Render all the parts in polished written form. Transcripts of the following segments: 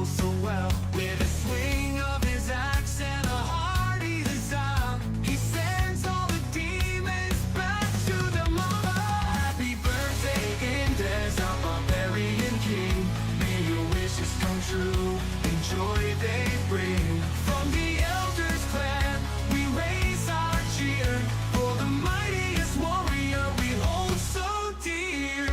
feels so well. With a swing of his axe and a hearty sound, he sends all the demons back to the mother. Happy birthday, Indez, our barbarian king. May your wishes come true, and joy they bring. From the elders clan, we raise our cheer for the mightiest warrior we hold so dear.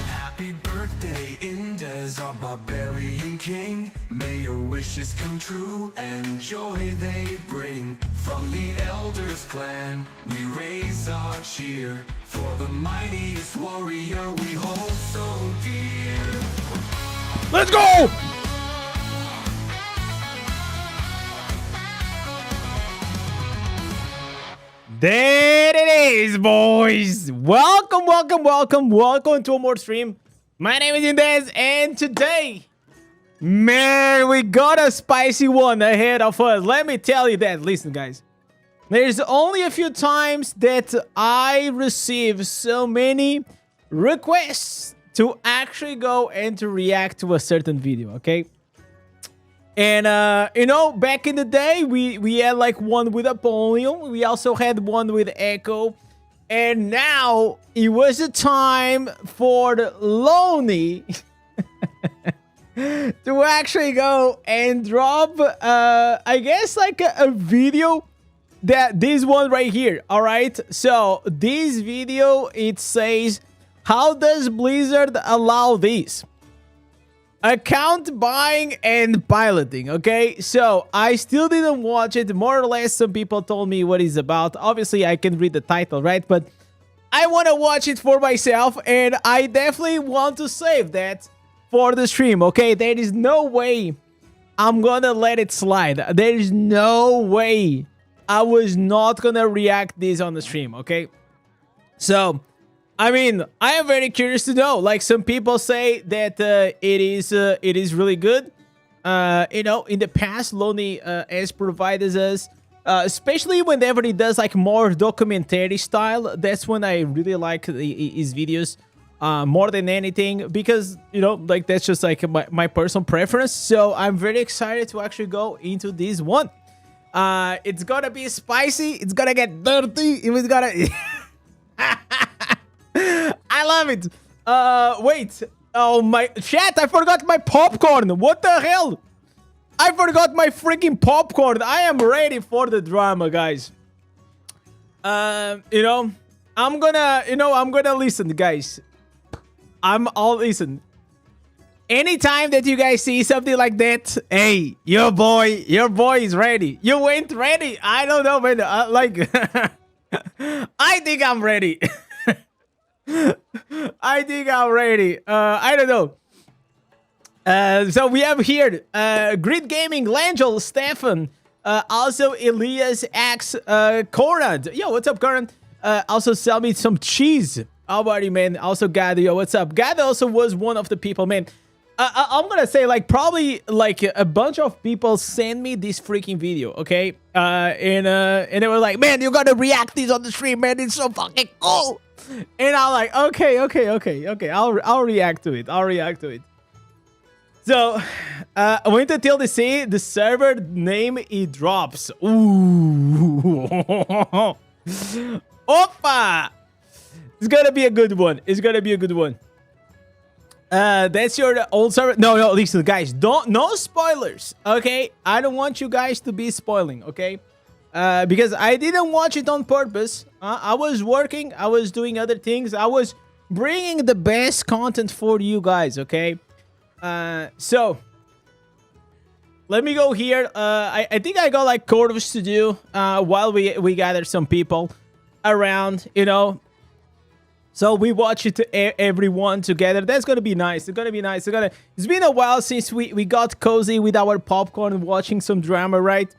Happy birthday, Indez, our barbarian king. May your wishes come true and joy they bring. From the elders clan, we raise our cheer for the mightiest warrior we hold so dear. Let's go! There it is, boys. Welcome to a more stream. My name is Indez, and today, man, we got a spicy one ahead of us. Let me tell you that. Listen, guys. There's only a few times that I receive so many requests to actually go and to react to a certain video, okay? And, you know, back in the day, we had like one with Apollyon. We also had one with Echo. And now it was a time for the Lonely to actually go and drop, I guess, like a video that this one right here. All right. So this video, it says, how does Blizzard allow this? Account buying and piloting, okay? So, I still didn't watch it. More or less, some people told me what it's about. Obviously, I can read the title, right? But I want to watch it for myself, and I definitely want to save that for the stream, okay? There is no way I'm gonna let it slide. There is no way I was not gonna react this on the stream, okay? So, I mean, I am very curious to know. Like, some people say that it is really good. You know, in the past, Lonely has provided us, especially whenever he does like more documentary style. That's when I really like his videos more than anything, because, you know, like, that's just like my personal preference. So I'm very excited to actually go into this one. It's gonna be spicy. It's gonna get dirty. It's gonna. I love it. Wait. Oh, my chat. I forgot my popcorn. What the hell? I forgot my freaking popcorn. I am ready for the drama, guys. You know, I'm gonna listen, guys. I'm all listen. Anytime that you guys see something like that, hey, your boy is ready. You went ready. I don't know, man. Like, I think I'm ready. I think I'm ready. I don't know. So we have here Grid Gaming, Langel, Stefan, also Elias X, Conrad. Yo, what's up, Conrad? Also sell me some cheese. How about you, man? Also Gado, yo, what's up? Gado also was one of the people, man. I'm gonna say, like, probably like a bunch of people sent me this freaking video, okay? And they were like, man, you gotta react this on the stream, man. It's so fucking cool. And I'm like, okay. I'll react to it. So, wait until they say the server name it drops. Ooh. Opa! It's gonna be a good one. That's your old server. No, listen, guys. No spoilers, okay? I don't want you guys to be spoiling, okay? Because I didn't watch it on purpose. I was working. I was doing other things. I was bringing the best content for you guys, okay? So, let me go here. I think I got like chorus to do while we gather some people around, you know. So we watch it everyone together. That's gonna be nice. It's been a while since we got cozy with our popcorn and watching some drama, right?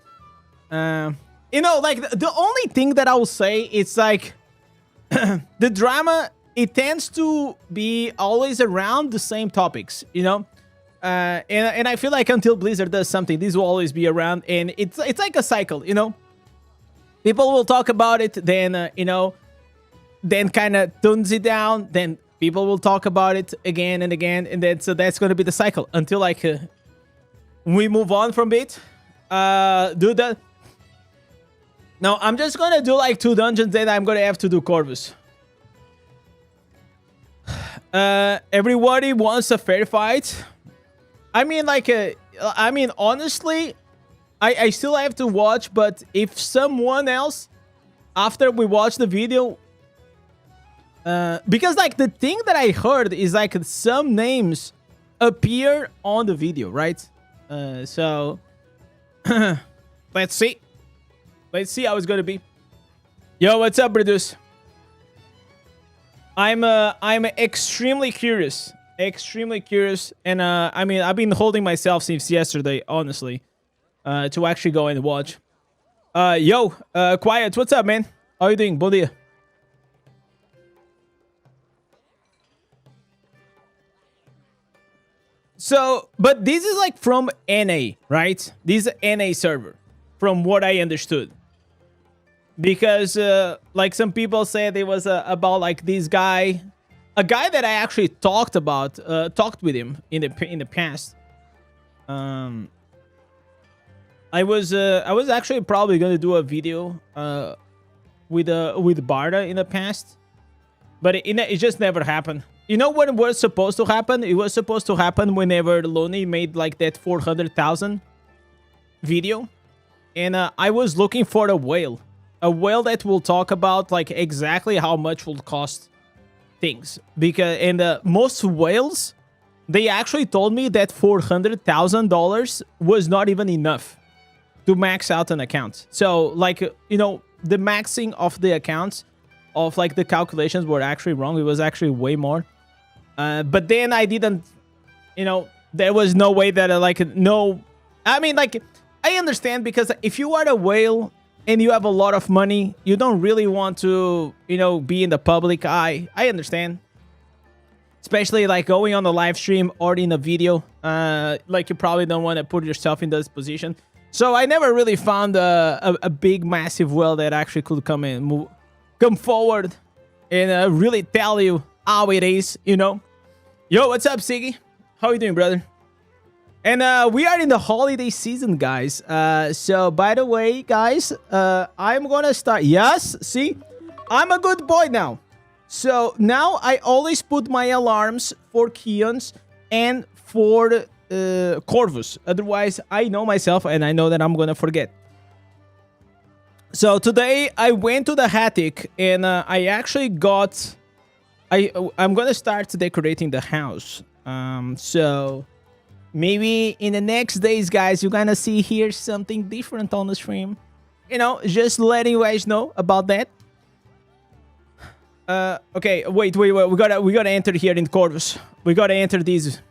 You know, like, the only thing that I will say, it's like the drama, it tends to be always around the same topics, you know. And I feel like until Blizzard does something, this will always be around, and it's like a cycle, you know. People will talk about it, then you know, then kind of tones it down, then people will talk about it again and again, and then so that's gonna be the cycle until like we move on from it. Do that. Now I'm just gonna do like 2 dungeons, then I'm gonna have to do Corvus. Everybody wants a fair fight. I mean, like, honestly, I still have to watch, but if someone else, after we watch the video, because, like, the thing that I heard is, like, some names appear on the video, right? So, let's see. Let's see how it's gonna be. Yo, what's up, Reduce? I'm extremely curious. Extremely curious. And, I mean, I've been holding myself since yesterday, honestly, to actually go and watch. Yo, Quiet, what's up, man? How you doing? Bom dia. So, but this is like from NA, right? This is NA server, from what I understood. Because, like, some people said it was about, like, this guy, a guy that I actually talked with him in the past. I was actually probably gonna do a video with Barda in the past, but it just never happened. You know what was supposed to happen? It was supposed to happen whenever Loney made like that 400,000 video, and I was looking for a whale that will talk about like exactly how much will cost things, because most whales, they actually told me that $400,000 was not even enough to max out an account. So, like, you know, the maxing of the accounts of like the calculations were actually wrong. It was actually way more. But then I didn't, you know, there was no way that I mean, like, I understand, because if you are a whale and you have a lot of money, you don't really want to, you know, be in the public eye. I understand. Especially like going on a live stream or in a video. Like, you probably don't want to put yourself in this position. So I never really found a big, massive whale that actually could come forward and really tell you how it is, you know. Yo, what's up, Siggy? How you doing, brother? And we are in the holiday season, guys. So, by the way, guys, I'm gonna start. Yes, see? I'm a good boy now. So, now I always put my alarms for Keons and for Corvus. Otherwise, I know myself and I know that I'm gonna forget. So, today I went to the attic and I actually got... I'm gonna start decorating the house. So... maybe in the next days, guys, you're gonna see here something different on the stream. You know, just letting you guys know about that. Okay, wait. We gotta enter here in Corvus. We gotta enter these.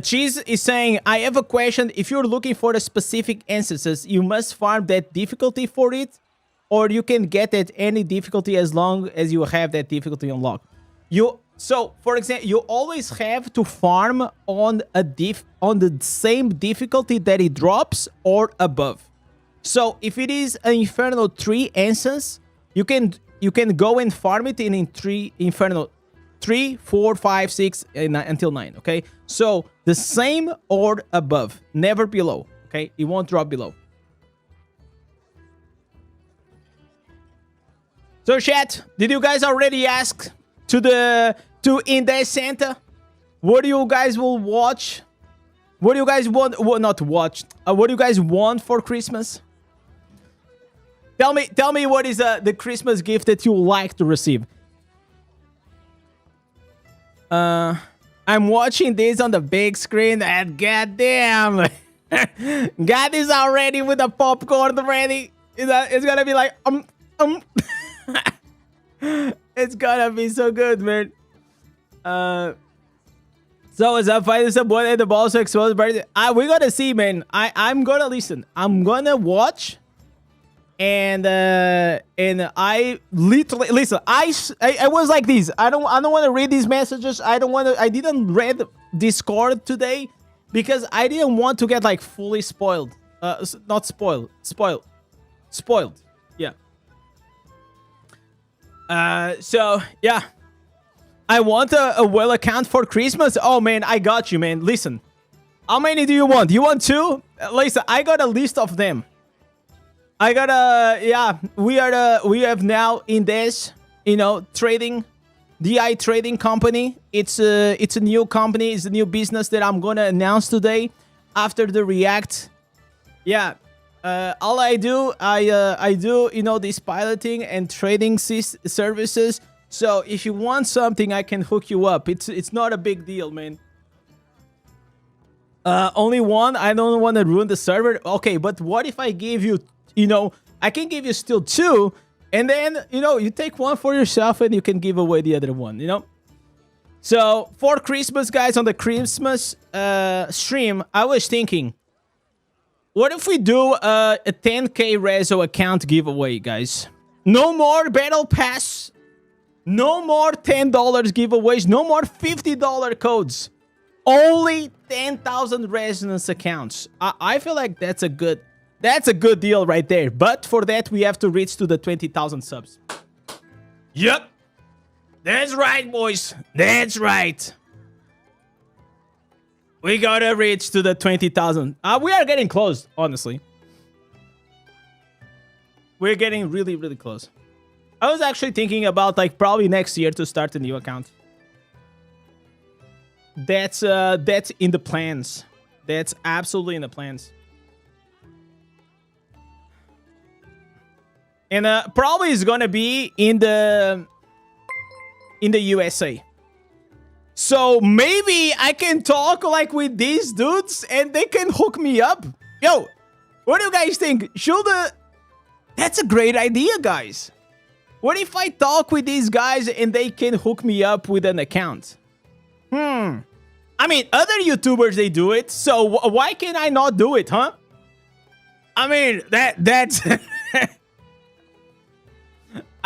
Cheese is saying, I have a question. If you're looking for the specific instances, you must farm that difficulty for it, or you can get at any difficulty as long as you have that difficulty unlocked. So, for example, you always have to farm on the same difficulty that it drops or above. So, if it is an Inferno 3 instance, you can go and farm it in Inferno 3, 4, 5, 6, until 9, okay? So, the same or above, never below, okay? It won't drop below. So, chat, did you guys already ask to Indez Santa? What do you guys will watch? What do you guys want? Well, not watch. What do you guys want for Christmas? Tell me what is the Christmas gift that you like to receive. I'm watching this on the big screen and goddamn, got this already with the popcorn ready. It's gonna be like It's gonna be so good, man. So is that fighting someone and the balls exposed? We're gonna see, man. I'm gonna listen. I'm gonna watch, and I literally listen. I was like this. I don't want to read these messages. I didn't read Discord today because I didn't want to get like fully spoiled. Not spoiled. Spoiled. Yeah. So yeah, I want a well account for Christmas. Oh man, I got you, man. Listen, how many do you want? You want two? Listen, I got a list of them. I got yeah, we have now Indez, you know, trading, DI trading company. It's a new company. It's a new business that I'm gonna announce today after the React. Yeah, all I do, I do, you know, this piloting and trading services. So if you want something, I can hook you up. It's not a big deal, man. Only one. I don't want to ruin the server. Okay, but what if I give you, you know, I can give you still two, and then, you know, you take one for yourself and you can give away the other one, you know? So for Christmas, guys, on the Christmas stream, I was thinking, what if we do a 10K Rezo account giveaway, guys? No more Battle Pass. No more $10 giveaways. No more $50 codes. Only 10,000 resonance accounts. I feel like that's a good deal right there. But for that, we have to reach to the 20,000 subs. Yep. That's right, boys. That's right. We gotta reach to the 20,000. We are getting close, honestly. We're getting really, really close. I was actually thinking about, like, probably next year to start a new account. That's in the plans. That's absolutely in the plans. And probably is gonna be in the USA. So maybe I can talk like with these dudes and they can hook me up. Yo, what do you guys think? That's a great idea, guys. What if I talk with these guys and they can hook me up with an account? I mean, other YouTubers, they do it. So why can I not do it, huh? I mean, that's...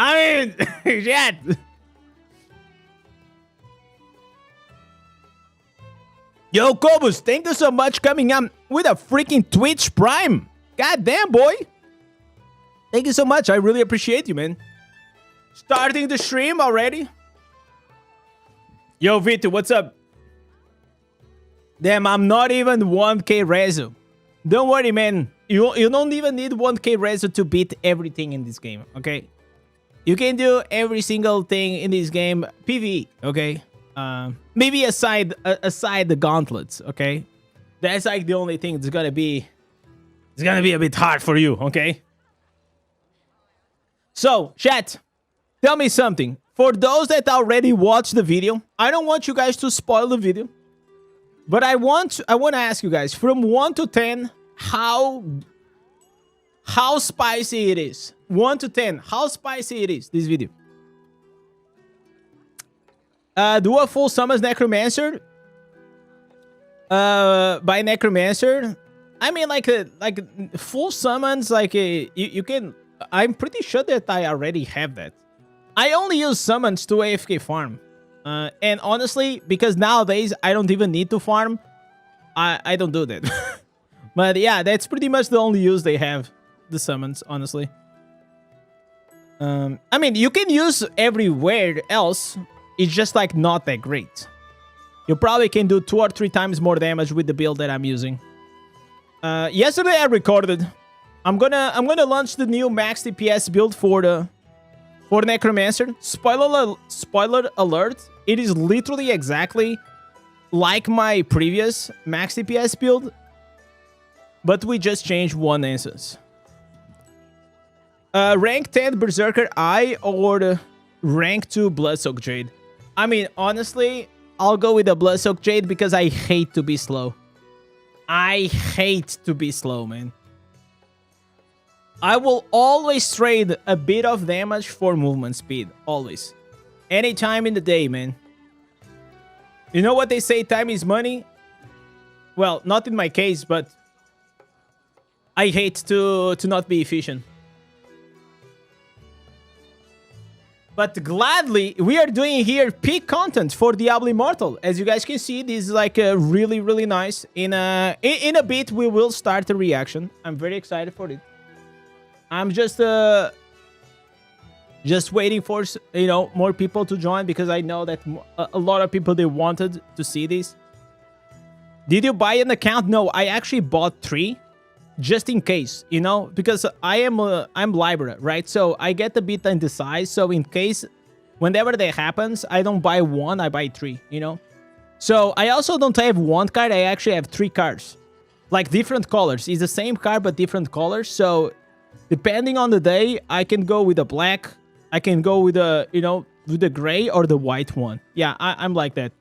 I mean, yeah. Yo, Cobus, thank you so much coming up with a freaking Twitch Prime. God damn, boy. Thank you so much. I really appreciate you, man. Starting the stream already. Yo, Vito, what's up? Damn, I'm not even 1K Rezo. Don't worry, man. You don't even need 1K Rezo to beat everything in this game, okay? You can do every single thing in this game PvE, okay? Maybe aside the gauntlets, okay? That's like the only thing that's gonna be... It's gonna be a bit hard for you, okay? So, chat, tell me something. For those that already watched the video, I don't want you guys to spoil the video. But I want to ask you guys, from 1 to 10, how spicy it is. 1 to 10, how spicy it is, this video. Do a full summons Necromancer. By Necromancer, I mean like full summons, like you can. I'm pretty sure that I already have that. I only use summons to AFK farm. And honestly, because nowadays I don't even need to farm, I don't do that. But yeah, that's pretty much the only use they have, the summons, honestly. I mean, you can use everywhere else. It's just like not that great. You probably can do 2 or 3 times more damage with the build that I'm using. Yesterday I recorded. I'm gonna launch the new max DPS build for Necromancer. Spoiler alert. It is literally exactly like my previous max DPS build, but we just changed one instance. Rank 10 Berserker Eye or rank 2 Bloodsoaked Jade? I mean, honestly, I'll go with the Bloodsoaked Jade because I hate to be slow. I hate to be slow, man. I will always trade a bit of damage for movement speed. Always. Any time in the day, man. You know what they say, time is money? Well, not in my case, but I hate to not be efficient. But gladly, we are doing here peak content for Diablo Immortal. As you guys can see, this is like really, really nice. In a bit, we will start the reaction. I'm very excited for it. I'm just Just waiting for, more people to join because I know that a lot of people, they wanted to see this. Did you buy an account? No, I actually bought 3 just in case, because I'm Libra, right? So I get a bit indecisive. So in case, whenever that happens, I don't buy 1, I buy 3, So I also don't have 1 card. I actually have 3 cards, like different colors. It's the same card, but different colors. So depending on the day, I can go with a black. I can go with a, with the gray or the white one. Yeah, I'm like that.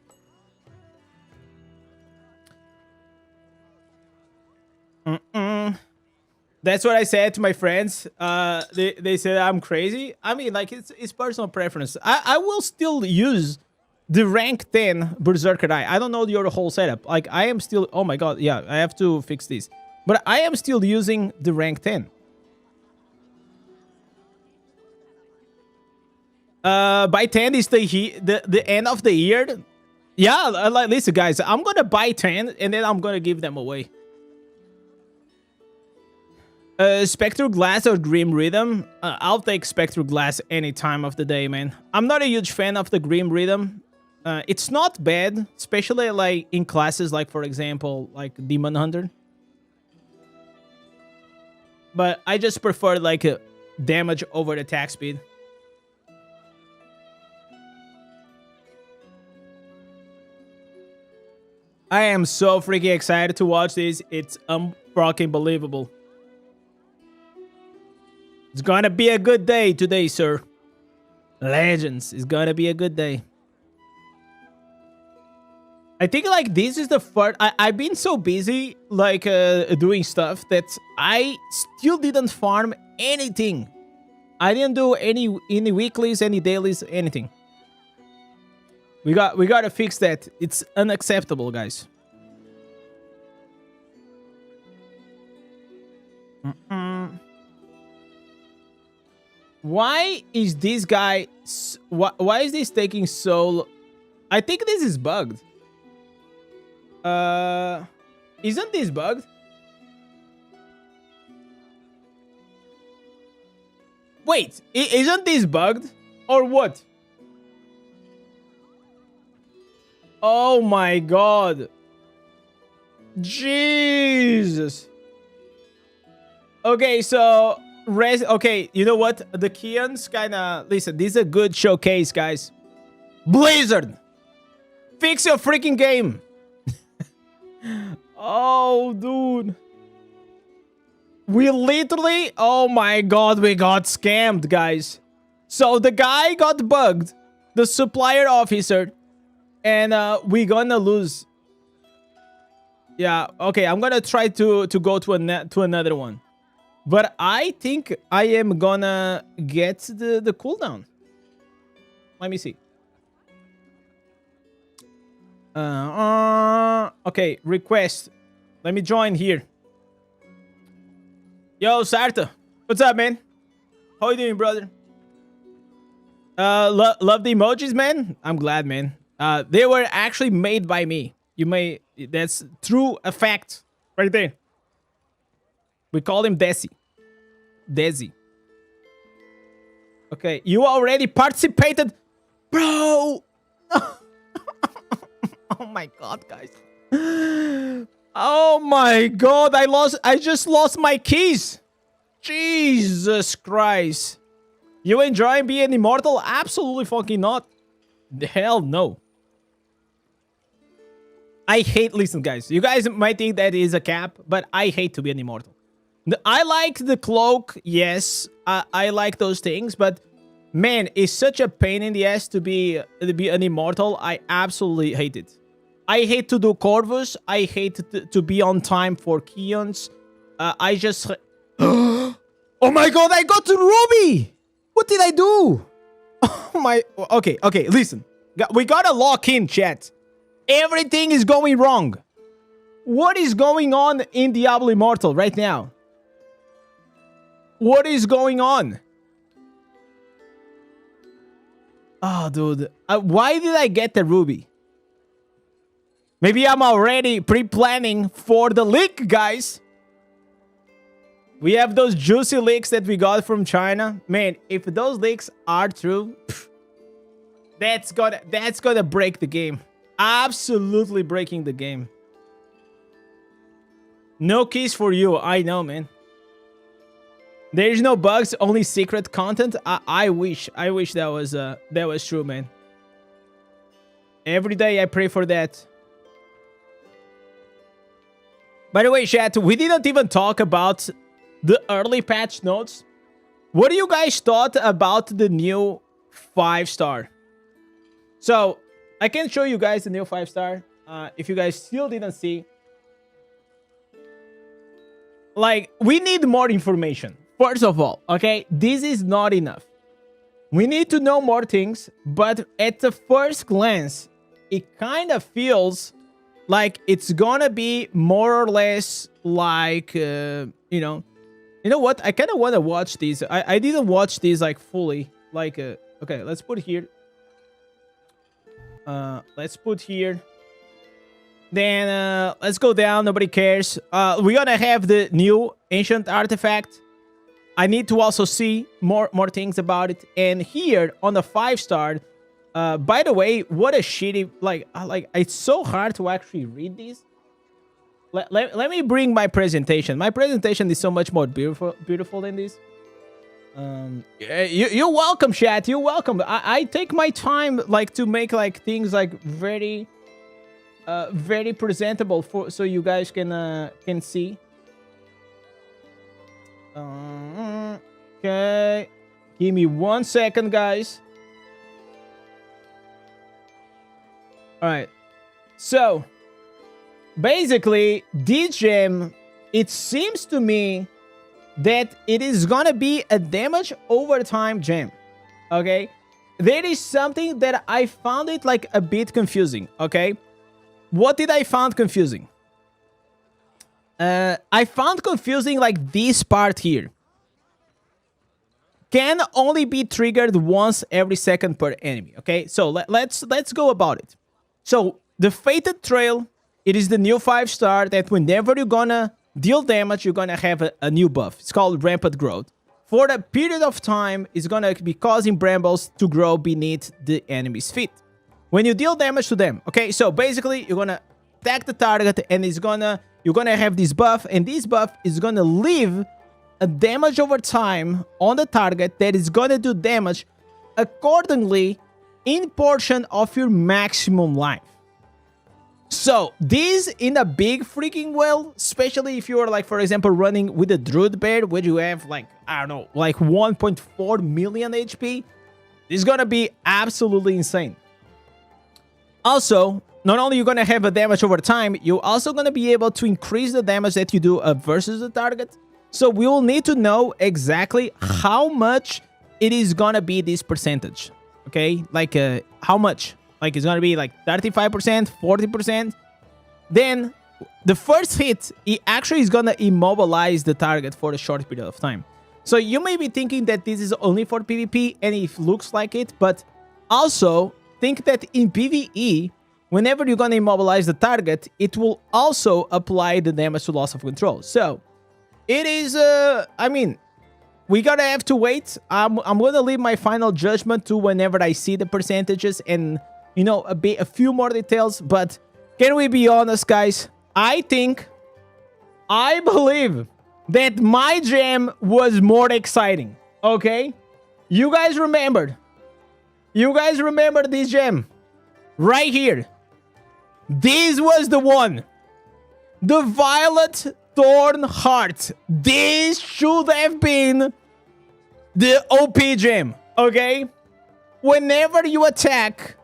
That's what I said to my friends. They said I'm crazy. I mean, like, it's personal preference. I will still use the rank 10 Berserker Eye. I don't know your whole setup. Like, I am still... Oh my god, yeah, I have to fix this. But I am still using the rank 10. By 10 is the end of the year. Yeah, like, listen, guys, I'm gonna buy 10 and then I'm gonna give them away. Spectral Glass or Grim Rhythm? I'll take Spectral Glass any time of the day, man. I'm not a huge fan of the Grim Rhythm. It's not bad, especially like in classes like, for example, like Demon Hunter. But I just prefer like damage over attack speed. I am so freaking excited to watch this. It's fucking believable. It's gonna be a good day today, sir. Legends. It's gonna be a good day. I think like this is the first... I've been so busy like doing stuff that I still didn't farm anything. I didn't do any weeklies, any dailies, anything. We gotta fix that. It's unacceptable, guys. Why is this guy... Why is this taking so... I think this is bugged. Isn't this bugged? Wait, isn't this bugged? Or what? Oh my god. Jesus. Okay, so... Okay, you know what? The Keons kinda... Listen, this is a good showcase, guys. Blizzard! Fix your freaking game! Oh, dude. We literally... Oh my god, we got scammed, guys. So the guy got bugged. The supplier officer. And we're gonna lose. Yeah, okay, I'm gonna try to go to another one. But I think I am gonna get the cooldown. Let me see. Okay, request. Let me join here. Yo, Sarta. What's up, man? How you doing, brother? Love the emojis, man? I'm glad, man. They were actually made by me. That's true a fact right there. We call him Desi. Desi. Okay, you already participated, bro. Oh my god, guys. Oh my god, I just lost my keys. Jesus Christ. You enjoying being immortal? Absolutely fucking not. The hell no. I hate... Listen, guys. You guys might think that is a cap, but I hate to be an immortal. I like the cloak, yes. I like those things, but... Man, it's such a pain in the ass to be an immortal. I absolutely hate it. I hate to do Corvus. I hate to be on time for Keons. I just... Oh my god, I got to Ruby! What did I do? Oh my... Okay, listen. We gotta lock in, chat. Everything is going wrong. What is going on in Diablo Immortal right now? What is going on? Oh, dude. Why did I get the ruby? Maybe I'm already pre-planning for the leak, guys. We have those juicy leaks that we got from China. Man, if those leaks are true, that's gonna break the game. Absolutely breaking the game. No keys for you. I know, man. There's no bugs, only secret content. I wish that was true, man. Every day I pray for that. By the way, chat, we didn't even talk about the early patch notes. What do you guys thought about the new 5-star? So I can show you guys the new 5-star. If you guys still didn't see, like, we need more information. First of all, okay, this is not enough. We need to know more things, but at the first glance, it kind of feels like it's gonna be more or less like, you know what? I kind of want to watch these. I didn't watch these like fully. Like, okay, let's put here. Let's put here. Then let's go down. Nobody cares. We're gonna have the new ancient artifact. I need to also see more things about it. And here on the 5-star, by the way, what a shitty, like it's so hard to actually read these. Let me bring my presentation. My presentation is so much more beautiful than this. You're welcome, chat. You're welcome. I take my time, like, to make like things like very presentable for so you guys can see. Okay, give me 1 second, guys. All right, so basically, this gem, it seems to me that it is gonna be a damage over time gem. Okay, there is something that I found it like a bit confusing. Okay, what did I find confusing? I found confusing like this part here. Can only be triggered once every second per enemy. Okay, so let's go about it. So the Fated Trail, it is the new 5-star that whenever you're gonna deal damage, you're gonna have a new buff. It's called Rampant Growth. For a period of time, it's gonna be causing brambles to grow beneath the enemy's feet when you deal damage to them. Okay, so basically you're gonna attack the target and you're gonna have this buff, and this buff is gonna leave a damage over time on the target that is gonna do damage accordingly in portion of your maximum life. So this in a big freaking well, especially if you are like, for example, running with a Druid bear where you have like, I don't know, like 1.4 million HP, this is gonna be absolutely insane. Also, not only you're gonna have a damage over time, you're also gonna be able to increase the damage that you do versus the target. So we will need to know exactly how much it is gonna be this percentage. Okay, like how much? Like it's gonna be like 35%, 40%. Then the first hit, it actually is gonna immobilize the target for a short period of time. So you may be thinking that this is only for PvP, and it looks like it, but also think that in PvE, whenever you're gonna immobilize the target, it will also apply the damage to loss of control. So it is, I mean, we gotta have to wait. I'm gonna leave my final judgment to whenever I see the percentages and, you know, a few more details. But can we be honest, guys? I believe that my gem was more exciting. Okay, you guys remember this gem right here. This was the one, the Violet Thorn Heart. This should have been the OP gem. Okay, whenever you attack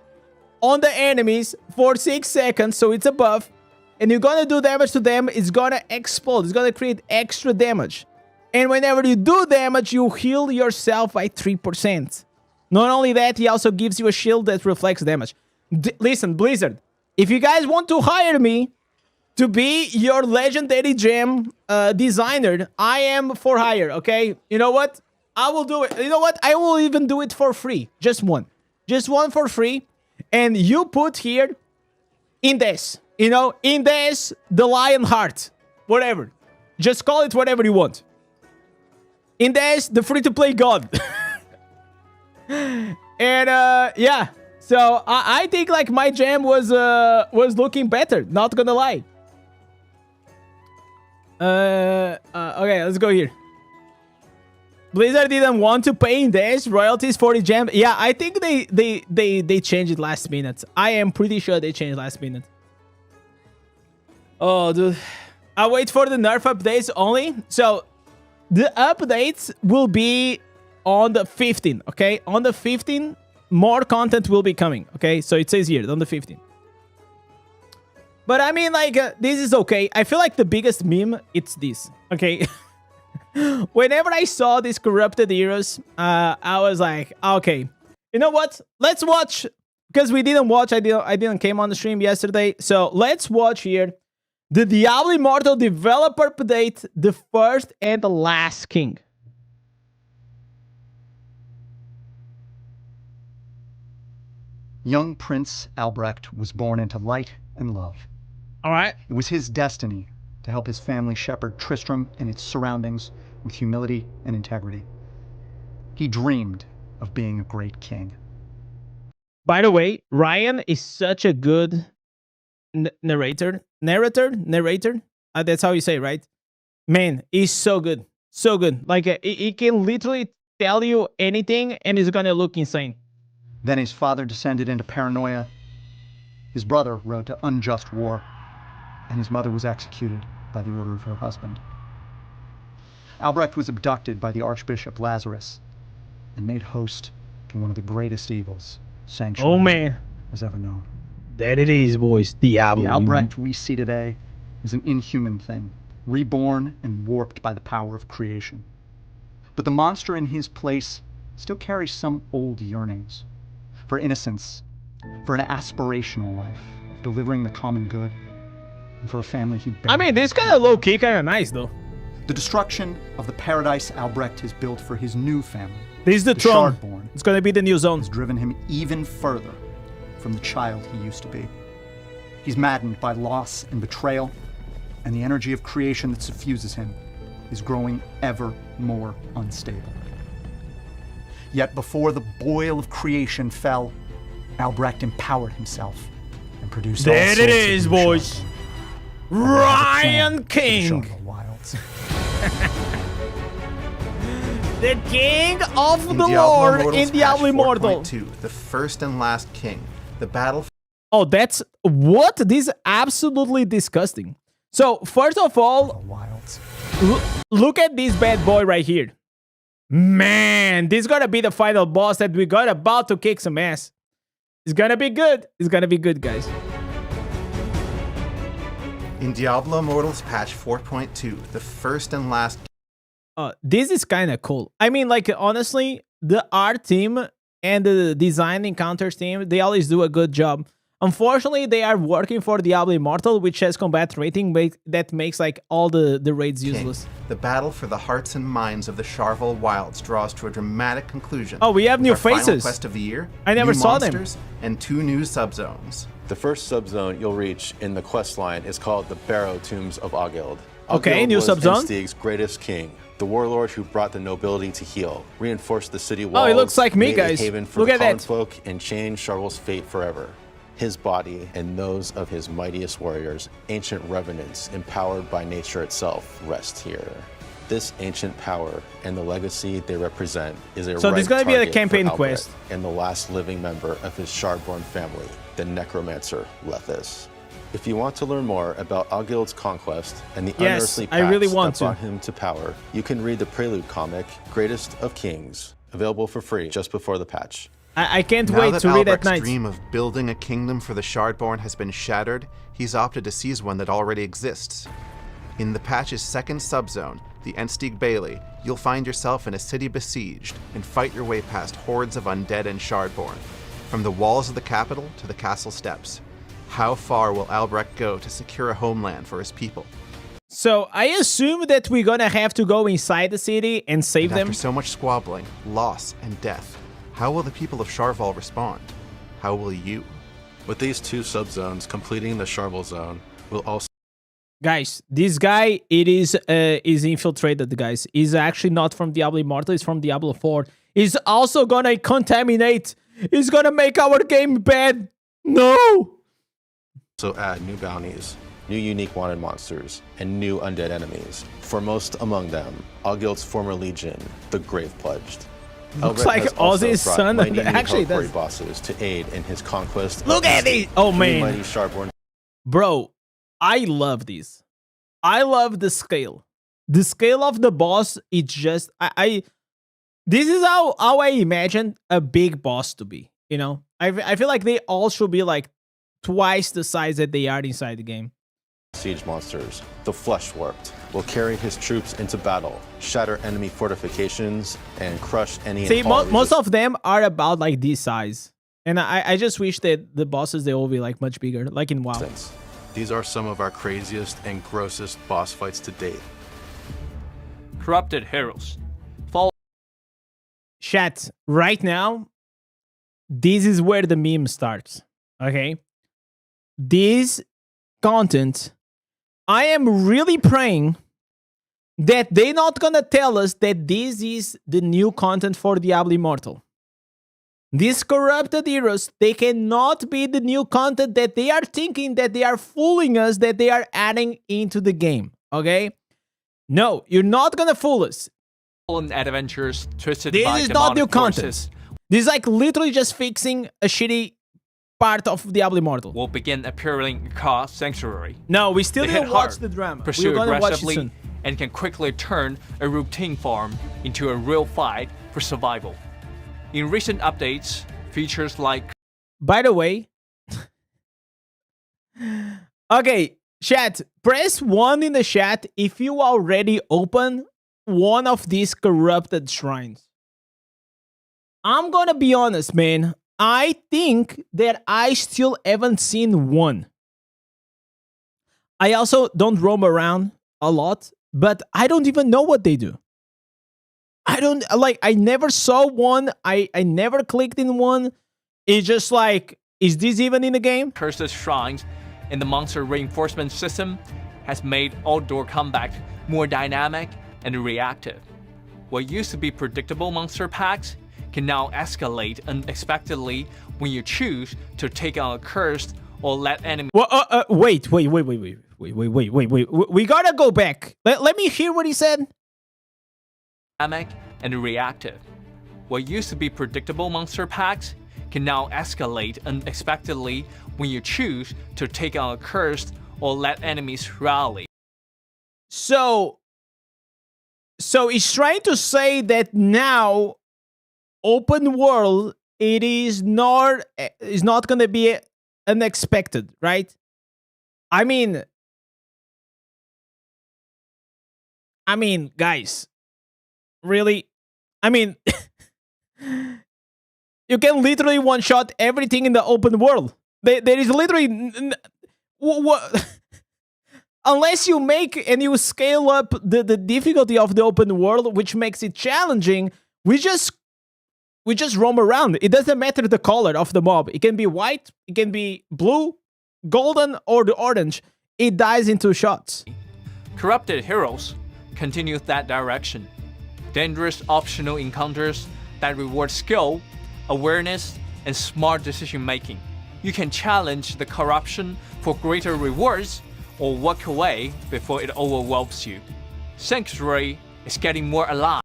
on the enemies for 6 seconds, so it's a buff, and you're gonna do damage to them, it's gonna explode. It's gonna create extra damage. And whenever you do damage, you heal yourself by 3%. Not only that, he also gives you a shield that reflects damage. Listen, Blizzard, if you guys want to hire me to be your legendary gem designer, I am for hire, okay? You know what? I will do it. You know what? I will even do it for free. Just one. Just one for free. And you put here Indez. You know, Indez the Lion Heart. Whatever. Just call it whatever you want. Indez, the free-to-play god. And yeah, so I think like my jam was looking better. Not gonna lie. Okay, let's go here. Blizzard didn't want to pay Indez royalties for the jam. Yeah, I think they changed it last minute. I am pretty sure they changed last minute. Oh, dude. I'll wait for the nerf updates only. So, the updates will be on the 15th, okay? On the 15th, more content will be coming, okay? So, it says here, on the 15th. But, I mean, like, this is okay. I feel like the biggest meme, it's this, okay? Whenever I saw these corrupted heroes, I was like, okay, you know what? Let's watch, because we didn't watch. I didn't came on the stream yesterday, so let's watch here the Diablo Immortal developer update, the first and the last king. Young Prince Albrecht was born into light and love. All right. It was his destiny to help his family shepherd Tristram and its surroundings with humility and integrity. He dreamed of being a great king. By the way, Ryan is such a good narrator. That's how you say it, right? Man, he's so good. So good. Like, he can literally tell you anything and it's gonna look insane. Then his father descended into paranoia. His brother rode to unjust war. And his mother was executed by the order of her husband. Albrecht was abducted by the Archbishop Lazarus and made host to one of the greatest evils sanctuary Oh man, has ever known. that it is, boys. Diablo. The Albrecht we see today is an inhuman thing, reborn and warped by the power of creation. But the monster in his place still carries some old yearnings for innocence, for an aspirational life, delivering the common good, and for a family he I mean, this kind of low-key, kind of nice, though. The destruction of the paradise Albrecht has built for his new family, This is the throne. Shardborn, It's gonna be the new zone. has driven him even further from the child he used to be. He's maddened by loss and betrayal, and the energy of creation that suffuses him is growing ever more unstable. Yet before the boil of creation fell, Albrecht empowered himself and produced all There it sorts of is, new boys. shards. Ryan King. The wilds. The king of the Diablo Lord Immortals in Diablo patch Immortal. 4.2, the first and last king. The battle. Oh, that's what? This is absolutely disgusting. So, first of The all, wilds. look at this bad boy right here. Man, this is gonna be the final boss that we got about to kick some ass. It's gonna be good. It's gonna be good, guys. In Diablo Immortals patch 4.2, the first and last. This is kind of cool. I mean, like, honestly, the art team and the design encounters team, they always do a good job. Unfortunately, they are working for Diablo Immortal, which has combat rating that makes like all the raids useless. The battle for the hearts and minds of the Sharval Wilds draws to a dramatic conclusion. Oh, we have with new our final faces. quest of the year. I never new saw them. monsters, and 2 new subzones. The first subzone you'll reach in the quest line is called the Barrow Tombs of Ogild. Okay, Ogild new was subzone. Instig's greatest king, the warlord who brought the nobility to heal, reinforced the city walls. Oh, he looks like me, made guys. A haven for Look the at common that. folk, and changed Sharval's fate forever. His body and those of his mightiest warriors, ancient revenants empowered by nature itself, rest here. This ancient power and the legacy they represent is a So ripe there's gonna be a target for campaign Albrecht quest. and the last living member of his Shardborn family, the necromancer Lethis. If you want to learn more about Ogild's conquest and the Yes, unearthly I really paths want that to. brought him to power, you can read the prelude comic, Greatest of Kings, available for free just before the patch. I can't Now wait that to read at Albrecht's night. dream of building a kingdom for the Shardborn has been shattered, he's opted to seize one that already exists. In the patch's second subzone, the Enstig Bailey, you'll find yourself in a city besieged and fight your way past hordes of undead and Shardborn, from the walls of the capital to the castle steps. How far will Albrecht go to secure a homeland for his people? So I assume that we're gonna have to go inside the city and save And them. after so much squabbling, loss, and death, how will the people of Sharval respond? How will you? With these 2 subzones completing the Sharval zone will also Guys, this guy is infiltrated, guys. He's actually not from Diablo Immortal, he's from Diablo 4. He's also gonna contaminate. He's gonna make our game bad. No! So add new bounties, new unique wanted monsters, and new undead enemies. Foremost among them, Ogilt's former legion, the Grave Pledged. Looks Elbert like has also Ozzy's brought son. mighty new Actually, Hellboy that's... bosses to aid in his conquest. Look of at the it! Oh, three man. mighty Sharpborn. Bro, I love this. I love the scale. The scale of the boss, it's just... This is how I imagine a big boss to be, you know? I feel like they all should be like twice the size that they are inside the game. Siege monsters, the Flesh Warped, will carry his troops into battle, shatter enemy fortifications, and crush any... See, and all most of them are about like this size. And I just wish that the bosses, they will be like much bigger, like in WoW. resistance. These are some of our craziest and grossest boss fights to date. Corrupted heroes. Chat, right now, this is where the meme starts, okay? This content, I am really praying that they're not gonna tell us that this is the new content for Diablo Immortal. These corrupted heroes, they cannot be the new content that they are thinking that they are fooling us, that they are adding into the game, okay? No, you're not gonna fool us. Adventures twisted This by is not new demonic content. forces This is like literally just fixing a shitty part of Diablo Immortal. will begin appearing across Sanctuary. No, we still They didn't hit watch hard, the drama. pursue We're gonna watch it aggressively, soon. and can quickly turn a routine farm into a real fight for survival. In recent updates, features like By the way, okay, chat, press 1 in the chat if you already open one of these corrupted shrines. I'm gonna be honest, man. I think that I still haven't seen one. I also don't roam around a lot, but I don't even know what they do. I don't, like, I never saw one. I never clicked in one. It's just like, is this even in the game? cursed shrines in the monster reinforcement system has made outdoor combat more dynamic and reactive. What used to be predictable monster packs can now escalate unexpectedly when you choose to take on a cursed or let enemies Well, wait. We gotta go back. Let me hear what he said. dynamic and reactive. What used to be predictable monster packs can now escalate unexpectedly when you choose to take on a cursed or let enemies rally. So he's trying to say that now, open world, it is not gonna be unexpected, right? I mean, guys, really? I mean, you can literally one-shot everything in the open world. There is literally... what? Unless you make and you scale up the difficulty of the open world, which makes it challenging, we just roam around. It doesn't matter the color of the mob. It can be white, it can be blue, golden, or the orange. It dies in 2 shots. Corrupted heroes continue that direction. Dangerous optional encounters that reward skill, awareness, and smart decision making. You can challenge the corruption for greater rewards or walk away before it overwhelms you. Sanctuary is getting more alive.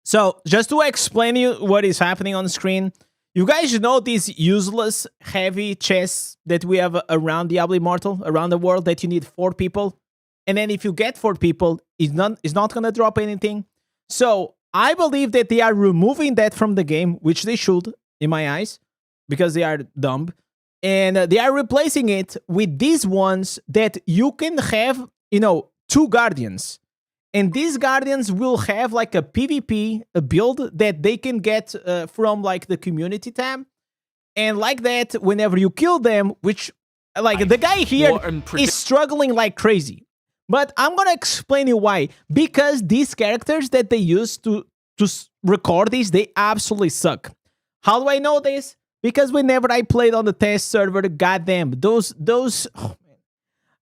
So, just to explain you what is happening on the screen, you guys know these useless heavy chests that we have around Diablo Immortal, around the world, that you need 4 people? And then if you get 4 people, it's not gonna drop anything. So, I believe that they are removing that from the game, which they should, in my eyes, because they are dumb. And they are replacing it with these ones that you can have, 2 guardians. And these guardians will have like a PvP, a build that they can get from like the community tab. And like that, whenever you kill them, which like the guy here is struggling like crazy. But I'm going to explain you why. Because these characters that they use to record these, they absolutely suck. How do I know this? Because whenever I played on the test server, goddamn, those oh man,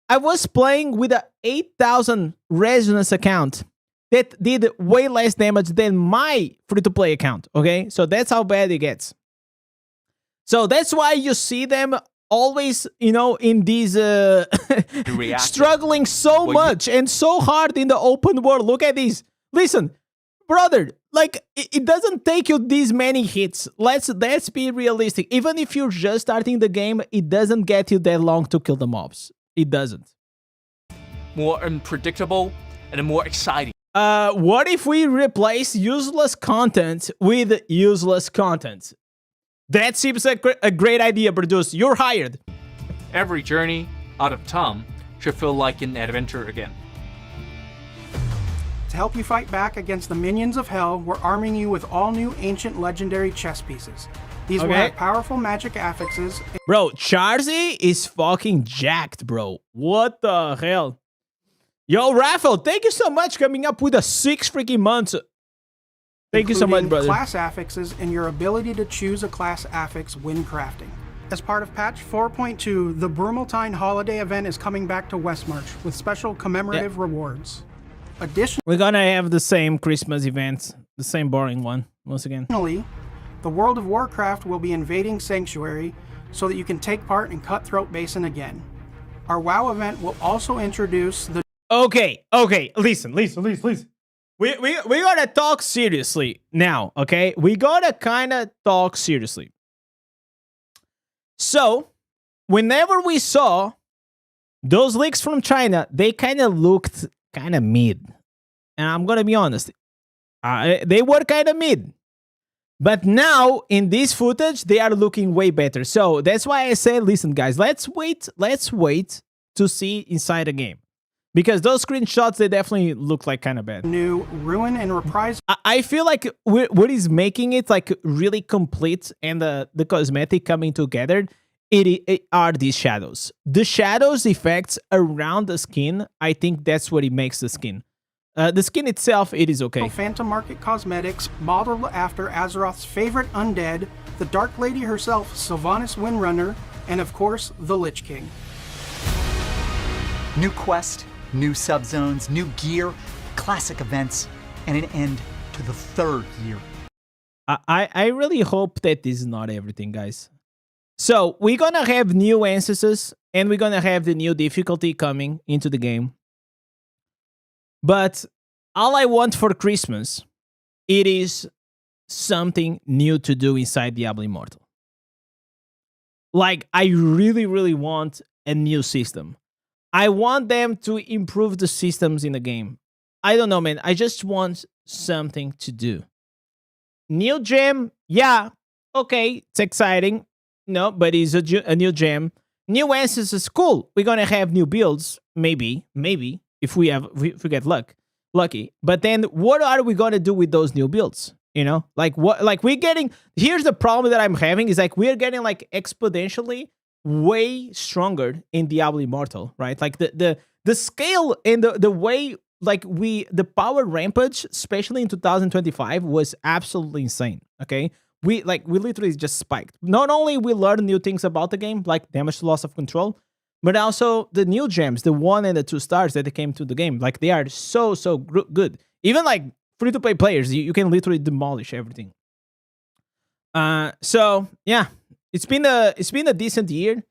I was playing with a 8,000 resonance account that did way less damage than my free-to-play account, okay? So that's how bad it gets. So that's why you see them always, you know, in these struggling so much and so hard in the open world. Look at these. Listen, brother, like it doesn't take you these many hits. Let's be realistic. Even if you're just starting the game, it doesn't get you that long to kill the mobs. It doesn't. More unpredictable and more exciting. What if we replace useless content with useless content? That seems like a great idea, Produce. You're hired. Every journey out of town should feel like an adventure again. To help you fight back against the minions of hell, we're arming you with all new ancient legendary chess pieces. These will have powerful magic affixes. Bro, Charzy is fucking jacked, bro. What the hell? Yo, Raphael, thank you so much coming up with a 6 freaking months. Thank you so much, brother. Class affixes and your ability to choose a class affix when crafting. As part of patch 4.2, the Brumaltine holiday event is coming back to Westmarch with special commemorative rewards. We're gonna have the same Christmas event, the same boring one, once again. Additionally, the World of Warcraft will be invading Sanctuary so that you can take part in Cutthroat Basin again. Our WoW event will also introduce the... Okay, listen. We gotta talk seriously now, okay? We gotta kind of talk seriously. So, whenever we saw those leaks from China, they kind of looked kind of mid. And I'm gonna be honest, they were kind of mid. But now, in this footage, they are looking way better. So, that's why I said, listen, guys, let's wait to see inside the game. Because those screenshots, they definitely look like kind of bad. New Ruin and Reprise. I feel like what is making it like really complete and the cosmetic coming together, it are these shadows. The shadows effects around the skin, I think that's what it makes the skin. The skin itself, it is okay. Phantom Market Cosmetics, modeled after Azeroth's favorite undead, the Dark Lady herself, Sylvanas Windrunner, and of course, the Lich King. New quest, new subzones, new gear, classic events, and an end to the 3rd year. I really hope that this is not everything, guys. So, we're gonna have new ancestors, and we're gonna have the new difficulty coming into the game. But all I want for Christmas, it is something new to do inside Diablo Immortal. Like, I really, really want a new system. I want them to improve the systems in the game. I don't know, man. I just want something to do. New gem, yeah, okay, it's exciting. No, but it's a new gem. New ancestors, cool. We're gonna have new builds, maybe, if we get lucky. But then, what are we gonna do with those new builds? You know, like what? Like we're getting. Here's the problem that I'm having is like we're getting like exponentially way stronger in Diablo Immortal, right? Like the scale and the way like the power rampage, especially in 2025, was absolutely insane. Okay, we literally just spiked. Not only we learned new things about the game, like damage to loss of control, but also the new gems, the 1 and the 2 stars that they came to the game. Like they are so good. Even like free-to-play players, you can literally demolish everything. So yeah. It's been a decent year,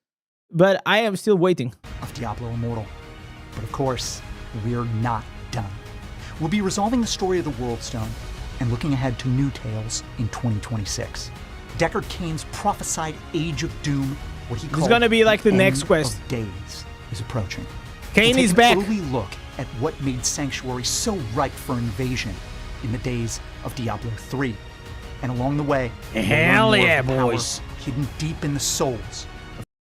but I am still waiting. Of Diablo Immortal. But of course, we're not done. We'll be resolving the story of the Worldstone and looking ahead to new tales in 2026. Deckard Cain's prophesied Age of Doom, what he calls it's gonna be like the next quest. Of days, is approaching. Cain is back. We'll take an early look at what made Sanctuary so ripe for invasion in the days of Diablo 3. And along the way, hell yeah, boys. Hidden deep in the souls.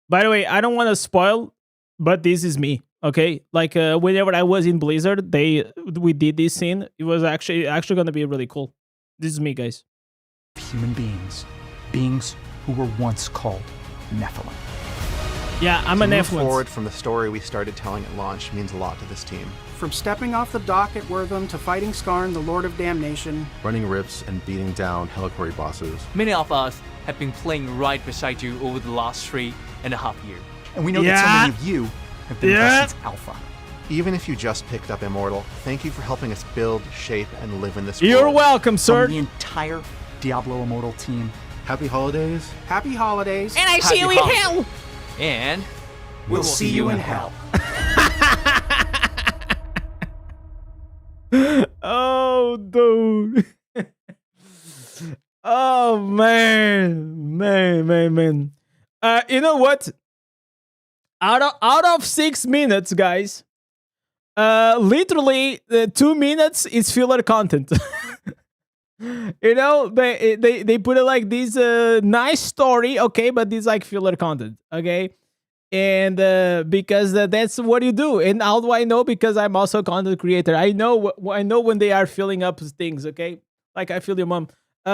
By the way, I don't want to spoil, but this is me. Okay, like whenever I was in Blizzard, we did this scene. It was actually gonna be really cool. This is me, guys. Human beings who were once called Nephilim. Yeah, I'm a Nephilim. Nephilim. Forward from the story we started telling at launch means a lot to this team. From stepping off the dock at Wortham to fighting Skarn, the Lord of Damnation. Running rifts and beating down Hellicory bosses. Many of us have been playing right beside you over the last 3.5 years. And we know that so many of you have been with us since Alpha. Even if you just picked up Immortal, thank you for helping us build, shape, and live in this You're world. welcome, sir. From the entire Diablo Immortal team, Happy holidays. Happy holidays. And I see you in hell. And we'll see you in hell. Oh, dude. Oh, man. You know what? Out of 6 minutes, guys, literally 2 minutes is filler content. You know, they put it like this nice story, okay, but this like filler content, okay? And because that's what you do. And how do I know? Because I'm also a content creator. I know when they are filling up things, okay? Like I feel your mom. We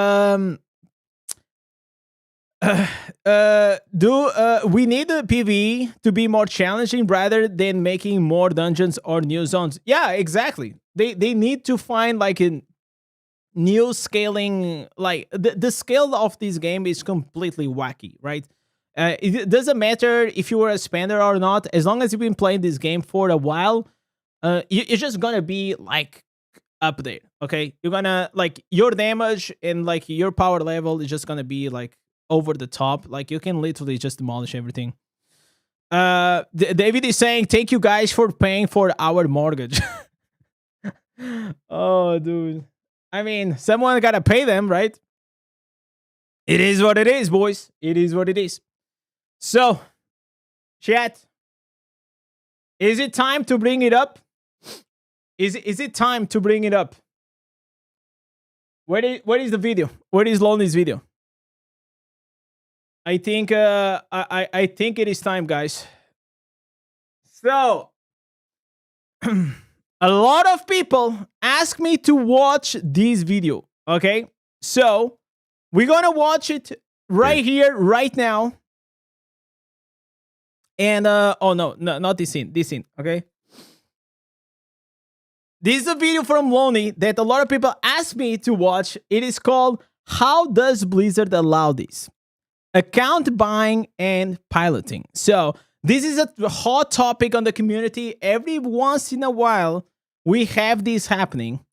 need the PvE to be more challenging rather than making more dungeons or new zones. Yeah, exactly. They need to find like a new scaling. Like the scale of this game is completely wacky, right? It doesn't matter if you were a spender or not. As long as you've been playing this game for a while, you're just gonna be like up there, okay? You're gonna like your damage and like your power level is just gonna be like over the top. Like you can literally just demolish everything. David is saying thank you guys for paying for our mortgage. Oh, dude. I mean, someone gotta pay them, right? It is what it is, boys. It is what it is. So, chat, is it time to bring it up? Is it time to bring it up? Where is the video? Where is Lonely's video? I think I think it is time, guys. So, a lot of people ask me to watch this video. Okay, so we're gonna watch it right here, right now. And oh no, not this scene. This scene, okay? This is a video from Lonely that a lot of people ask me to watch. It is called How Does Blizzard Allow This? Account buying and piloting. So this is a hot topic on the community. Every once in a while, we have this happening.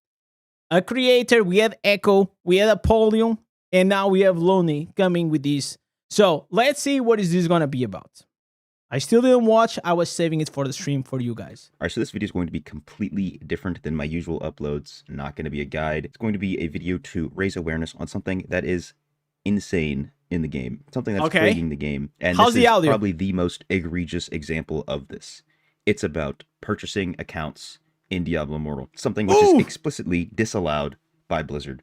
A creator, we had Echo, we had Apollyon, and now we have Lonely coming with this. So let's see what is this gonna be about. I still didn't watch. I was saving it for the stream for you guys. All right, so this video is going to be completely different than my usual uploads. Not going to be a guide. It's going to be a video to raise awareness on something that is insane in the game. Something that's plaguing the game. And how's this the is audio? Probably the most egregious example of this. It's about purchasing accounts in Diablo Immortal. Something which is explicitly disallowed by Blizzard.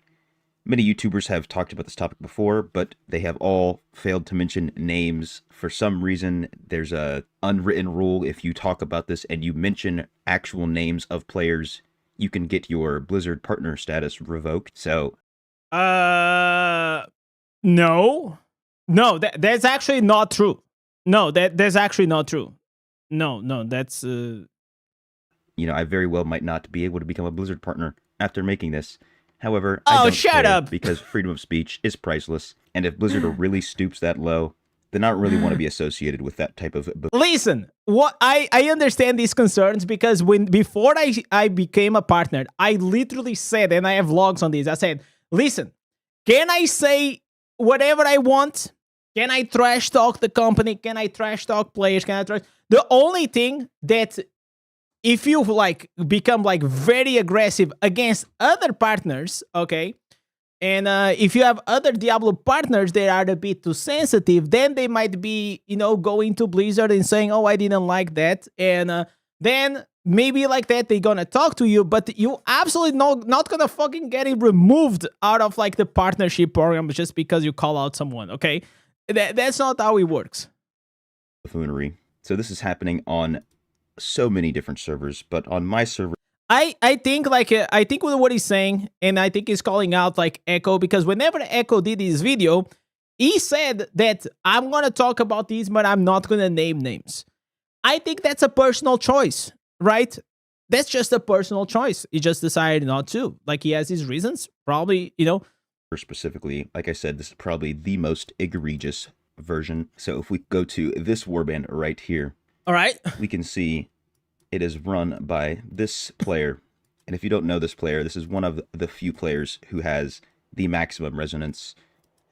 Many YouTubers have talked about this topic before, but they have all failed to mention names. For some reason, there's a unwritten rule. If you talk about this and you mention actual names of players, you can get your Blizzard partner status revoked. So, No, that's actually not true. No, that's actually not true. No, that's you know, I very well might not be able to become a Blizzard partner after making this. However, I don't shut care up. because freedom of speech is priceless, and if Blizzard really stoops that low, then I don't really want to be associated with that type of... Listen, what I understand these concerns because before I became a partner, I literally said, and I have vlogs on this, I said, listen, can I say whatever I want? Can I trash talk the company? Can I trash talk players? Can I trash... The only thing that if you like become like very aggressive against other partners, okay, and if you have other Diablo partners that are a bit too sensitive, then they might be, you know, going to Blizzard and saying, oh, I didn't like that. And then maybe like that, they're gonna talk to you, but you absolutely not gonna fucking get it removed out of like the partnership program just because you call out someone, okay? That's not how it works. Buffoonery. So this is happening on so many different servers, but on my server, I think like I think with what he's saying, and I think he's calling out like Echo, because whenever Echo did his video, he said that I'm gonna talk about these, but I'm not gonna name names. I think that's a personal choice, right? That's just a personal choice. He just decided not to. Like he has his reasons, probably, you know. specifically, like I said, this is probably the most egregious version. So if we go to this warband right here, All right. we can see it is run by this player. And if you don't know this player, this is one of the few players who has the maximum resonance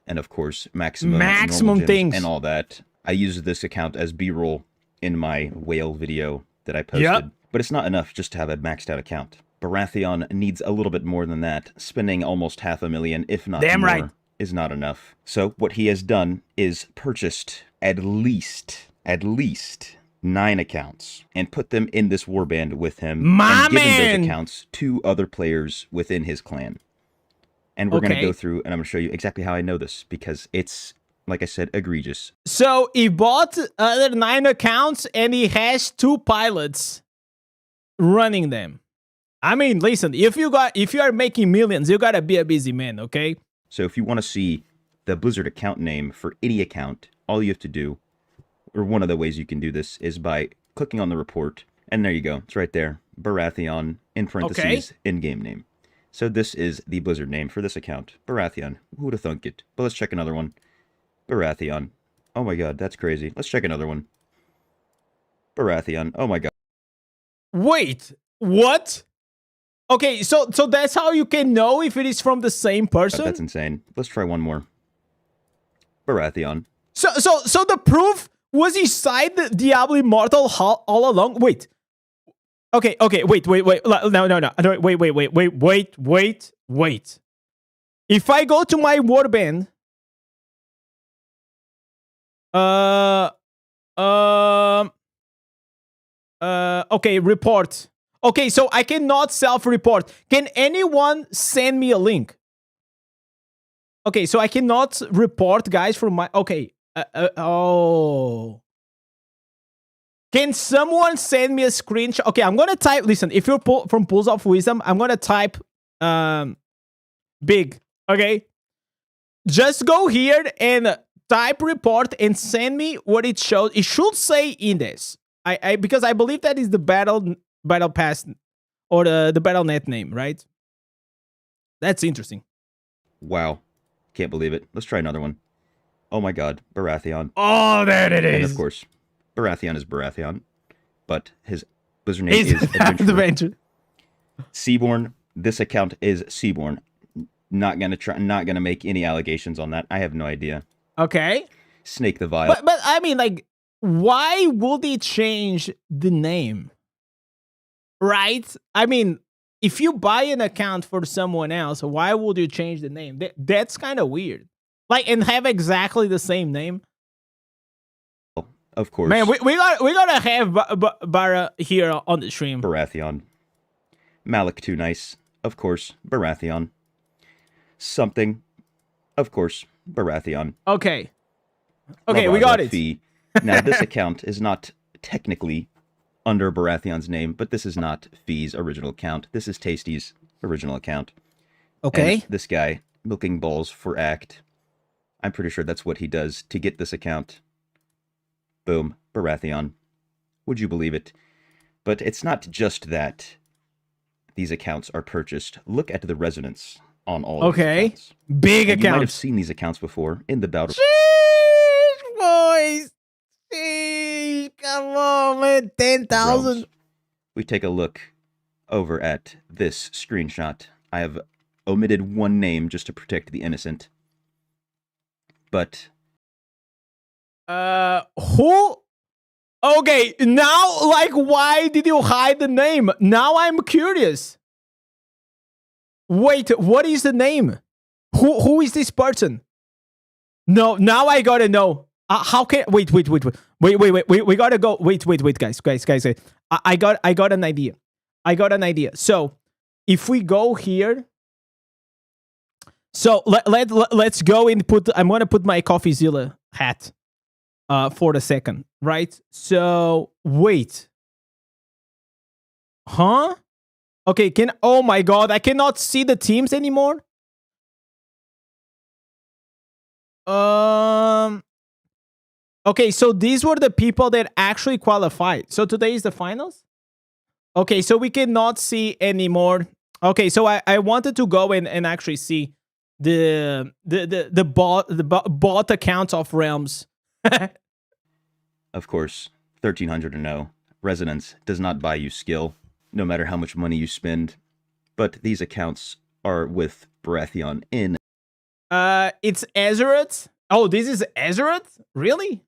and, of course, maximum normal gems things and all that. I used this account as B-roll in my whale video that I posted. Yep. But it's not enough just to have a maxed out account. Baratheon needs a little bit more than that. Spending almost 500,000, if not Damn more, right. is not enough. So what he has done is purchased at least 9 accounts and put them in this warband with him My and given man! those accounts to other players within his clan. And we're going to go through and I'm going to show you exactly how I know this because it's, like I said, egregious. So he bought other 9 accounts and he has 2 pilots running them. I mean, listen, if you are making millions, you gotta be a busy man, okay? So if you want to see the Blizzard account name for any account, all you have to do, or one of the ways you can do this, is by clicking on the report, and there you go. It's right there. Baratheon, in parentheses, in-game name. So this is the Blizzard name for this account. Baratheon. Who would have thunk it? But let's check another one. Baratheon. Oh my god, that's crazy. Let's check another one. Baratheon. Oh my god. Wait, what? Okay, so that's how you can know if it is from the same person? That's insane. Let's try one more. Baratheon. So the proof was inside the Diablo Immortal all along? Wait. Okay, wait. No, wait. If I go to my warband, okay, report. Okay, so I cannot self-report. Can anyone send me a link? Okay, so I cannot report guys from my... Okay. Oh. Can someone send me a screenshot? Okay, I'm going to type... Listen, if you're from Pools of Wisdom, I'm going to type big. Okay? Just go here and type report and send me what it shows. It should say Indez. Because I believe that is the battle pass or the battle.net name, right? That's interesting. Wow. Can't believe it. Let's try another one. Oh my god. Baratheon. Oh, there it is. And of course, Baratheon is Baratheon. But his Blizzard name is Adventure. Seaborn. This account is Seaborn. Not gonna make any allegations on that. I have no idea. Okay. Snake the Vile. But I mean, like, why would they change the name? Right? I mean, if you buy an account for someone else, why would you change the name? That's kind of weird. Like, and have exactly the same name. Of course. Man, we gotta have Bara here on the stream. Baratheon. Malik Too Nice. Of course. Baratheon. Something. Of course. Baratheon. Okay. Okay, we got it. Fee. Now, this account is not technically under Baratheon's name, but this is not Fee's original account. This is Tasty's original account. Okay. And this guy, milking balls for act. I'm pretty sure that's what he does to get this account. Boom. Baratheon. Would you believe it? But it's not just that these accounts are purchased. Look at the resonance on all of these accounts. Big And you might have accounts. seen these accounts before in the battle. Sheesh, boys. Sheesh, come on, man. 10,000. realms. We take a look over at this screenshot. I have omitted one name just to protect the innocent. But who? Okay, now, like, why did you hide the name? Now I'm curious. Wait, what is the name? Who is this person? No, now I gotta know. How can... Wait. We gotta go. Wait, guys. I got an idea. So, if we go here... So, let's go and put... I'm gonna put my CoffeeZilla hat for a second, right? So, wait. Huh? Okay, oh my god, I cannot see the teams anymore. Okay, so these were the people that actually qualified. So today is the finals? Okay, so we cannot see anymore. Okay, so I wanted to go and actually see the bot accounts of realms. of course, 1300 to know. Resonance does not buy you skill, no matter how much money you spend. But these accounts are with Baratheon in. It's Azeroth. Oh, this is Azeroth? Really?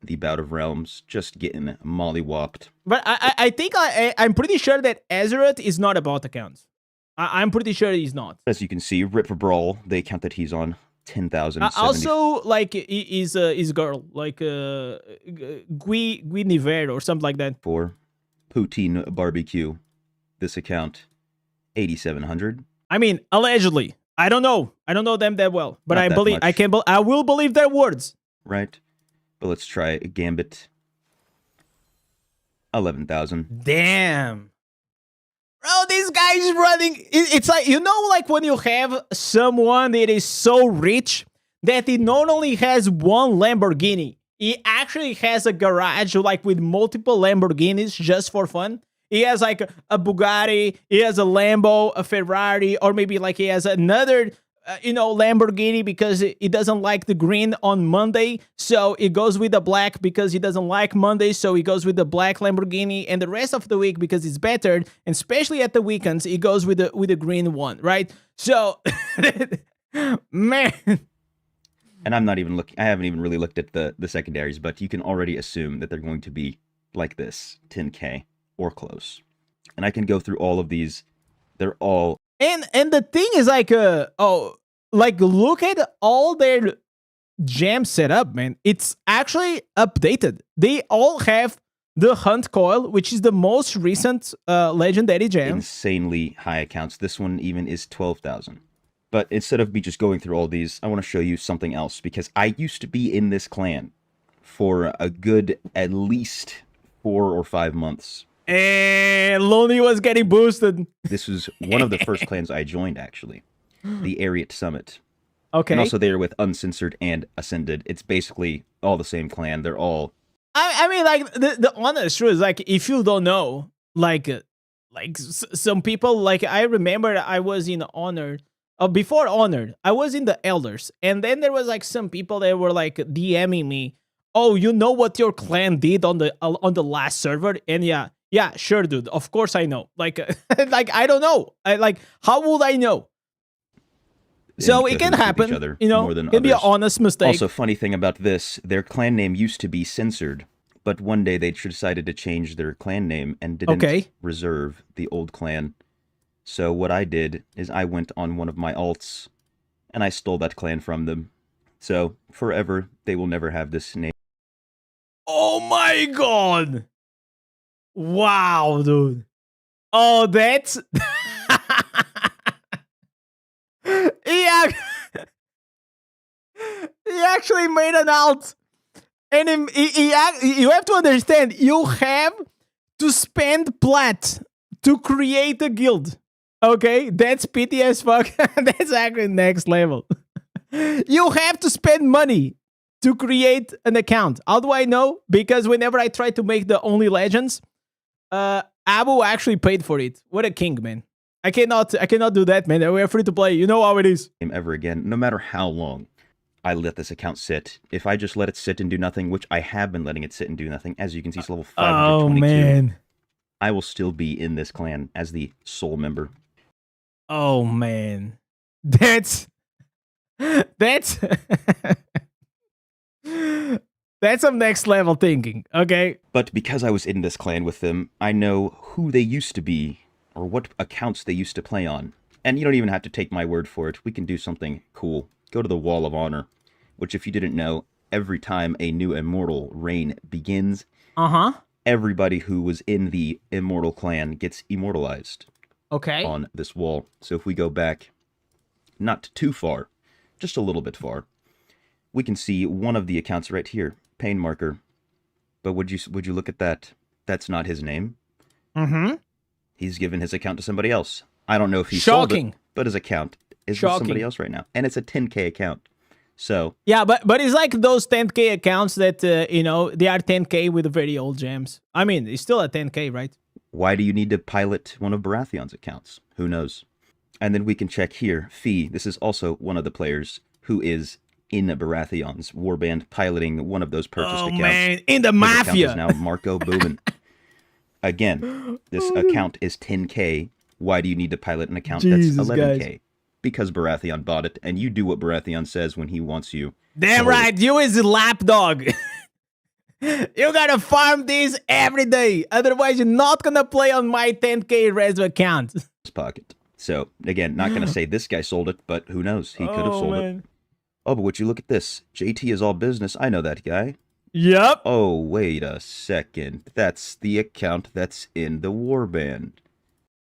The Bout of Realms, just getting mollywopped. But I think I'm pretty sure that Azeroth is not about accounts. I'm pretty sure he's not. As you can see, Rip for Brawl, the account that he's on, 10,000. Also, like, is a girl, like Guinevere or something like that. For Poutine Barbecue, this account, 8,700. I mean, allegedly. I don't know. I don't know them that well, but Not I that believe much. I will believe their words. Right? But let's try Gambit. 11,000. Damn. Bro, this guy's running. It's like, you know, like when you have someone that is so rich that he not only has one Lamborghini, he actually has a garage like with multiple Lamborghinis just for fun. He has like a Bugatti, he has a Lambo, a Ferrari, or maybe like he has another, Lamborghini because he doesn't like the green on Monday. So it goes with the black because he doesn't like Monday. So he goes with the black Lamborghini, and the rest of the week because it's better, and especially at the weekends, he goes with the green one, right? So, man. And I'm not even looking, I haven't even really looked at the secondaries, but you can already assume that they're going to be like this, 10K or close. And I can go through all of these. They're all. And the thing is like, look at all their gems set up, man. It's actually updated. They all have the Hunt Coil, which is the most recent legendary gem. Insanely high accounts. This one even is 12,000. But instead of me just going through all these, I want to show you something else, because I used to be in this clan for a good at least 4 or 5 months. And Lonely was getting boosted. This was one of the first clans I joined, actually. The Ariat Summit. Okay. And also they're with Uncensored and Ascended. It's basically all the same clan. They're all... I mean, like, the honest truth is, like, if you don't know, some people, like, I remember I was in Honored. Before Honored, I was in the Elders. And then there was, like, some people that were, like, DMing me. Oh, you know what your clan did on the last server? And yeah, sure, dude. Of course I know. Like, I don't know. How would I know? So it can happen, more than it can be an others. honest mistake. Also, funny thing about this, their clan name used to be censored, but one day they decided to change their clan name and didn't reserve the old clan. So what I did is I went on one of my alts, and I stole that clan from them. So forever, they will never have this name. Oh my god! Wow, dude. Oh, that's... He actually made an alt. And you have to understand, you have to spend plat to create a guild. Okay? That's pity as fuck. That's actually next level. You have to spend money to create an account. How do I know? Because whenever I try to make the Only Legends, Abu actually paid for it. What a king, man. I cannot do that, man. We're free to play. You know how it is. Ever again, no matter how long I let this account sit. If I just let it sit and do nothing, which I have been letting it sit and do nothing, as you can see, it's level 522. Oh, man. I will still be in this clan as the sole member. Oh, man. That's some next level thinking, okay? But because I was in this clan with them, I know who they used to be, or what accounts they used to play on. And you don't even have to take my word for it. We can do something cool. Go to the Wall of Honor, which, if you didn't know, every time a new Immortal reign begins, everybody who was in the Immortal clan gets immortalized. Okay. On this wall. So if we go back, not too far, just a little bit far, we can see one of the accounts right here, Pain Marker. But would you look at that? That's not his name. He's given his account to somebody else. I don't know if he sold it, but his account is with somebody else right now, and it's a 10K account. So yeah, but it's like those 10K accounts that they are 10K with very old gems. I mean, it's still a 10K, right? Why do you need to pilot one of Baratheon's accounts? Who knows? And then we can check here. Fee, this is also one of the players who is in Baratheon's warband, piloting one of those purchased accounts. Man, in the His account mafia. is now Marco Bowman. Again, this account is 10K. Why do you need to pilot an account Jesus, that's 11K? guys. Because Baratheon bought it, and you do what Baratheon says when he wants you. Damn right, you is a lapdog. You gotta farm these every day. Otherwise, you're not gonna play on my 10K Rezo account. His pocket. So, again, not going to say this guy sold it, but who knows? He could have sold it. Oh, but would you look at this? JT is all business. I know that guy. Yep. Oh, wait a second. That's the account that's in the warband.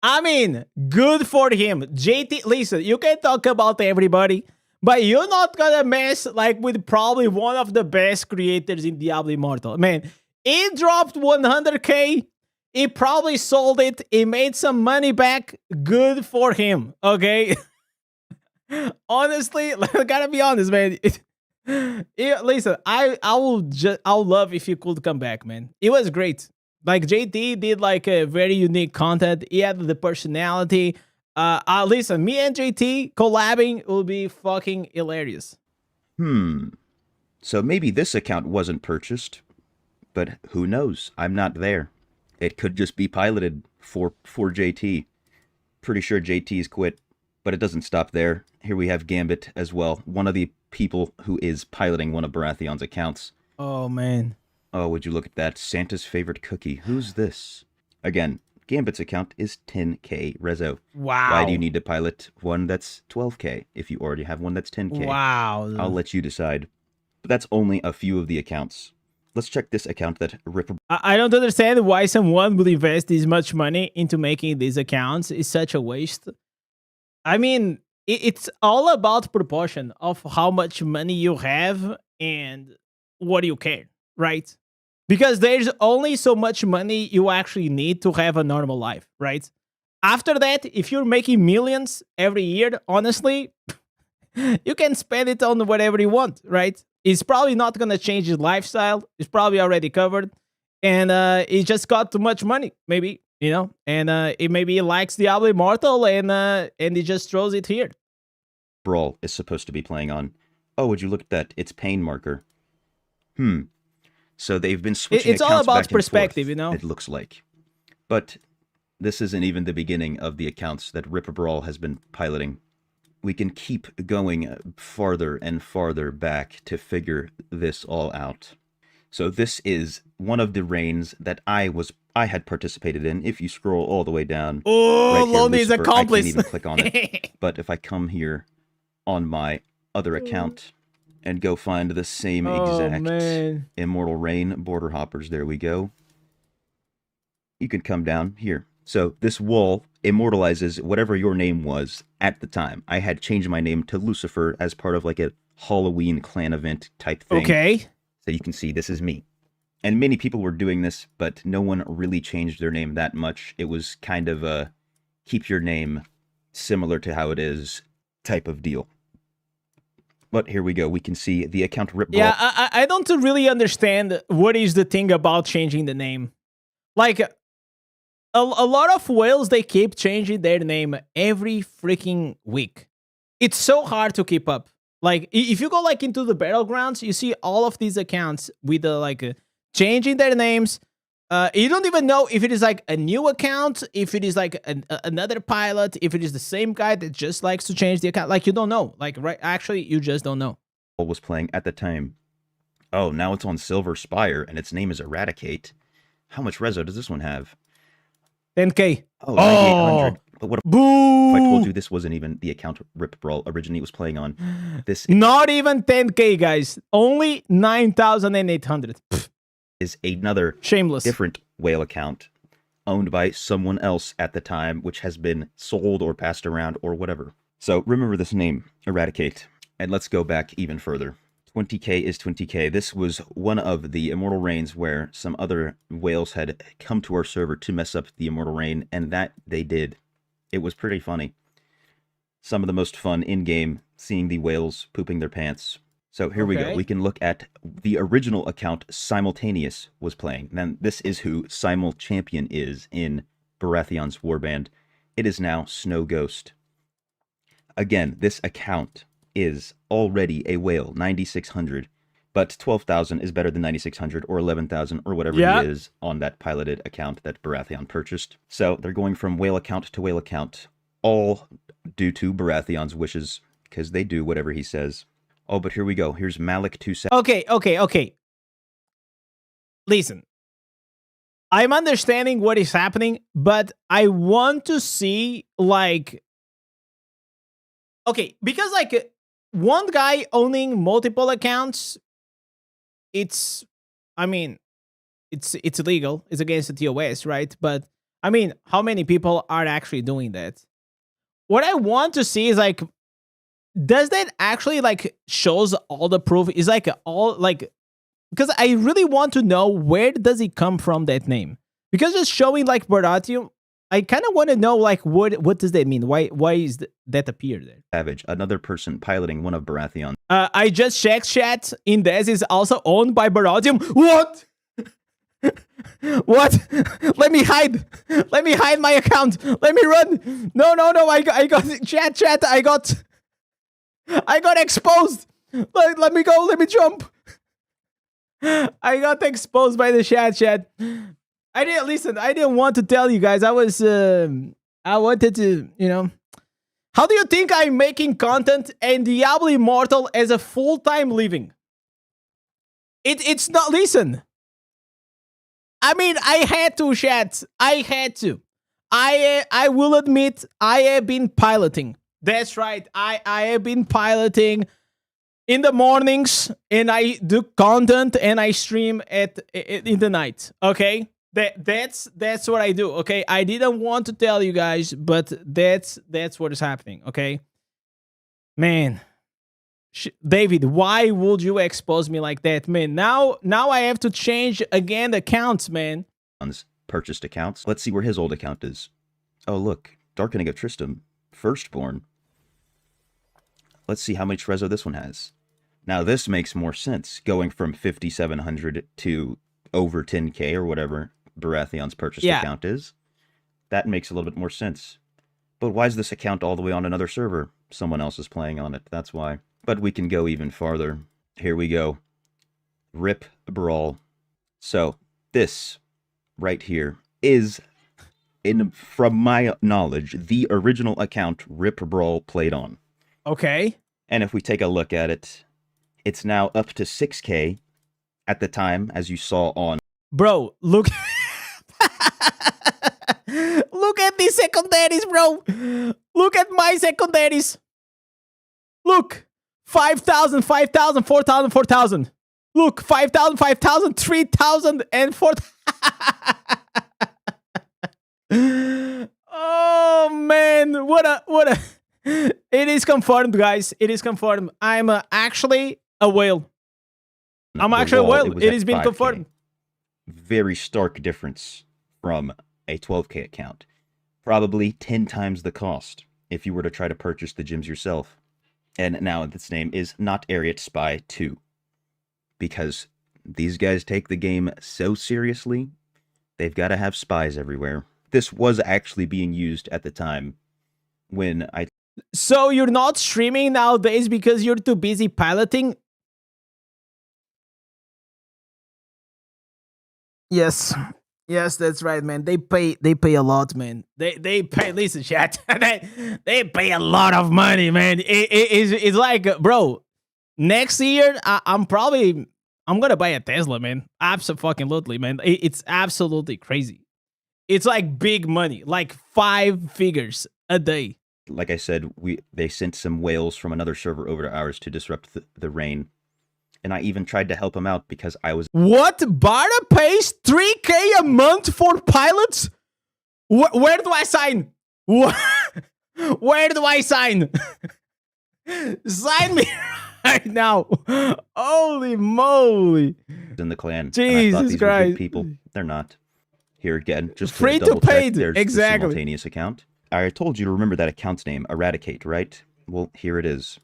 I mean, good for him. JT, listen, you can talk about everybody, but you're not gonna mess like with probably one of the best creators in Diablo Immortal. Man, it dropped 100K. He probably sold it. He made some money back. Good for him. Okay. Honestly, I gotta be honest, man. Listen, I'll love if you could come back, man. It was great. Like JT did like a very unique content. He had the personality. Listen, me and JT collabing will be fucking hilarious. So maybe this account wasn't purchased, but who knows? I'm not there. It could just be piloted for JT. Pretty sure JT's quit, but it doesn't stop there. Here we have Gambit as well, one of the people who is piloting one of Baratheon's accounts. Oh, man. Oh, would you look at that? Santa's favorite cookie. Who's this? Again, Gambit's account is 10K Rezo. Wow. Why do you need to pilot one that's 12K if you already have one that's 10K? Wow. I'll let you decide. But that's only a few of the accounts. Let's check this account that Ripper... I don't understand why someone would invest this much money into making these accounts. It's such a waste. I mean, it's all about proportion of how much money you have and what you care, right? Because there's only so much money you actually need to have a normal life, right? After that, if you're making millions every year, honestly, you can spend it on whatever you want, right? It's probably not going to change his lifestyle. It's probably already covered. And he just got too much money, maybe, you know? And maybe he likes Diablo Immortal and he just throws it here. Brawl is supposed to be playing on. Oh, would you look at that? It's Pain Marker. So they've been switching It's all accounts about back and perspective, forth, you know? it looks like. But this isn't even the beginning of the accounts that Ripper Brawl has been piloting. We can keep going farther and farther back to figure this all out. So this is one of the reigns that I had participated in. If you scroll all the way down, Oh, right here, Lonely's Lucifer, accomplice. I can't even click on it. But if I come here on my other account and go find the same exact man. Immortal Reign Border Hoppers, there we go. You can come down here. So this wall immortalizes whatever your name was at the time. I had changed my name to Lucifer as part of like a Halloween clan event type thing. Okay. So you can see this is me. And many people were doing this, but no one really changed their name that much. It was kind of a keep your name similar to how it is type of deal. But here we go. We can see the account Rip Brawl. Yeah, I don't really understand what is the thing about changing the name. Like, a lot of whales, they keep changing their name every freaking week. It's so hard to keep up. Like, if you go like into the battlegrounds, you see all of these accounts with changing their names. You don't even know if it is like a new account, if it is like another pilot, if it is the same guy that just likes to change the account. Like, you don't know. Like, right? Actually, you just don't know. Was playing at the time. Oh, now it's on Silver Spire, and its name is Eradicate. How much rezo does this one have? 10K. Oh, 9,800. But what if Boo! I told you this wasn't even the account Rip Brawl originally was playing on? This Not even 10K, guys. Only 9,800. is another Shameless. different whale account owned by someone else at the time, which has been sold or passed around or whatever. So remember this name, Eradicate. And let's go back even further. 20K is 20K. This was one of the Immortal Reigns where some other whales had come to our server to mess up the Immortal Reign, and that they did. It was pretty funny. Some of the most fun in-game, seeing the whales pooping their pants. So here we go. We can look at the original account Simultaneous was playing. Then this is who Simul Champion is in Baratheon's warband. It is now Snow Ghost. Again, this account is already a whale, 9,600. But 12,000 is better than 9,600 or 11,000 or whatever it is on that piloted account that Baratheon purchased. So they're going from whale account to whale account, all due to Baratheon's wishes, because they do whatever he says. Oh, but here we go. Here's Malik 27. Okay. Listen. I'm understanding what is happening, but I want to see, like... Okay, because, like, one guy owning multiple accounts... It's illegal. It's against the TOS, right? But I mean, how many people are actually doing that? What I want to see is like, does that actually like shows all the proof? Is like all like, because I really want to know where does it come from, that name? Because just showing like Baratheon, I kind of want to know like what does that mean? Why is that appear there? Savage, another person piloting one of Baratheon. I just checked chat. Indez is also owned by Baratheon. What? What? Let me hide. Let me hide my account. Let me run. No. I got chat. I got exposed. Let me go. Let me jump. I got exposed by the chat. I didn't want to tell you guys. I wanted to, you know. How do you think I'm making content and Diablo Immortal as a full-time living? It's not, listen. I mean, I had to, chat. I had to. I will admit, I have been piloting. That's right. I have been piloting in the mornings, and I do content, and I stream in the night, okay? That's what I do, okay? I didn't want to tell you guys, but that's what is happening, okay? Man, David, why would you expose me like that, man? Now I have to change again the accounts, man. Purchased accounts. Let's see where his old account is. Oh, look, Darkening of Tristram, Firstborn. Let's see how much reso this one has. Now this makes more sense, going from 5,700 to over 10k or whatever Baratheon's purchased account is. That makes a little bit more sense. But why is this account all the way on another server? Someone else is playing on it, that's why. But we can go even farther. Here we go. Rip Brawl. So, this right here is, from my knowledge, the original account Rip Brawl played on. Okay. And if we take a look at it, it's now up to 6k at the time, as you saw on... Bro, look... Look at these secondaries, bro. Look at my secondaries. Look. 5,000, 5,000, 4,000, 4,000. Look, 5,000, 5,000, 3,000, and 4,000. Oh, man. What a... It is confirmed, guys. It is confirmed. I'm actually a whale. I'm actually a whale. It has been confirmed. Very stark difference from a 12k account. Probably 10 times the cost if you were to try to purchase the gems yourself. And now its name is Not Ariat Spy 2. Because these guys take the game so seriously, they've got to have spies everywhere. This was actually being used at the time when I... So you're not streaming nowadays because you're too busy piloting? Yes. Yes, that's right, man. They pay a lot, man. They pay, listen, chat. they pay a lot of money, man. It's like, bro, next year I'm gonna buy a Tesla, man. Absolutely, man. It's absolutely crazy. It's like big money, like 5 figures a day. Like I said, they sent some whales from another server over to ours to disrupt the rain. And I even tried to help him out because I was... What? Barda pays 3k a month for pilots? Where do I sign? Where do I sign? Sign me right now. Holy moly. In the clan. Jesus I thought these Christ. were good people. They're not. Here again, just free to double to pay. check, there's Exactly. the simultaneous account. I told you to remember that account's name, Eradicate, right? Well, here it is.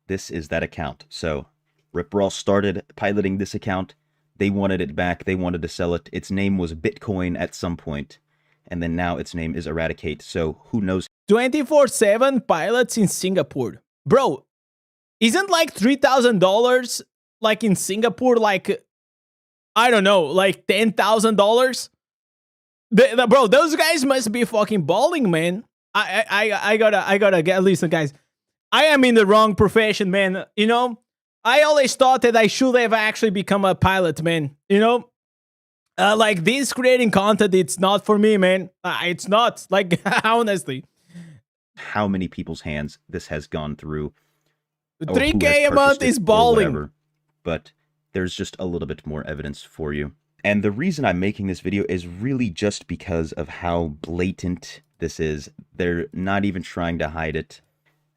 This is that account. So, Rip Brawl started piloting this account. They wanted it back. They wanted to sell it. Its name was Bitcoin at some point, and then now its name is Eradicate. So, who knows? 24/7 pilots in Singapore. bro, isn't like $3,000 like in Singapore, like, I don't know, like $10,000? Bro, those guys must be fucking balling, man. I gotta get, listen, guys. I am in the wrong profession, man. You know, I always thought that I should have actually become a pilot, man. You know, like this creating content, it's not for me, man. It's not, like, honestly. How many people's hands this has gone through. or who 3K has a month purchased it is or balling. whatever, but there's just a little bit more evidence for you. And the reason I'm making this video is really just because of how blatant this is. They're not even trying to hide it.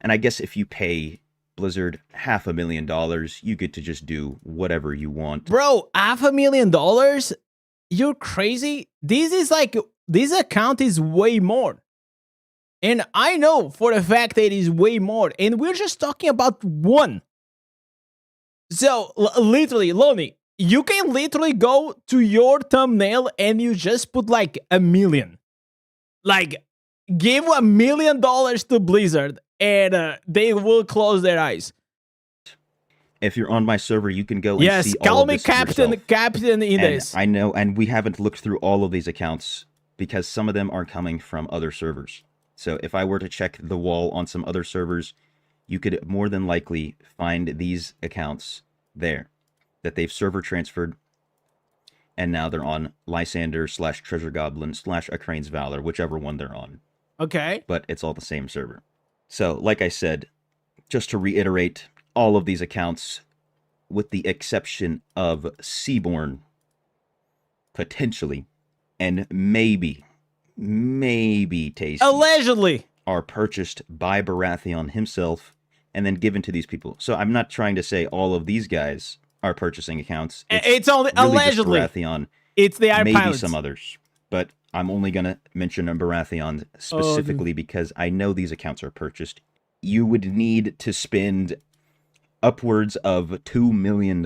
And I guess if you pay Blizzard $500,000, you get to just do whatever you want. Bro, $500,000? You're crazy? This is like, this account is way more. And I know for a fact that it is way more. And we're just talking about one. So, literally, Lonnie, you can literally go to your thumbnail and you just put like 1 million. Like, give $1 million to Blizzard and they will close their eyes. If you're on my server, you can go and Yes, see all call of me this Captain yourself. Captain Indez. And I know, and we haven't looked through all of these accounts because some of them are coming from other servers. So if I were to check the wall on some other servers, you could more than likely find these accounts there that they've server transferred, and now they're on Lysander / Treasure Goblin / Akrane's Valor, whichever one they're on. Okay. But it's all the same server. So, like I said, just to reiterate, all of these accounts, with the exception of Seaborn, potentially, and maybe Tasty, Allegedly. are purchased by Baratheon himself and then given to these people. So I'm not trying to say all of these guys are purchasing accounts. It's only really allegedly. just Baratheon, It's the maybe pilots. some others. But I'm only going to mention Baratheon specifically because I know these accounts are purchased. You would need to spend upwards of $2 million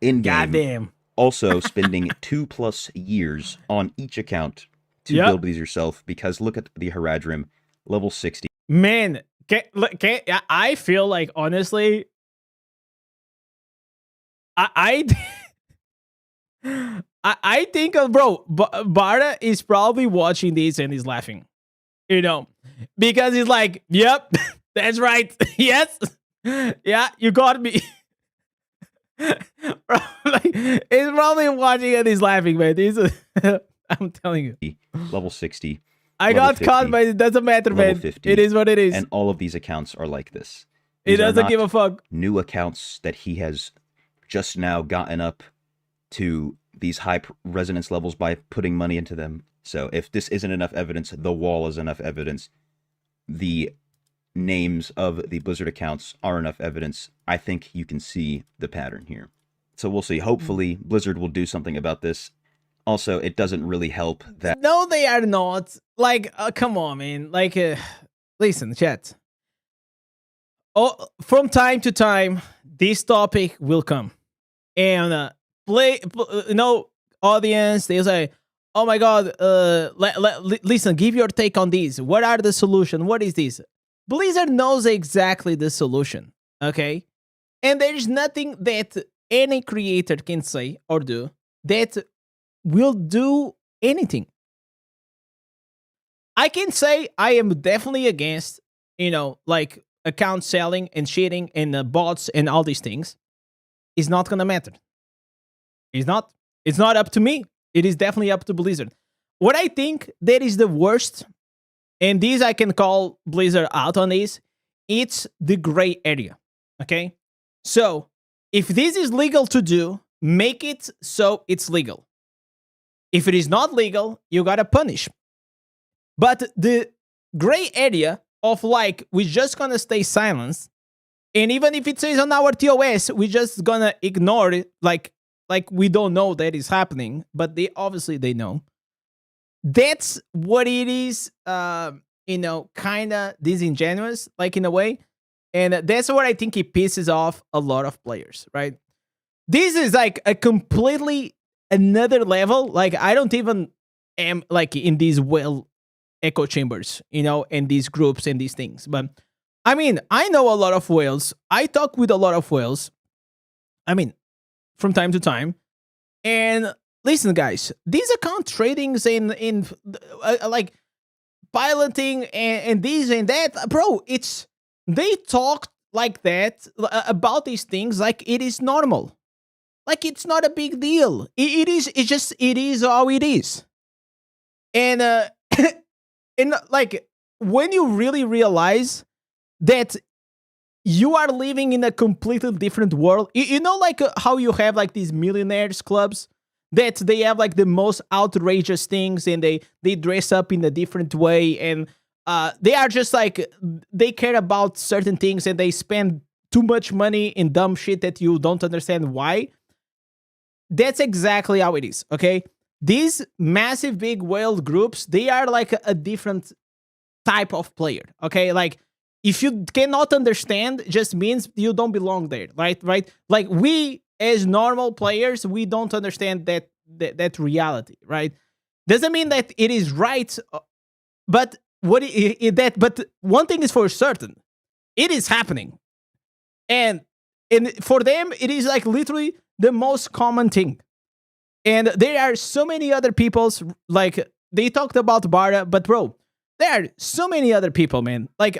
in-game. Goddamn. Also spending 2+ years on each account to Yep. build these yourself, because look at the Haradrim, level 60. Man, I feel like, honestly, I think, bro, Barda is probably watching this and he's laughing, you know, because he's like, yep, that's right. Yes. Yeah, you got me. Bro, like, he's probably watching and he's laughing, man. I'm telling you. Level 60. I level got 50, caught, but it doesn't matter, level man. 50, It is what it is. And all of these accounts are like this. He These are doesn't not give a fuck. new accounts that he has just now gotten up to these high resonance levels by putting money into them. So if this isn't enough evidence, the wall is enough evidence. The names of the Blizzard accounts are enough evidence. I think you can see the pattern here. So we'll see. Hopefully, Blizzard will do something about this. Also, it doesn't really help that... No, they are not. Like, come on, man. Like, listen, chat. Oh, from time to time, this topic will come. And audience, they say, oh my God, listen, give your take on these. What are the solution? What is this? Blizzard knows exactly the solution, okay? And there's nothing that any creator can say or do that will do anything. I can say I am definitely against, like account selling and cheating and bots and all these things. It's not gonna matter. It's not up to me. It is definitely up to Blizzard. What I think that is the worst, and this I can call Blizzard out on this, it's the gray area, okay? So, if this is legal to do, make it so it's legal. If it is not legal, you gotta punish. But the gray area of like, we're just gonna stay silent, and even if it says on our TOS, we're just gonna ignore it, like we don't know that is happening, but they know. That's what it is, kinda disingenuous, like in a way. And that's what I think it pisses off a lot of players, right? This is like a completely another level. Like, I don't even am like in these echo chambers, and these groups and these things. But I mean, I know a lot of whales. I talk with a lot of whales. I mean, from time to time. And listen, guys, these account tradings in like piloting and this and that, bro. It's they talk like that about these things like it is normal, like it's not a big deal. It is. It's just it is how it is. And and like when you really realize that you are living in a completely different world. You know, like how you have like these millionaires clubs that they have like the most outrageous things and they dress up in a different way and they are just like they care about certain things and they spend too much money in dumb shit that you don't understand why. That's exactly how it is. Okay, these massive big whale groups, they are like a different type of player. Okay, like if you cannot understand, just means you don't belong there, right? Like we as normal players, we don't understand that reality, right? Doesn't mean that it is right, but but one thing is for certain, it is happening, and for them, it is like literally the most common thing. And there are so many other people's like they talked about Barda, but bro, there are so many other people, man. Like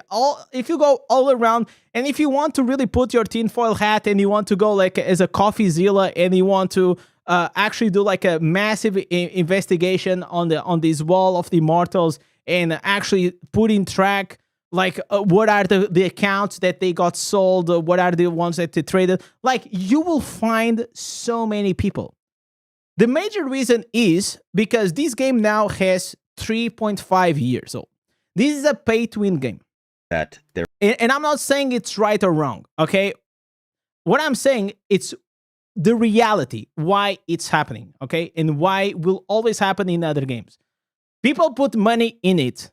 if you go all around, and if you want to really put your tinfoil hat, and you want to go like as a CoffeeZilla, and you want to actually do like a massive investigation on this wall of the immortals, and actually put in track like what are the accounts that they got sold, what are the ones that they traded. Like you will find so many people. The major reason is because this game now has 3.5 years old. This is a pay-to-win game. That there And I'm not saying it's right or wrong, okay? What I'm saying, it's the reality, why it's happening, okay? And why will always happen in other games. People put money in it.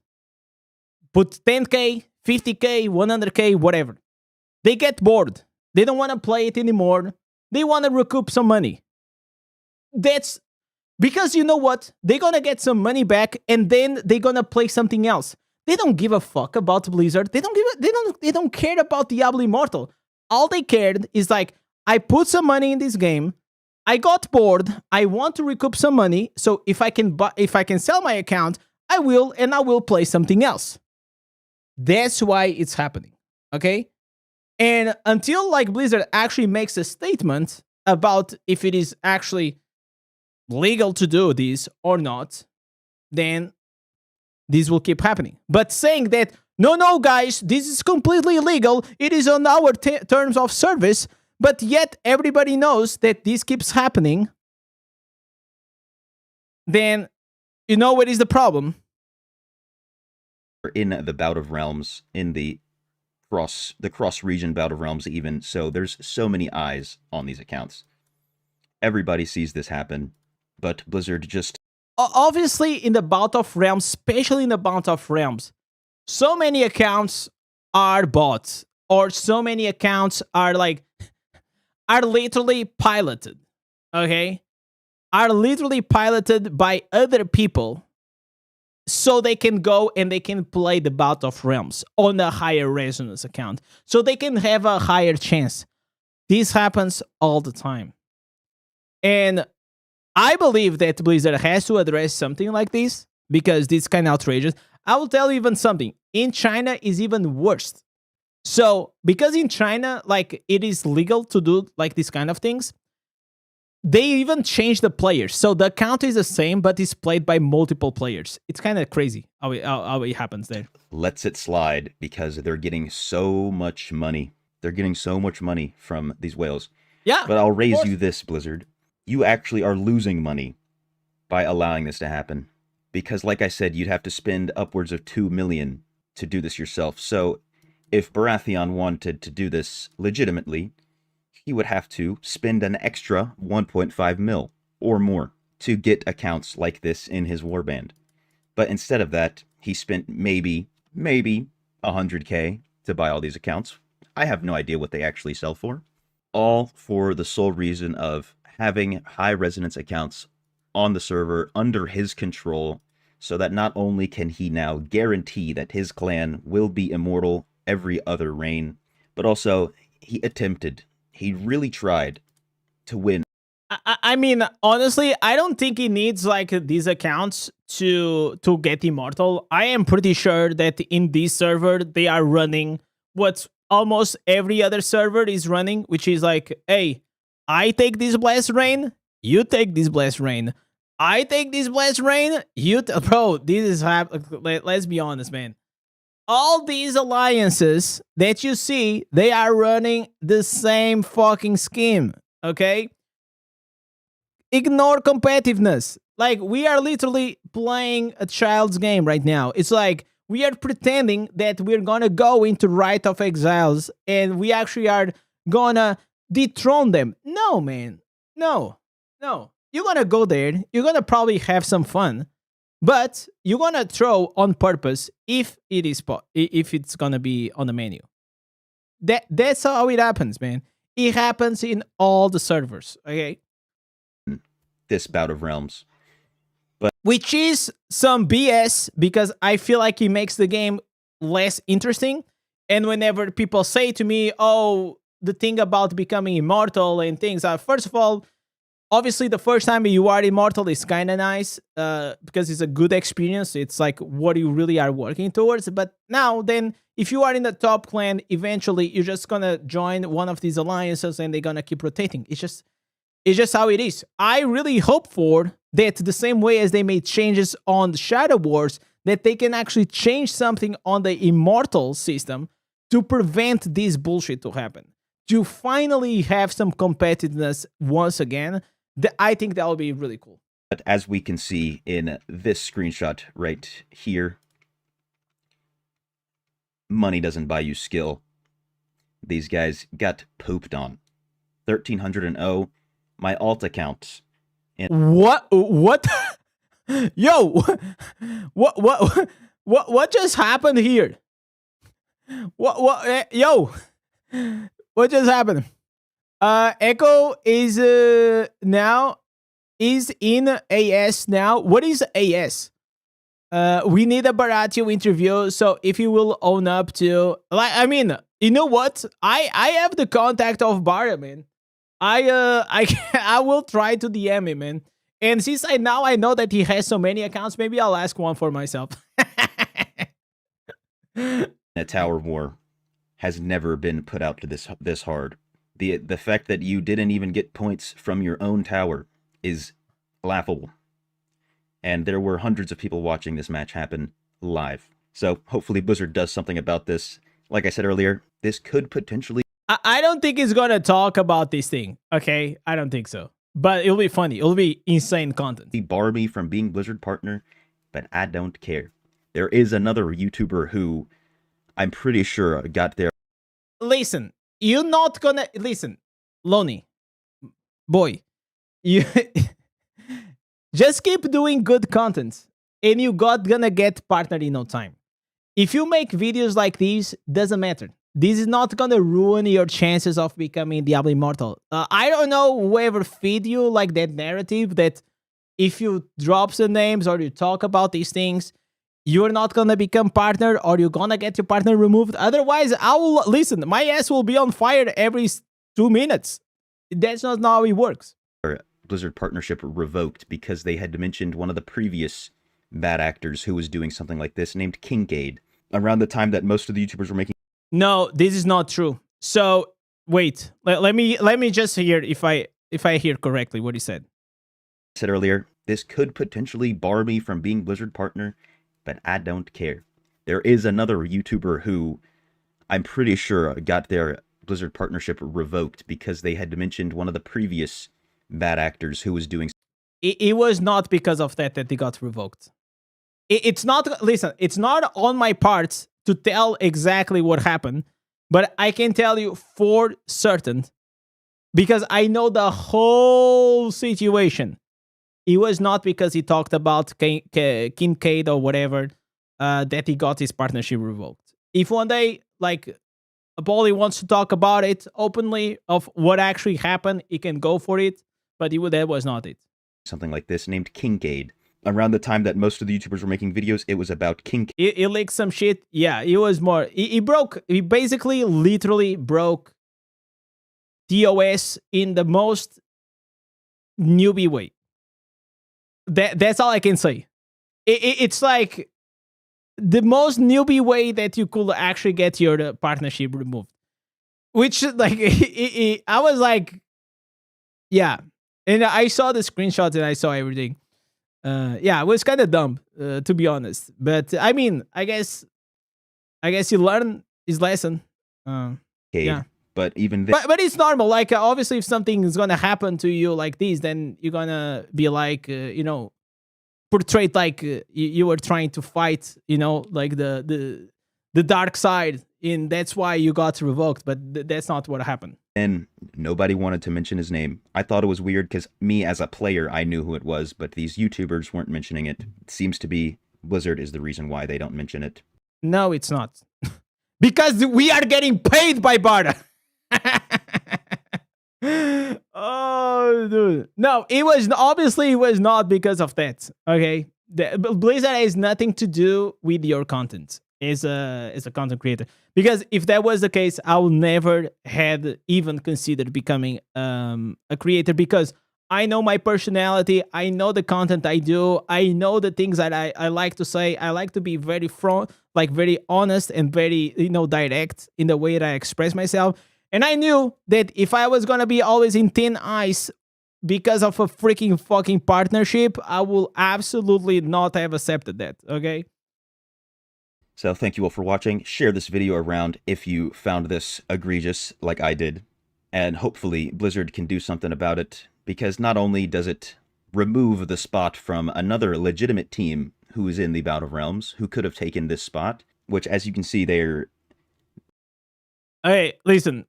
Put 10K, 50K, 100K, whatever. They get bored. They don't want to play it anymore. They want to recoup some money. That's because you know what? They're gonna get some money back, and then they're gonna play something else. They don't give a fuck about Blizzard. They don't care about Diablo Immortal. All they cared is like, I put some money in this game. I got bored. I want to recoup some money. So if I can sell my account, I will, and I will play something else. That's why it's happening. Okay? And until like Blizzard actually makes a statement about if it is actually legal to do this or not, then this will keep happening. But saying that, no, guys, this is completely illegal, it is on our terms of service, but yet everybody knows that this keeps happening, then you know what is the problem? in the Bout of Realms, in the cross region Bout of Realms even, so there's so many eyes on these accounts. Everybody sees this happen, but Blizzard just... Obviously, in the Bout of Realms, especially in the Bout of Realms, so many accounts are bots, or so many accounts are like, are literally piloted, okay? Are literally piloted by other people so they can go and they can play the Bout of Realms on a higher resonance account, so they can have a higher chance. This happens all the time. And I believe that Blizzard has to address something like this because this kind of outrageous. I will tell you even something. In China is even worse. So because in China, like it is legal to do like these kind of things, they even change the players. So the account is the same, but it's played by multiple players. It's kind of crazy how it happens there. lets it slide because they're getting so much money. They're getting so much money from these whales. Yeah. But I'll raise you this, Blizzard. You actually are losing money by allowing this to happen. Because like I said, you'd have to spend upwards of 2 million to do this yourself. So if Baratheon wanted to do this legitimately, he would have to spend an extra 1.5 mil or more to get accounts like this in his warband. But instead of that, he spent maybe 100K to buy all these accounts. I have no idea what they actually sell for. All for the sole reason of having high resonance accounts on the server under his control, so that not only can he now guarantee that his clan will be immortal every other reign, but also he really tried to win. I mean, honestly, I don't think he needs like these accounts to get immortal. I am pretty sure that in this server they are running what almost every other server is running, which is like, hey, I take this blessed rain, you take this blessed rain. I take this blessed rain, bro, this is let's be honest, man. All these alliances that you see, they are running the same fucking scheme, okay? Ignore competitiveness. Like, we are literally playing a child's game right now. It's like we are pretending that we're gonna go into Rite of Exiles and we actually are gonna dethrone them. No, man. No. You're gonna go there. You're gonna probably have some fun, but you're gonna throw on purpose if it's gonna be on the menu. That's how it happens, man. It happens in all the servers. Okay. This bout of realms, which is some BS because I feel like it makes the game less interesting. And whenever people say to me, oh, the thing about becoming immortal and things, first of all, obviously the first time you are immortal is kind of nice because it's a good experience. It's like what you really are working towards. But now then, if you are in the top clan, eventually you're just going to join one of these alliances and they're going to keep rotating. It's just how it is. I really hope for that the same way as they made changes on the Shadow Wars, that they can actually change something on the Immortal system to prevent this bullshit to happen. To finally have some competitiveness once again, I think that would be really cool. But as we can see in this screenshot right here, money doesn't buy you skill. These guys got pooped on. 1300 my alt account. What? Yo, what just happened here? Yo, what just happened? Echo is in AS now. What is AS? We need a Baratio interview. So if you will own up to, like, I mean, you know what? I have the contact of Bara, man. I will try to DM him, man. And since I know that he has so many accounts, maybe I'll ask one for myself. A tower war has never been put out to this hard. The fact that you didn't even get points from your own tower is laughable. And there were hundreds of people watching this match happen live. So hopefully Blizzard does something about this. Like I said earlier, this could potentially... I don't think he's gonna talk about this thing, okay? I don't think so. But it'll be funny. It'll be insane content. He bar me from being Blizzard partner, but I don't care. There is another YouTuber who I'm pretty sure got there. Listen, you're not gonna... Listen, Lonnie, boy, you... just keep doing good content, and you gonna get partnered in no time. If you make videos like these, doesn't matter. This is not gonna ruin your chances of becoming Diablo Immortal. I don't know whoever feed you like that narrative that if you drop some names or you talk about these things, you're not gonna become partner or you're gonna get your partner removed. Otherwise, I will listen. My ass will be on fire every 2 minutes. That's not how it works. Blizzard partnership revoked because they had mentioned one of the previous bad actors who was doing something like this, named Kincaid, around the time that most of the YouTubers were making. No, this is not true. So wait, let me just hear if I hear correctly what he said. I said earlier, this could potentially bar me from being Blizzard partner, but I don't care. There is another YouTuber who I'm pretty sure got their Blizzard partnership revoked because they had mentioned one of the previous bad actors who was doing. It was not because of that they got revoked. It's not, listen, it's not on my part to tell exactly what happened, but I can tell you for certain because I know the whole situation. It was not because he talked about Kincaid or whatever that he got his partnership revoked. If one day, like, Paulie wants to talk about it openly of what actually happened, he can go for it, but that was not it. Something like this, named Kincaid, around the time that most of the YouTubers were making videos, it was about King. It leaked some shit. Yeah, it was more. He basically literally broke TOS in the most newbie way. That's all I can say. It's like the most newbie way that you could actually get your partnership removed. Which, like, I was like, yeah. And I saw the screenshots and I saw everything. Yeah, it was kind of dumb, to be honest. But I mean, I guess you learn his lesson. Yeah. But even then, but it's normal. Like, obviously, if something is gonna happen to you like this, then you're gonna be like, portrayed like you were trying to fight, like the dark side, and that's why you got revoked. But that's not what happened. and nobody wanted to mention his name. I thought it was weird because me as a player, I knew who it was, but these YouTubers weren't mentioning it. It seems to be Blizzard is the reason why they don't mention it. No, it's not. Because we are getting paid by Barda. Oh, dude. No, it was not because of that. Okay, Blizzard has nothing to do with your content as a content creator. Because if that was the case, I would never had even considered becoming a creator, because I know my personality. I know the content I do. I know the things that I like to say. I like to be very very honest and very, direct in the way that I express myself. And I knew that if I was going to be always in thin ice because of a freaking fucking partnership, I will absolutely not have accepted that, okay? So thank you all for watching. Share this video around if you found this egregious like I did. And hopefully Blizzard can do something about it, because not only does it remove the spot from another legitimate team who is in the Bout of Realms, who could have taken this spot, which, as you can see, they're... Hey, listen.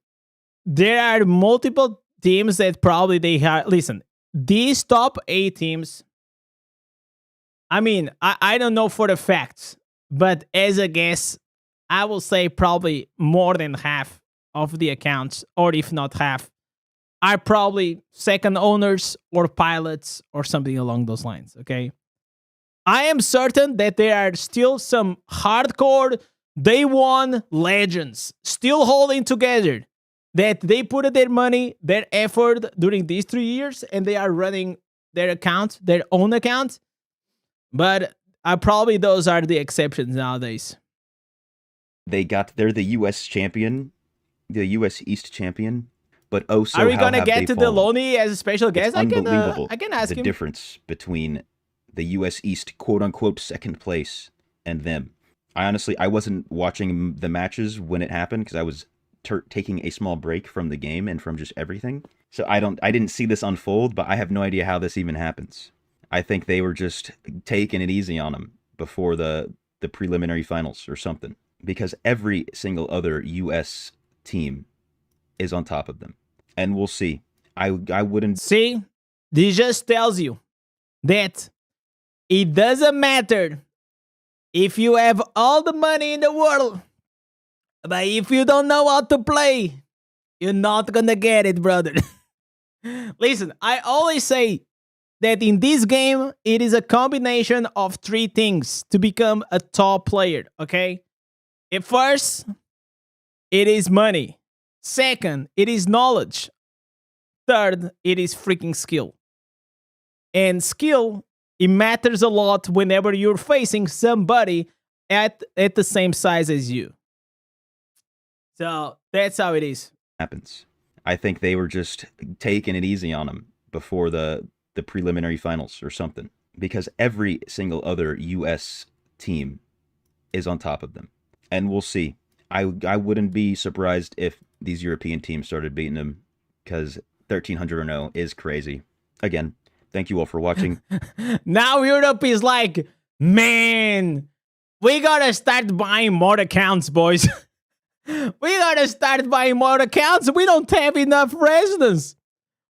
There are multiple teams that probably they have... Listen, these top 8 teams... I mean, I don't know for the facts, but as a guess, I will say probably more than half of the accounts, or if not half, are probably second owners or pilots or something along those lines, okay? I am certain that there are still some hardcore day one legends still holding together, that they put their money, their effort during these 3 years, and they are running their account, their own account. But probably those are the exceptions nowadays. They're the U.S. champion, the U.S. East champion. But oh, so are we how gonna have get they to fallen? Deloney as a special guest? It's unbelievable. I can ask the him. difference between the U.S. East quote-unquote second place and them. I wasn't watching the matches when it happened because I was taking a small break from the game and from just everything. So I didn't see this unfold, but I have no idea how this even happens. I think they were just taking it easy on them before the preliminary finals or something, because every single other U.S. team is on top of them. And we'll see. I wouldn't... See? This just tells you that it doesn't matter if you have all the money in the world, but if you don't know how to play, you're not gonna get it, brother. Listen, I always say that in this game, it is a combination of 3 things to become a top player, okay? At first, it is money. Second, it is knowledge. Third, it is freaking skill. And skill, it matters a lot whenever you're facing somebody at the same size as you. So that's how it is. Happens. I think they were just taking it easy on them before the preliminary finals or something, because every single other U.S. team is on top of them. And we'll see. I wouldn't be surprised if these European teams started beating them, because 1300-0 is crazy. Again, thank you all for watching. Now Europe is like, man, we gotta start buying more accounts, boys. We gotta start buying more accounts. We don't have enough residents.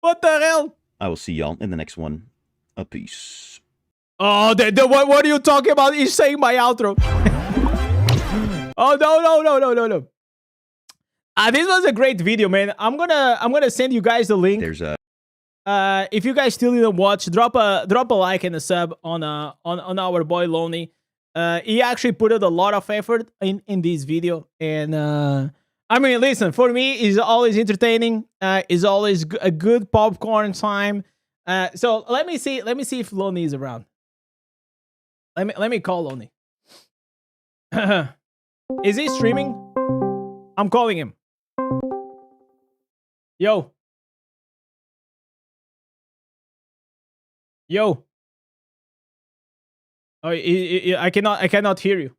What the hell? I will see y'all in the next one. A peace. Oh, what are you talking about? He's saying my outro. Oh, no. This was a great video, man. I'm gonna send you guys the link. There's a if you guys still didn't watch, drop a like and a sub on our boy Lonely. He actually put out a lot of effort in this video, and I mean, listen, for me, it's always entertaining. It's always a good popcorn time. So let me see if Lonely is around. Let me call Lonely. Is he streaming? I'm calling him. Yo. Yo. Oh, I cannot hear you.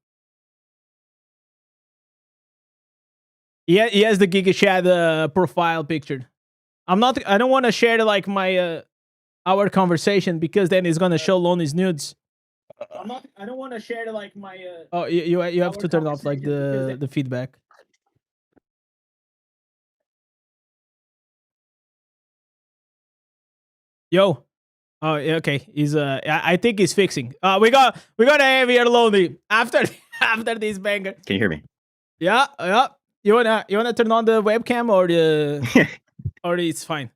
Yeah, he has the Giga Chat profile picture. I don't want to share like my our conversation, because then it's gonna show Lonely's nudes. I don't want to share like my oh, you have to turn off like the feedback. Yo. Oh, yeah, okay. He's I think he's fixing. We got a heavier Lonely after this banger. Can you hear me? Yeah, yeah. You wanna turn on the webcam, or the or it's fine.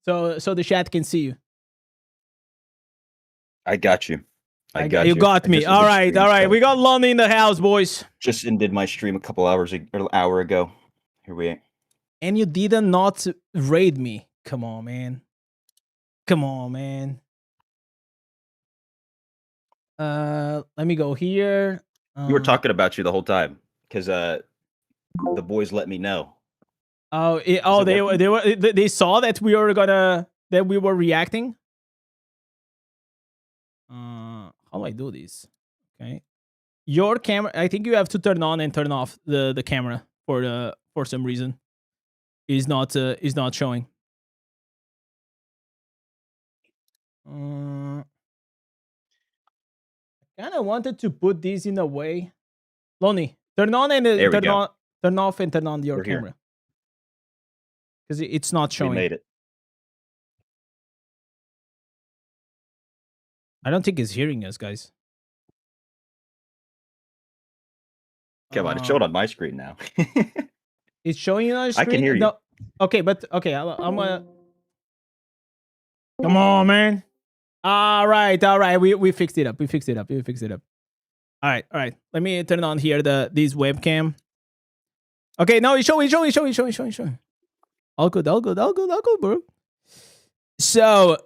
So the chat can see you. I got you. I got you. Got me. All right, all right. We got Lonely in the house, boys. Just ended my stream a couple hours or an hour ago. Here we are. And you did not raid me. Come on, man. Come on, man. Let me go here. We were talking about you the whole time, because the boys let me know. Oh, they saw that we were reacting. How do I do this? Okay, your camera. I think you have to turn on and turn off the camera for some reason. Is not showing. I kind of wanted to put this in a way. Lonely, turn on and turn off and turn on your camera, because it's not showing. We made it. I don't think it's hearing us, guys. Come on, it showed on my screen now. It's showing you on the screen? I can hear you. No. Okay, but okay, I'm gonna. Come on, man. All right. We fixed it up. We fixed it up. All right. Let me turn on here this webcam. Okay, no, it's showing. All good, bro. So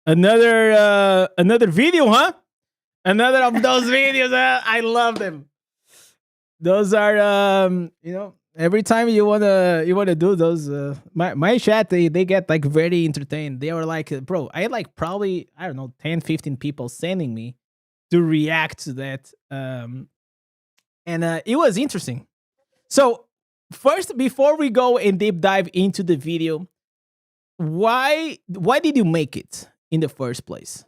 another video, huh? Another of those videos. I love them. Those are every time you wanna do those, my chat, they get like very entertained. They were like, bro, I had like probably, I don't know, 10-15 people sending me to react to that, and it was interesting. So first, before we go and deep dive into the video, why did you make it in the first place?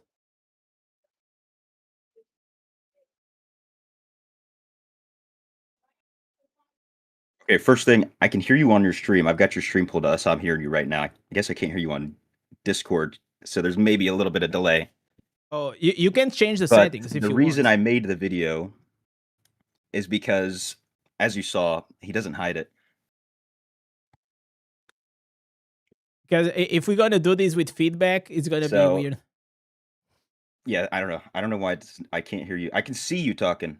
Okay, first thing, I can hear you on your stream. I've got your stream pulled up, so I'm hearing you right now. I guess I can't hear you on Discord, so there's maybe a little bit of delay. Oh, you can change the settings if you want. The reason I made the video is because, as you saw, he doesn't hide it. Because if we're gonna do this with feedback, it's gonna be weird. Yeah, I don't know. I don't know why I can't hear you. I can see you talking.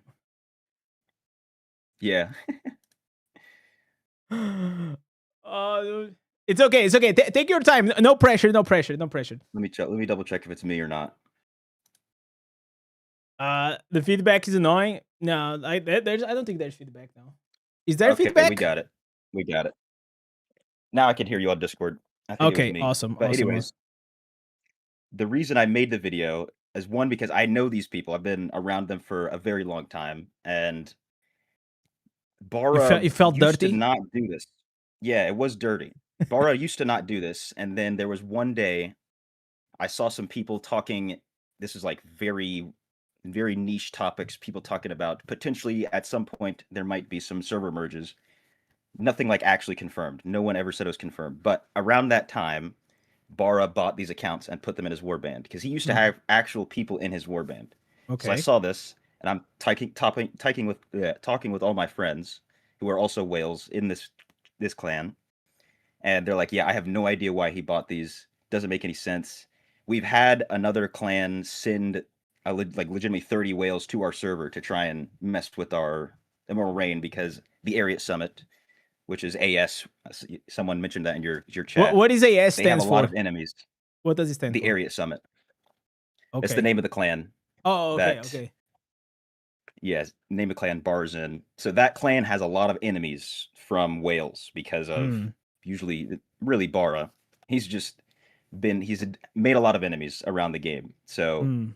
Yeah. Oh, it's okay. Take your time. No pressure. Let me double check if it's me or not. The feedback is annoying. No, I don't think there's feedback now. Is there feedback? We got it. Now I can hear you on Discord. I think okay, it was me. awesome. But anyways, the reason I made the video is, one, because I know these people. I've been around them for a very long time, and Bara you felt used dirty? to not do this. Yeah, it was dirty. Bara used to not do this, and then there was one day I saw some people talking. This is like very, very niche topics. People talking about potentially at some point there might be some server merges. Nothing like actually confirmed. No one ever said it was confirmed. But around that time, Bara bought these accounts and put them in his warband, because he used to have actual people in his warband. Okay. So I saw this, and I'm talking with all my friends who are also whales in this clan, and they're like, yeah, I have no idea why he bought these. Doesn't make any sense. We've had another clan send like legitimately 30 whales to our server to try and mess with our Immortal Rain because the Ariat Summit, which is AS, someone mentioned that in your chat. What is AS They have a stands lot for? of enemies. What does it stand The for? Ariat Summit. Okay. That's the name of the clan. Oh, okay, that, okay. Yes, name of clan Barzin. So that clan has a lot of enemies from whales because of usually really Bara. He's made a lot of enemies around the game. So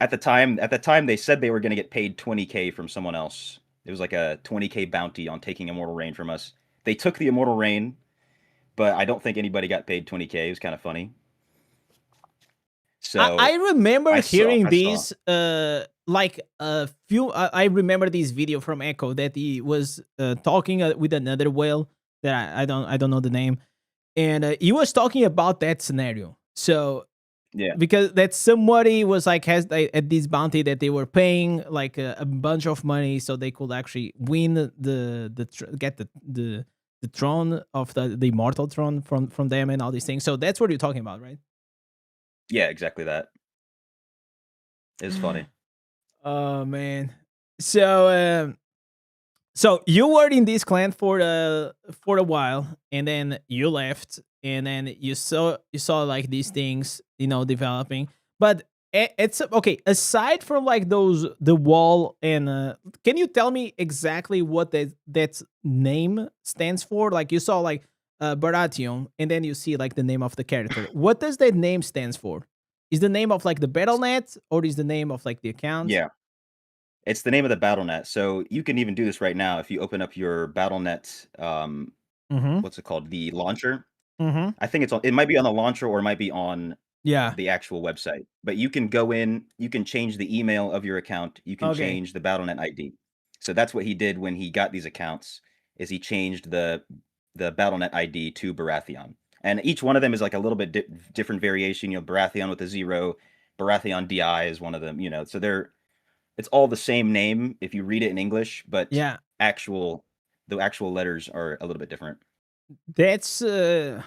at the time they said they were going to get paid 20K from someone else. It was like a 20K bounty on taking Immortal Rain from us. They took the Immortal Rain, but I don't think anybody got paid 20K. It was kind of funny. So I remember hearing I this like a few. I remember this video from Echo that he was talking with another whale that I don't know the name, and he was talking about that scenario. So yeah, because that somebody was like has at this bounty that they were paying like a bunch of money so they could actually win get the throne of the immortal throne from them and all these things. So that's what you're talking about, right? yeah, exactly that. It's funny. Oh man. So so you were in this clan for a while, and then you left, and then you saw like these things, developing. But it's okay. Aside from like the wall, and can you tell me exactly what that name stands for? Like you saw like Baratheon, and then you see like the name of the character. What does that name stands for? Is the name of like the BattleNet, or is the name of like the account? Yeah. It's the name of the BattleNet. So you can even do this right now if you open up your BattleNet. Mm-hmm. What's it called? The launcher. Mm-hmm. I think it might be on the launcher or it might be on Yeah. the actual website. But you can go in, you can change the email of your account, you can Okay. change the BattleNet ID. So that's what he did when he got these accounts. Is he changed the BattleNet ID to Baratheon, and each one of them is like a little bit different variation. Baratheon with a 0, Baratheon DI is one of them. So it's all the same name if you read it in English, but Yeah. the actual letters are a little bit different. That's okay.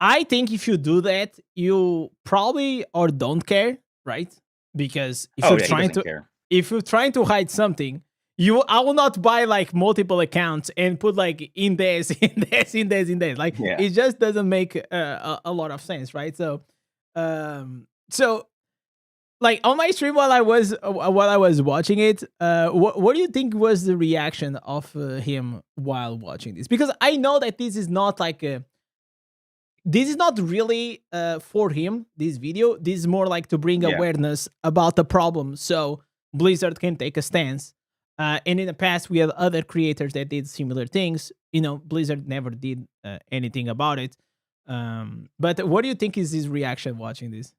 I think if you do that, you probably or don't care, right? Because if Oh you're yeah, he trying doesn't to care. if you're trying to hide something, I will not buy like multiple accounts and put like Indez, Indez. Like Yeah. it just doesn't make a lot of sense, right? So like on my stream while I was watching it, what do you think was the reaction of him while watching this? Because I know that this is not like this is not really for him, this video. This is more like to bring Yeah. awareness about the problem so Blizzard can take a stance. And in the past, we had other creators that did similar things. Blizzard never did anything about it. But what do you think is his reaction watching this?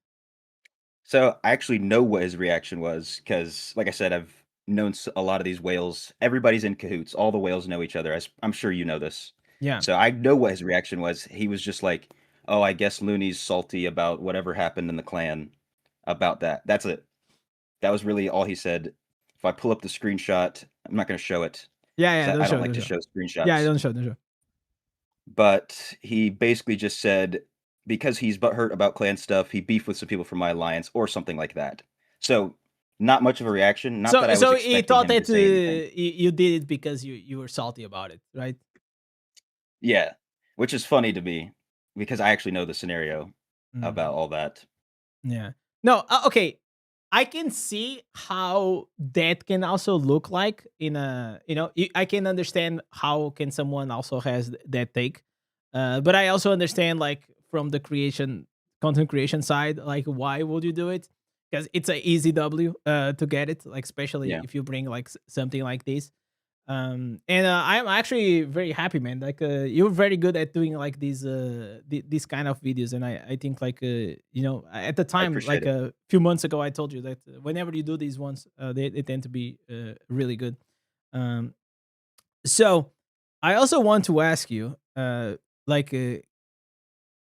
So I actually know what his reaction was because, like I said, I've known a lot of these whales. Everybody's in cahoots. All the whales know each other. I'm sure you know this. Yeah. So I know what his reaction was. He was just like, "Oh, I guess Looney's salty about whatever happened in the clan about that." That's it. That was really all he said. If I pull up the screenshot, I'm not going to show it. Yeah. I don't like to show screenshots. Yeah, don't show. But he basically just said because he's butthurt about clan stuff, he beefed with some people from my alliance or something like that. So not much of a reaction. Not that I was so expecting he thought him that to say anything. you did it because you were salty about it, right? Yeah, which is funny to me because I actually know the scenario about all that. Yeah. No, okay. I can see how that can also look like in a, I can understand how can someone also has that take. But I also understand like from the content creation side, like why would you do it? Because it's a easy W to get it, like especially Yeah. if you bring like something like this. And I'm actually very happy, man. Like you're very good at doing like these kind of videos, and I think like at the time, like appreciate it. a few months ago, I told you that whenever you do these ones, they tend to be really good. So I also want to ask you, like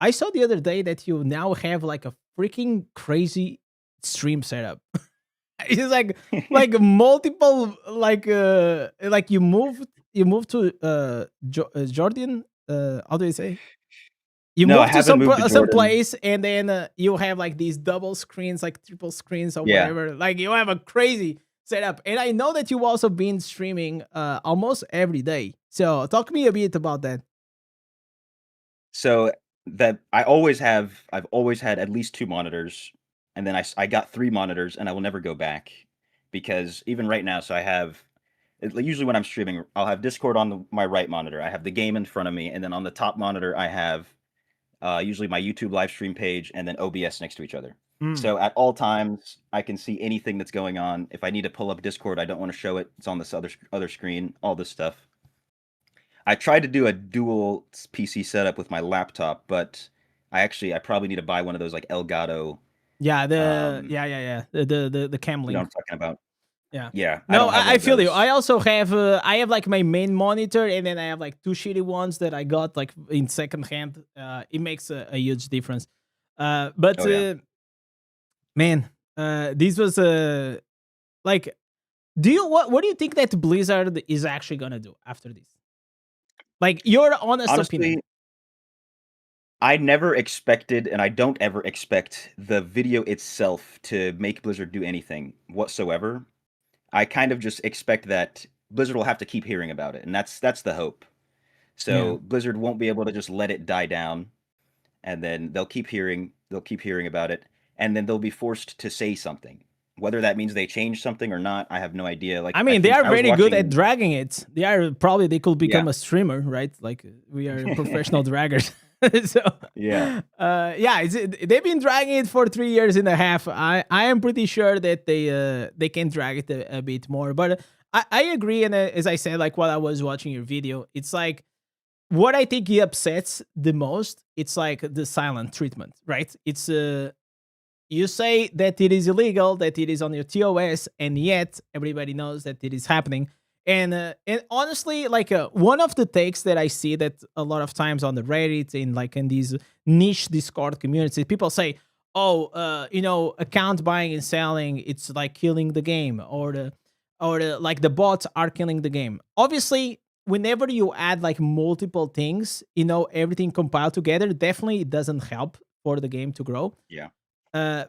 I saw the other day that you now have like a freaking crazy stream setup. It's like multiple like you moved you moved to Jordan. How do you say? You No, I move to haven't moved to some Jordan. place, and then you have like these double screens, like triple screens or Yeah. whatever. Like you have a crazy setup. And I know that you've also been streaming almost every day. So talk to me a bit about that. So that I've always had at least 2 monitors, and then I got 3 monitors, and I will never go back because even right now, so I have usually when I'm streaming, I'll have Discord on my right monitor. I have the game in front of me, and then on the top monitor, I have usually my YouTube live stream page and then OBS next to each other. So at all times, I can see anything that's going on. If I need to pull up Discord, I don't want to show it. It's on this other screen. All this stuff. I tried to do a dual PC setup with my laptop, but I probably need to buy one of those like Elgato. Yeah, Um, the cam You link. know what I'm talking about? Yeah. Yeah. No, don't have one I of feel you. those. I also have I have like my main monitor, and then I have like 2 shitty ones that I got like in second hand. It makes a huge difference. But Oh, yeah. man, this was like, what do you think that Blizzard is actually gonna do after this? Like your honest opinion. Honestly, I never expected, and I don't ever expect the video itself to make Blizzard do anything whatsoever. I kind of just expect that Blizzard will have to keep hearing about it, and that's the hope. Yeah. So Blizzard won't be able to just let it die down, and then they'll keep hearing about it, and then they'll be forced to say something. Whether that means they change something or not, I have no idea. Like I mean, they are I was very good at watching- dragging it. They could become Yeah. a streamer, right? Like we are professional draggers. So Yeah. they've been dragging it for 3 years and a half. I am pretty sure that they can drag it a bit more. But I agree, and as I said, like while I was watching your video, it's like what I think he upsets the most. It's like the silent treatment, right? It's you say that it is illegal, that it is on your TOS, and yet everybody knows that it is happening. And honestly, like one of the takes that I see that a lot of times on the Reddit and like in these niche Discord communities, people say, "Oh, account buying and selling, it's like killing the game, or the like the bots are killing the game." Obviously, whenever you add like multiple things, everything compiled together, definitely it doesn't help for the game to grow. Yeah.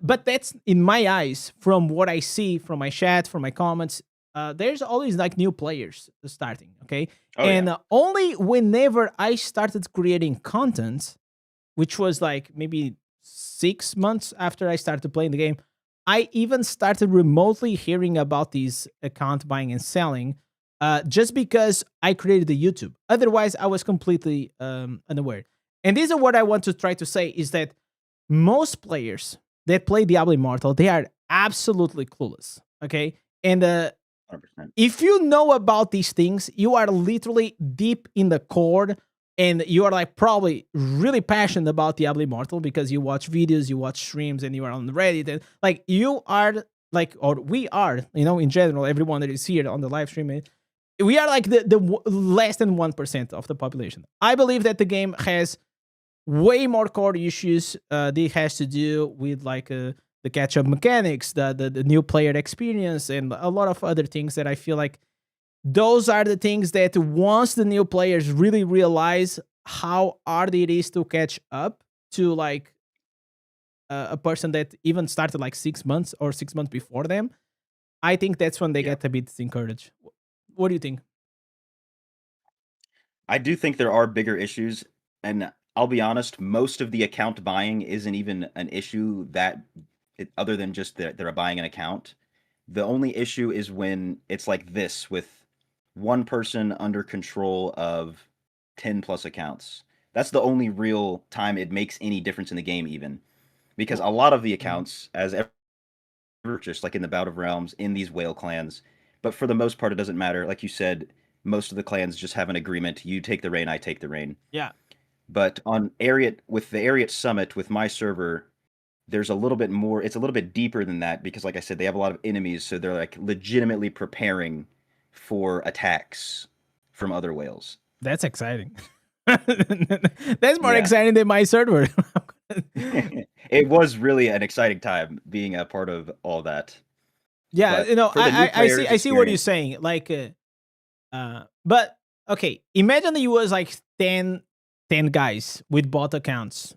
But that's in my eyes, from what I see, from my chat, from my comments. There's always like new players starting, okay? Oh, and yeah. only whenever I started creating content, which was like maybe 6 months after I started playing the game, I even started remotely hearing about these account buying and selling, just because I created the YouTube. Otherwise, I was completely unaware. And this is what I want to try to say, is that most players that play Diablo Immortal, they are absolutely clueless, okay? And 100%. if you know about these things, you are literally deep in the core, and you are like probably really passionate about Diablo Immortal because you watch videos, you watch streams, and you are on Reddit, and like you are like, or we are, in general, everyone that is here on the live stream, we are like the less than 1% of the population. I believe that the game has way more core issues. That has to do with like the catch-up mechanics, the new player experience, and a lot of other things that I feel like those are the things that once the new players really realize how hard it is to catch up to like a person that even started like 6 months or 6 months before them, I think that's when they get a bit encouraged. What do you think? I do think there are bigger issues, and I'll be honest, most of the account buying isn't even an issue other than just that they're buying an account. The only issue is when it's like this, with one person under control of 10 plus accounts. That's the only real time it makes any difference in the game, even. Because a lot of the accounts, as ever, just like in the Bout of Realms, in these whale clans, but for the most part, it doesn't matter. Like you said, most of the clans just have an agreement. You take the reign, I take the reign. Yeah. But with the Ariat Summit, with my server, there's a little bit more, it's a little bit deeper than that, because like I said, they have a lot of enemies, so they're like legitimately preparing for attacks from other whales. That's exciting. That's more Yeah. exciting than my server. It was really an exciting time being a part of all that. Yeah, But for the new I players see what you're experience- saying. Like, but okay, imagine you was like 10 guys with bot accounts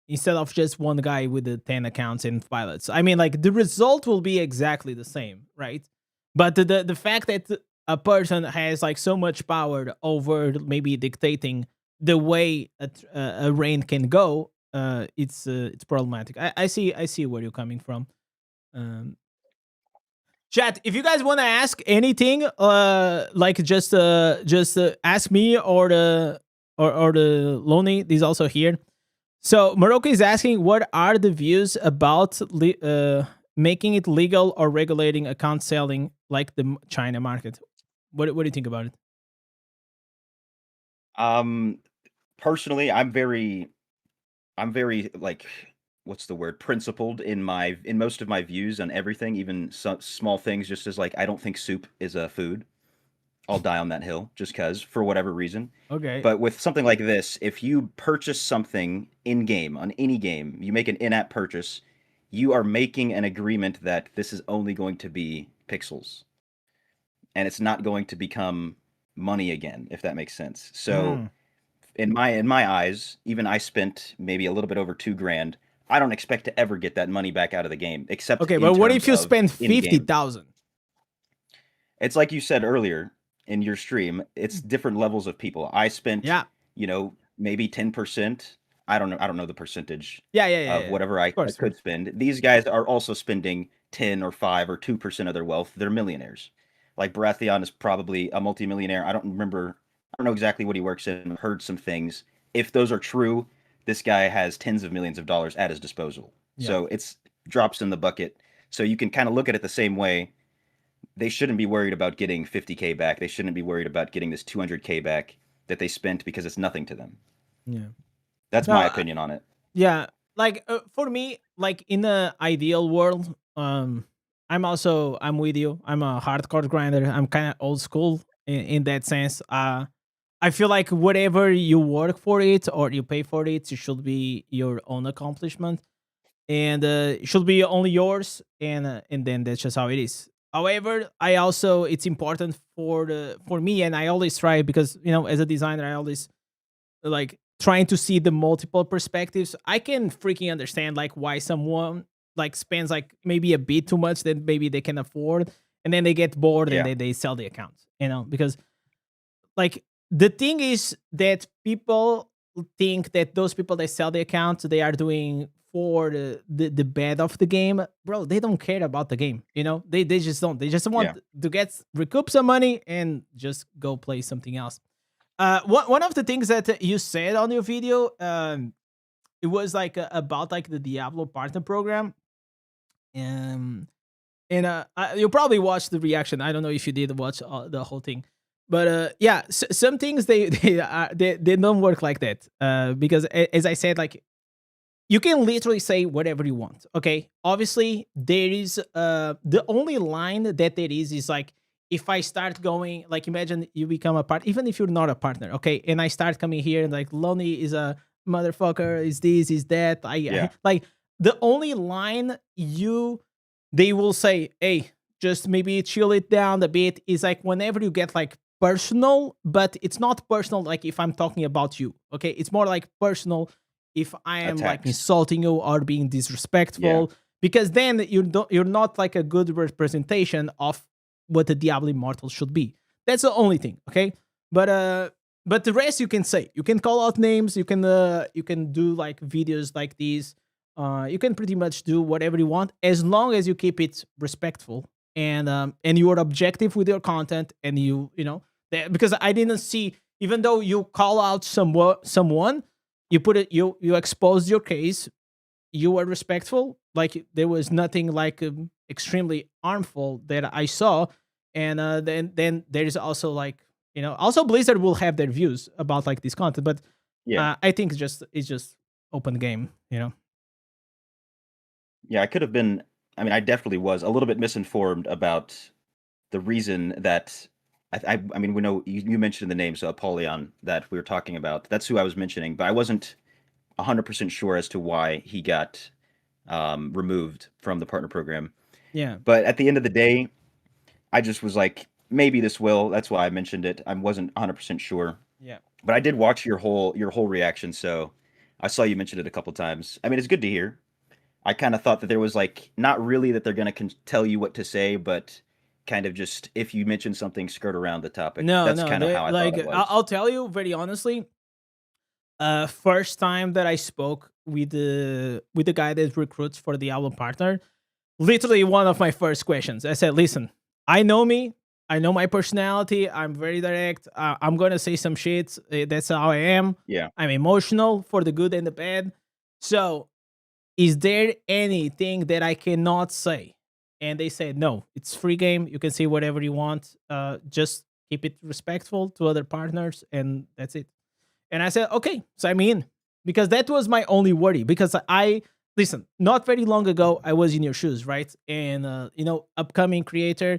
instead of just one guy with the 10 accounts and pilots. I mean, like the result will be exactly the same, right? But the fact that a person has like so much power over maybe dictating the way a reign can go, it's problematic. I see where you're coming from. Um, Chat, if you guys want to ask anything, like just ask me or the Lonely. He's also here. So Morocco is asking, what are the views about making it legal or regulating account selling like the China market? What do you think about it? Personally, I'm very like, what's the word, principled in most of my views on everything, even small things, just as like I don't think soup is a food. I'll die on that hill just cuz for whatever reason. Okay. But with something like this, if you purchase something in game on any game, you make an in-app purchase, you are making an agreement that this is only going to be pixels and it's not going to become money again, if that makes sense. So Mm. in my eyes, even I spent maybe a little bit over $2,000. I don't expect to ever get that money back out of the game, except Okay, in but what terms if you of spend in-game. 50,000? It's like you said earlier in your stream, it's different levels of people. I spent, Yeah. maybe 10%. I don't know the percentage Yeah. of whatever I Of course. could spend. These guys are also spending 10 or 5 or 2% of their wealth. They're millionaires. Like Baratheon is probably a multimillionaire. I don't know exactly what he works in. I've heard some things. If those are true, this guy has tens of millions of dollars at his disposal. Yeah. So it's drops in the bucket. So you can kind of look at it the same way. They shouldn't be worried about getting 50K back. They shouldn't be worried about getting this 200K back that they spent because it's nothing to them. Yeah. That's No, my opinion on it. Yeah, like for me, like in the ideal world, I'm with you. I'm a hardcore grinder. I'm kind of old school in that sense. I feel like whatever you work for it or you pay for it, it should be your own accomplishment, and it should be only yours, and then that's just how it is. However, I also it's important for me, and I always try because as a designer, I always like trying to see the multiple perspectives. I can freaking understand like why someone like spends like maybe a bit too much that maybe they can afford, and then they get bored and Yeah. they sell the account. Because like the thing is that people think that those people that sell the account they are doing for the bad of the game. Bro, they don't care about the game. They just don't. They just want to recoup some money and just go play something else. One of the things that you said on your video, it was like about like the Diablo partner program, and you probably watched the reaction. I don't know if you did watch the whole thing, but yeah, some things they don't work like that. Because as I said, like you can literally say whatever you want. Okay, obviously there is the only line that there is like if I start going, like imagine you become a part, even if you're not a partner, okay, and I start coming here and like Lonely is a motherfucker, is this, is that. Yeah. Like the only line they will say, hey, just maybe chill it down a bit, is like whenever you get like personal, but it's not personal like if I'm talking about you, okay? It's more like personal if I am like Attacks. insulting you or being disrespectful, because then you're not like a good representation of what the Diablo Immortal should be. That's the only thing, okay? But the rest you can say. You can call out names. You can do like videos like these. You can pretty much do whatever you want as long as you keep it respectful and you are objective with your content, and because I didn't see, even though you call out someone, you put it, you exposed your case, you were respectful, like there was nothing like extremely harmful that I saw, and then there's also like also Blizzard will have their views about like this content, but I think it's just open game. Yeah, I could have been. I mean, I definitely was a little bit misinformed about the reason that. I mean, we know you mentioned the name, so Apollyon that we were talking about. That's who I was mentioning, but I wasn't 100% sure as to why he got removed from the partner program. Yeah. But at the end of the day, I just was like, maybe this will. That's why I mentioned it. I wasn't 100% sure. Yeah. But I did watch your whole reaction, so I saw you mention it a couple times. I mean, it's good to hear. I kind of thought that there was like not really that they're gonna tell you what to say, but kind of just if you mention something, skirt around the topic. No, That's no, kind of how I thought like it was. I'll tell you very honestly. First time that I spoke with the guy that recruits for the album partner, literally one of my first questions. I said, "Listen, I know me. I know my personality. I'm very direct. I'm gonna say some shit. That's how I am. Yeah. I'm emotional for the good and the bad. So, is there anything that I cannot say?" And they said, "No, it's free game. You can say whatever you want. Just keep it respectful to other partners, and that's it." And I said, "Okay, sign me in," because that was my only worry. Because I listen, not very long ago, I was in your shoes, right? And upcoming creator,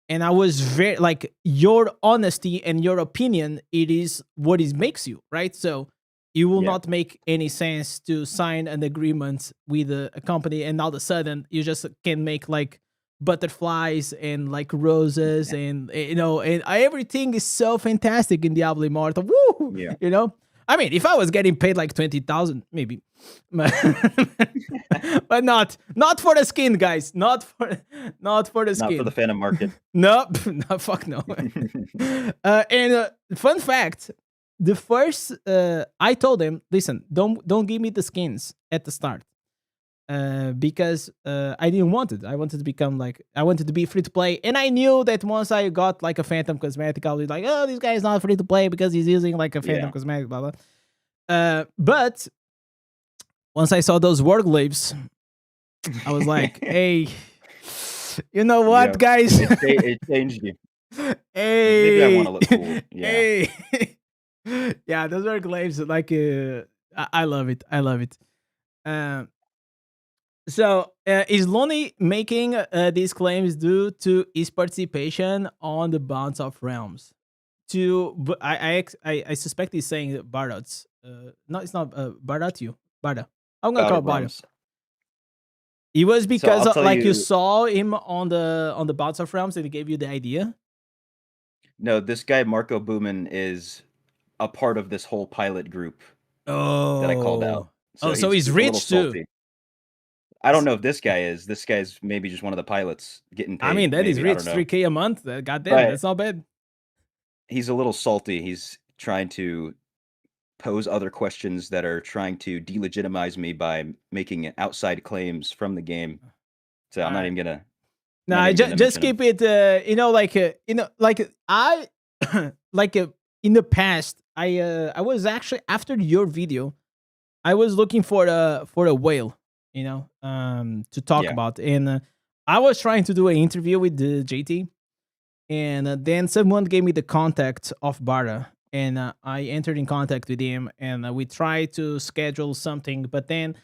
and I was very like your honesty and your opinion. It is what it makes you, right? So it will Yeah. not make any sense to sign an agreement with a company, and all of a sudden you just can make like butterflies and like roses and and everything is so fantastic in Diablo Immortal. Woo! Yeah. I mean, if I was getting paid like 20,000 maybe, but not for the skin, guys, not for the Not skin. for the Phantom market. No, no, fuck no. And fun fact, the first I told him, "Listen, don't give me the skins at the start." Because I didn't want it. I wanted to become I wanted to be free to play, and I knew that once I got like a Phantom cosmetic, I'll be like, "Oh, this guy is not free to play because he's using like a Phantom Yeah. cosmetic." Blah blah. But once I saw those warglyphs, I was like, "Hey, you know what, Yeah. guys? It changed you. Hey, Maybe I want to look cool. Yeah. hey." Yeah, those warglyphs, like, I love it. I love it. Um, So, is Lonely making these claims due to his participation on the Bounce of Realms? I suspect he's saying Bardots. No, it's not Bardatio. Barda. I'm gonna Out call of it Barda. realms. It was So because I'll tell like you you, saw him on the Bounce of Realms and he gave you the idea. no, this guy Marco Booman is a part of this whole pilot group that I called out. Oh, so he's he's a little rich too. salty. I don't know if this guy is. This guy's maybe just one of the pilots getting paid. I mean, that is maybe. I rich. don't know. 3K a month. Goddamn, But that's not bad. he's a little salty. He's trying to pose other questions that are trying to delegitimize me by making outside claims from the game. So I'm not Alright. even gonna. No, not even gonna just mention keep it. Like I, like in the past, I was actually after your video, I was looking for a whale, to talk Yeah. about, and I was trying to do an interview with the JT, and then someone gave me the contact of Barda, and I entered in contact with him, and we tried to schedule something, but then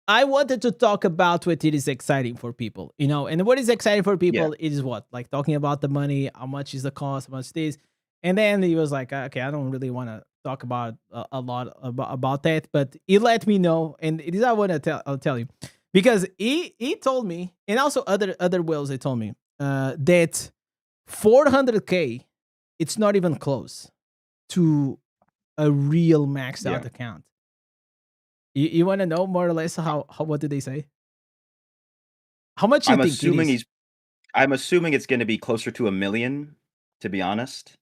I wanted to talk about what it is exciting for people, and what is exciting for people is what, like talking about the money, how much is the cost, how much this, and then he was like, "Okay, I don't really want to talk about a lot about that," but he let me know, and it is I want to I'll tell you, because he told me, and also other whales they told me that 400K, it's not even close to a real maxed out Yeah. account. You want to know more or less how what did they say? How much you I'm think assuming it is? I'm assuming it's going to be closer to 1 million, to be honest.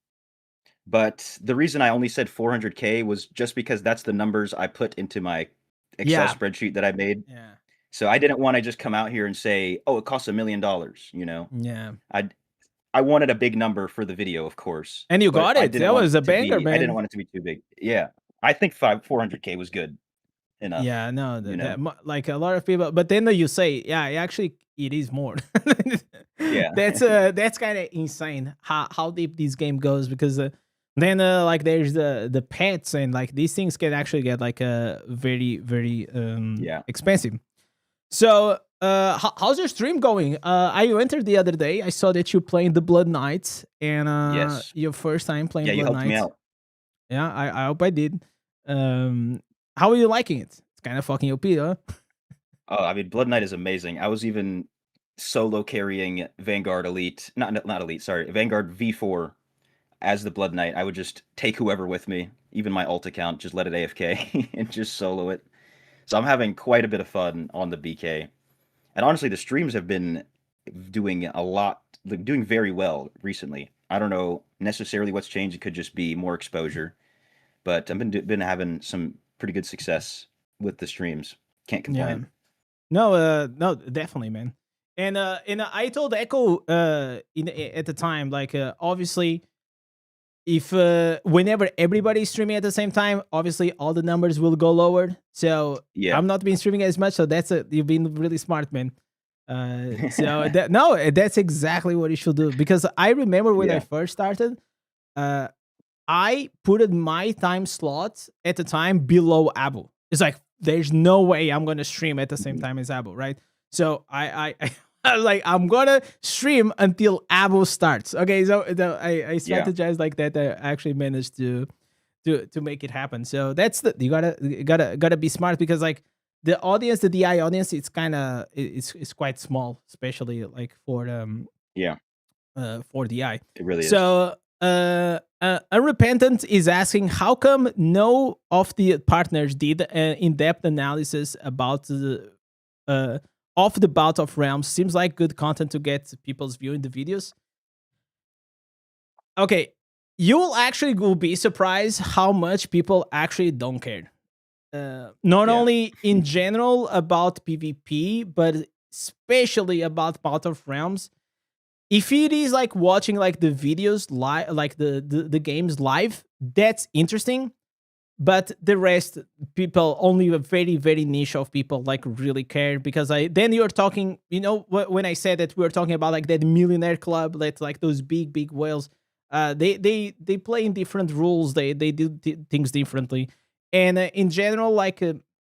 But the reason I only said 400K was just because that's the numbers I put into my Excel Yeah. spreadsheet that I made. Yeah. So I didn't want to just come out here and say, "Oh, it costs $1 million." Yeah. I wanted a big number for the video, of course, And you but got I it. didn't That want was it a to banger, be. I didn't man. want it to be too big. Yeah, I think 400K was good enough. Yeah, no, You know. like a lot of people, but then you say, yeah, actually, it is more. Yeah. That's kind of insane how deep this game goes, because then like there's the pets, and like these things can actually get like very very Yeah. expensive. So how's your stream going? I entered the other day. I saw that you playing the Blood Knights, and Yes. your first time playing Yeah, you Blood helped me Knights. out. Yeah, I hope I did. How are you liking it? It's kind of fucking OP, huh? Oh, I mean, Blood Knight is amazing. I was even solo carrying Vanguard Elite, not Elite, sorry, Vanguard V4 as the Blood Knight. I would just take whoever with me, even my alt account, just let it AFK and just solo it. So I'm having quite a bit of fun on the BK. And honestly, the streams have been doing a lot, like, doing very well recently. I don't know necessarily what's changed. It could just be more exposure, but I've been having some pretty good success with the streams. Can't complain. No, definitely, man. And I told Echo at the time, like, obviously, if whenever everybody's streaming at the same time, obviously all the numbers will go lower. So Yeah. I'm not been streaming as much. So you've been really smart, man. So that's exactly what you should do, because I remember when I Yeah. first started, I put my time slot at the time below Abu. It's like there's no way I'm gonna stream at the same time as Abu, right? So I was like, I'm gonna stream until Abu starts. Okay, so I strategized like that. I actually managed to make it happen. So that's you gotta be smart, because like the audience, the DI audience, it's kind of it's quite small, especially like Yeah. for DI. It really is. So Unrepentant is asking, how come no of the partners did in-depth analysis about the of the bout of realms? Seems like good content to get people's view in the videos. Okay, you will be surprised how much people actually don't care. Not Yeah. only in general about PvP, but especially about bout of realms. If it is like watching like the videos live, like the games live, that's interesting. But the rest, people, only a very very niche of people like really care, because then you're talking, when I said that we were talking about like that millionaire club, that like those big whales, they play in different rules, they do things differently, and in general, like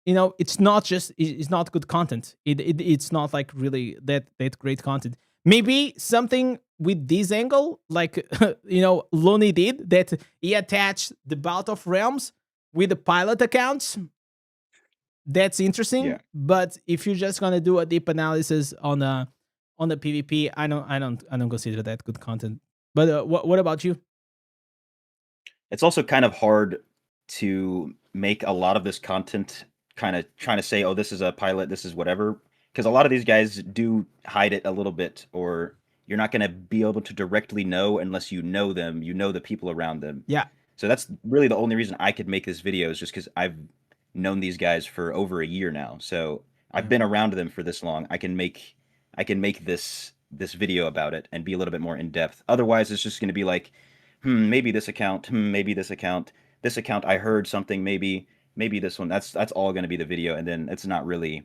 it's not good content. It's not like really that great content. Maybe something with this angle, like Looney did, that he attached the bout of realms with the pilot accounts. That's interesting. Yeah. But if you're just gonna do a deep analysis on the PvP, I don't consider that good content. But what about you? It's also kind of hard to make a lot of this content kind of trying to say, oh, this is a pilot, this is whatever, because a lot of these guys do hide it a little bit, or you're not going to be able to directly know unless you know them, you know the people around them. Yeah. So that's really the only reason I could make this video, is just because I've known these guys for over a year now. So I've been around them for this long. I can make this video about it and be a little bit more in depth. Otherwise, it's just going to be like, maybe this account, maybe this account. This account, I heard something, maybe this one. That's all going to be the video, and then it's not really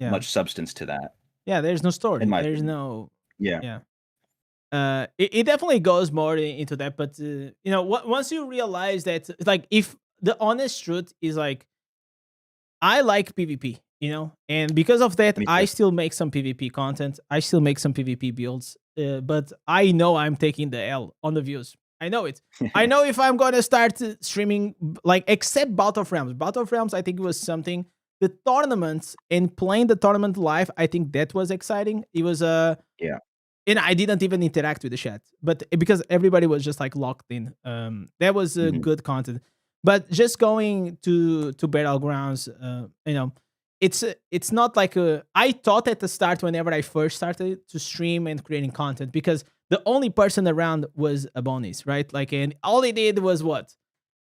much substance to that. Yeah, there's no story. In my There's opinion. no. Yeah. It definitely goes more into that, but once you realize that, like, if the honest truth is like, I like PvP, and because of that, Me too. I still make some PvP content. I still make some PvP builds, but I know I'm taking the L on the views. I know it. I know if I'm gonna start streaming, like, except Bout of Realms. Bout of Realms, I think it was something. The tournaments and playing the tournament live, I think that was exciting. It was Yeah. and I didn't even interact with the chat, but because everybody was just like locked in. That was good content. But just going to Battlegrounds, it's not like I thought at the start, whenever I first started to stream and creating content, because the only person around was Abonis, right? Like, and all he did was what?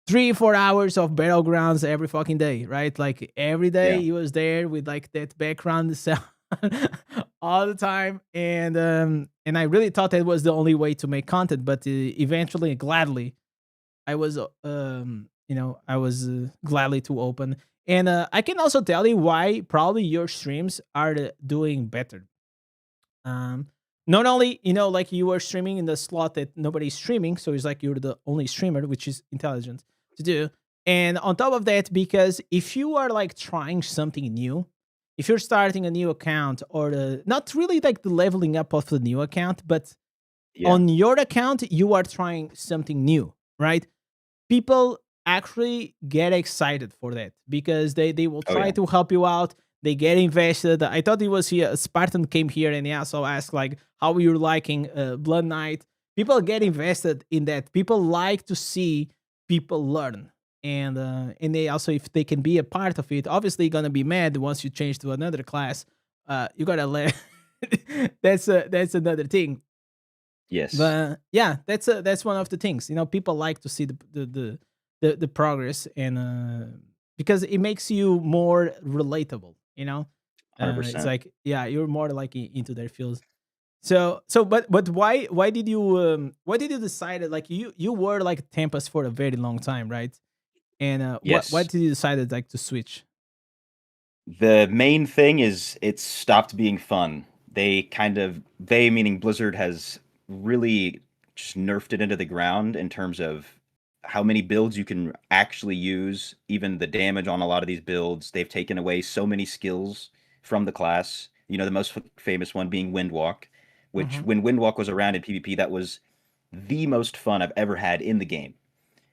3-4 hours of Battlegrounds every fucking day, right? Like every day he was there with like that background sound all the time, and I really thought that was the only way to make content. But eventually, gladly, I was gladly to open, and I can also tell you why probably your streams are doing better. Not only like you were streaming in the slot that nobody's streaming, so it's like you're the only streamer, which is intelligent to do. And on top of that, because if you are like trying something new, if you're starting a new account, or not really like the leveling up of the new account, but on your account, you are trying something new, right? People actually get excited for that, because they will try to help you out. They get invested. I thought it was here. Spartan came here and also asked like how you're liking Blood Knight. People get invested in that. People like to see people learn, and they also, if they can be a part of it, obviously gonna be mad once you change to another class. You gotta learn. That's another thing. Yes. But yeah, that's one of the things. People like to see the progress, and because it makes you more relatable. It's 100%. like, yeah, you're more like into their fields. But why did you decide it? Like you were like Tempest for a very long time, right? And why Yes. did you decide like to switch? The main thing is it stopped being fun. They meaning Blizzard has really just nerfed it into the ground in terms of how many builds you can actually use, even the damage on a lot of these builds. They've taken away so many skills from the class. The most famous one being Windwalk, which Mhm. when Windwalk was around in PvP, that was the most fun I've ever had in the game.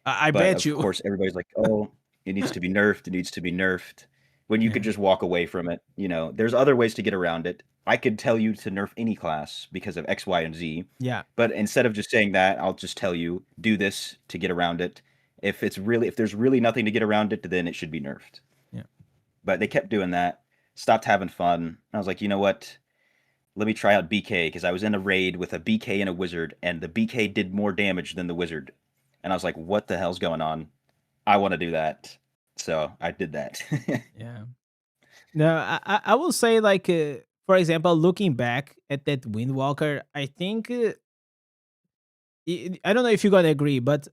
I But bet of you. course, everybody's like, "Oh, it needs to be nerfed. It needs to be nerfed." When you could Yeah. just walk away from it. There's other ways to get around it. I could tell you to nerf any class because of X, Y, and Z. Yeah. But instead of just saying that, I'll just tell you, do this to get around it. If there's really nothing to get around it, then it should be nerfed. Yeah. But they kept doing that, stopped having fun. I was like, you know what? Let me try out BK because I was in a raid with a BK and a wizard, and the BK did more damage than the wizard. And I was like, what the hell's going on? I want to do that. So I did that. Yeah. No, I will say like, for example, looking back at that Windwalker, I think I don't know if you're gonna agree, but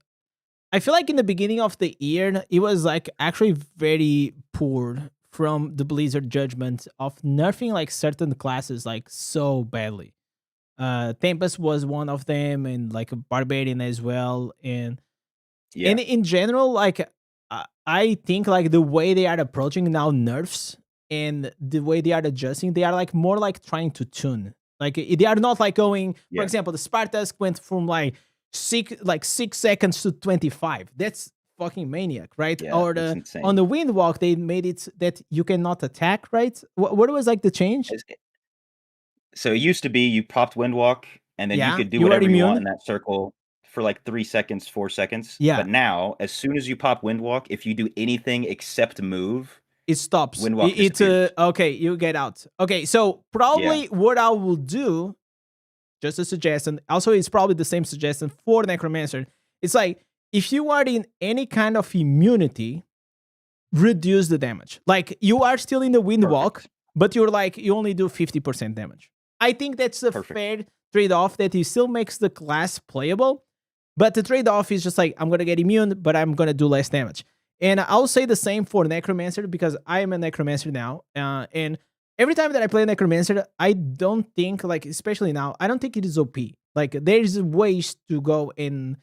I feel like in the beginning of the year, it was like actually very poor from the Blizzard judgment of nerfing like certain classes like so badly. Tempest was one of them, and like Barbarian as well, and Yeah. in general, like I think like the way they are approaching now nerfs and the way they are adjusting, they are like more like trying to tune. Like they are not like going. For Yeah. example, the Spartask went from like 6 seconds to 25. That's fucking maniac, right? Yeah. Or It's on insane. the Windwalk, they made it that you cannot attack, right? What was like the change? So it used to be you popped Windwalk, and then you Yeah, could do you are whatever you want immune. in that circle for like 3 seconds, 4 seconds. Yeah, But now, as soon as you pop Windwalk, if you do anything except move, it stops. Windwalk disappears. Okay, you get out. Okay, so Yeah. probably what I will do, just a suggestion. Also, it's probably the same suggestion for Necromancer. It's like if you are in any kind of immunity, reduce the damage. Like you are still in the Windwalk, Perfect. but you're like you only do 50% damage. I think that's a Perfect. fair trade-off that it still makes the class playable, but the trade-off is just like I'm gonna get immune, but I'm gonna do less damage. And I'll say the same for Necromancer because I am a Necromancer now, and every time that I play Necromancer, I don't think like, especially now, I don't think it is OP. Like there's ways to go and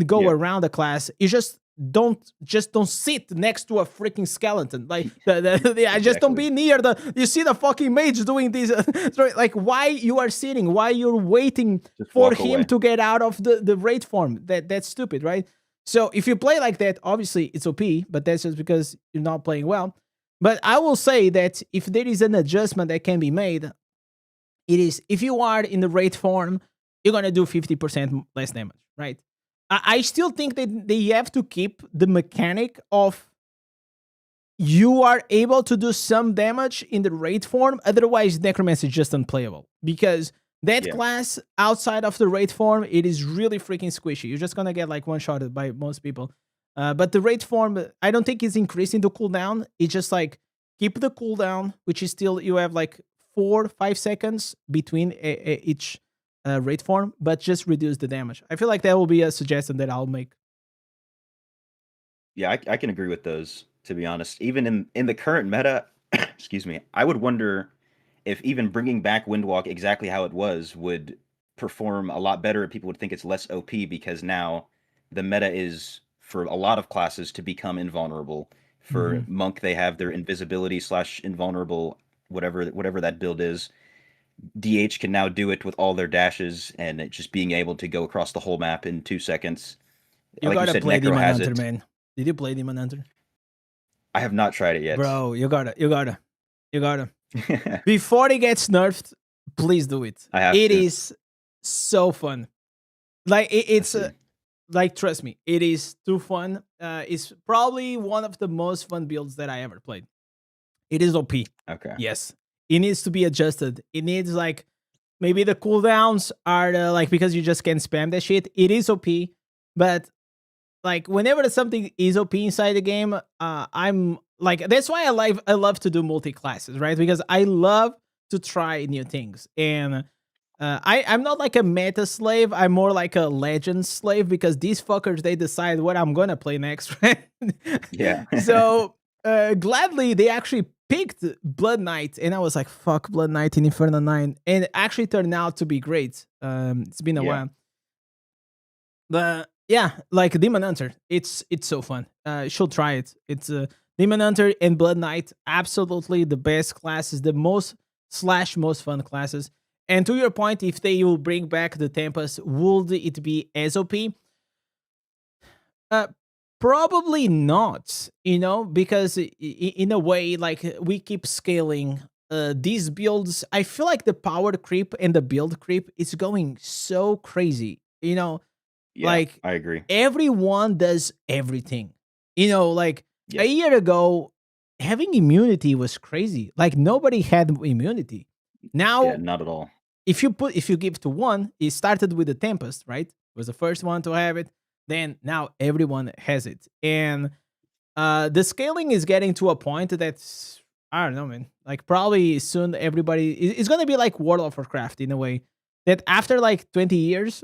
go Yeah. around the class. You don't sit next to a freaking skeleton. Like I just don't Exactly. be near you see the fucking mage doing this. Like why you are sitting, why you're waiting Just for walk him away. to get out of the raid form. That's stupid, right? So if you play like that, obviously it's OP, but that's just because you're not playing well. But I will say that if there is an adjustment that can be made, it is if you are in the raid form, you're gonna do 50% less damage, right? I still think that they have to keep the mechanic of you are able to do some damage in the raid form. Otherwise, Necromancer is just unplayable because that Yeah. class outside of the raid form, it is really freaking squishy. You're just gonna get like one shotted by most people. But the raid form, I don't think is increasing the cooldown. It's just like keep the cooldown, which is still you have like 4-5 seconds between each raid form, but just reduce the damage. I feel like that will be a suggestion that I'll make. Yeah, I can agree with those, to be honest. Even in the current meta, excuse me, I would wonder if even bringing back Windwalk exactly how it was would perform a lot better. People would think it's less OP because now the meta is for a lot of classes to become invulnerable. For Mhm. Monk, they have their invisibility / invulnerable, whatever that build is. DH can now do it with all their dashes and it just being able to go across the whole map in 2 seconds. You Like you gotta said, play Necro Demon has Hunter, it. man. Did you play Demon Hunter? I have not tried it yet. Bro, you gotta. You gotta. Before it gets nerfed, please do it. I have It to. is so fun. Like it's I see. like trust me, it is too fun. It's probably one of the most fun builds that I ever played. It is OP. Okay. Yes, it needs to be adjusted. It needs like maybe the cooldowns are like because you just can't spam that shit. It is OP, but like whenever something is OP inside the game, I'm like that's why I love to do multi classes, right? Because I love to try new things, and I'm not like a meta slave. I'm more like a legend slave because these fuckers they decide what I'm gonna play next, right? Yeah. So gladly they actually picked Blood Knight, and I was like, "Fuck Blood Knight in Inferno 9," and it actually turned out to be great. It's been a Yeah. while, but yeah, like Demon Hunter, it's so fun. Should try it. It's Demon Hunter and Blood Knight, absolutely the best classes, the most fun classes. And to your point, if they will bring back the Tempest, would it be as OP? Uh, Probably not, you know, because in a way, like we keep scaling these builds. I feel like the power creep and the build creep is going so crazy, you know, Yeah. like I agree. everyone does everything, you know, like Yeah. a year ago, having immunity was crazy. Like nobody had immunity. Now, Yeah. Not at all. if you give to one, it started with the Tempest, right? It was the first one to have it. Then now everyone has it, and the scaling is getting to a point that's I don't know, man. Like probably soon everybody it's gonna be like World of Warcraft in a way that after like 20 years,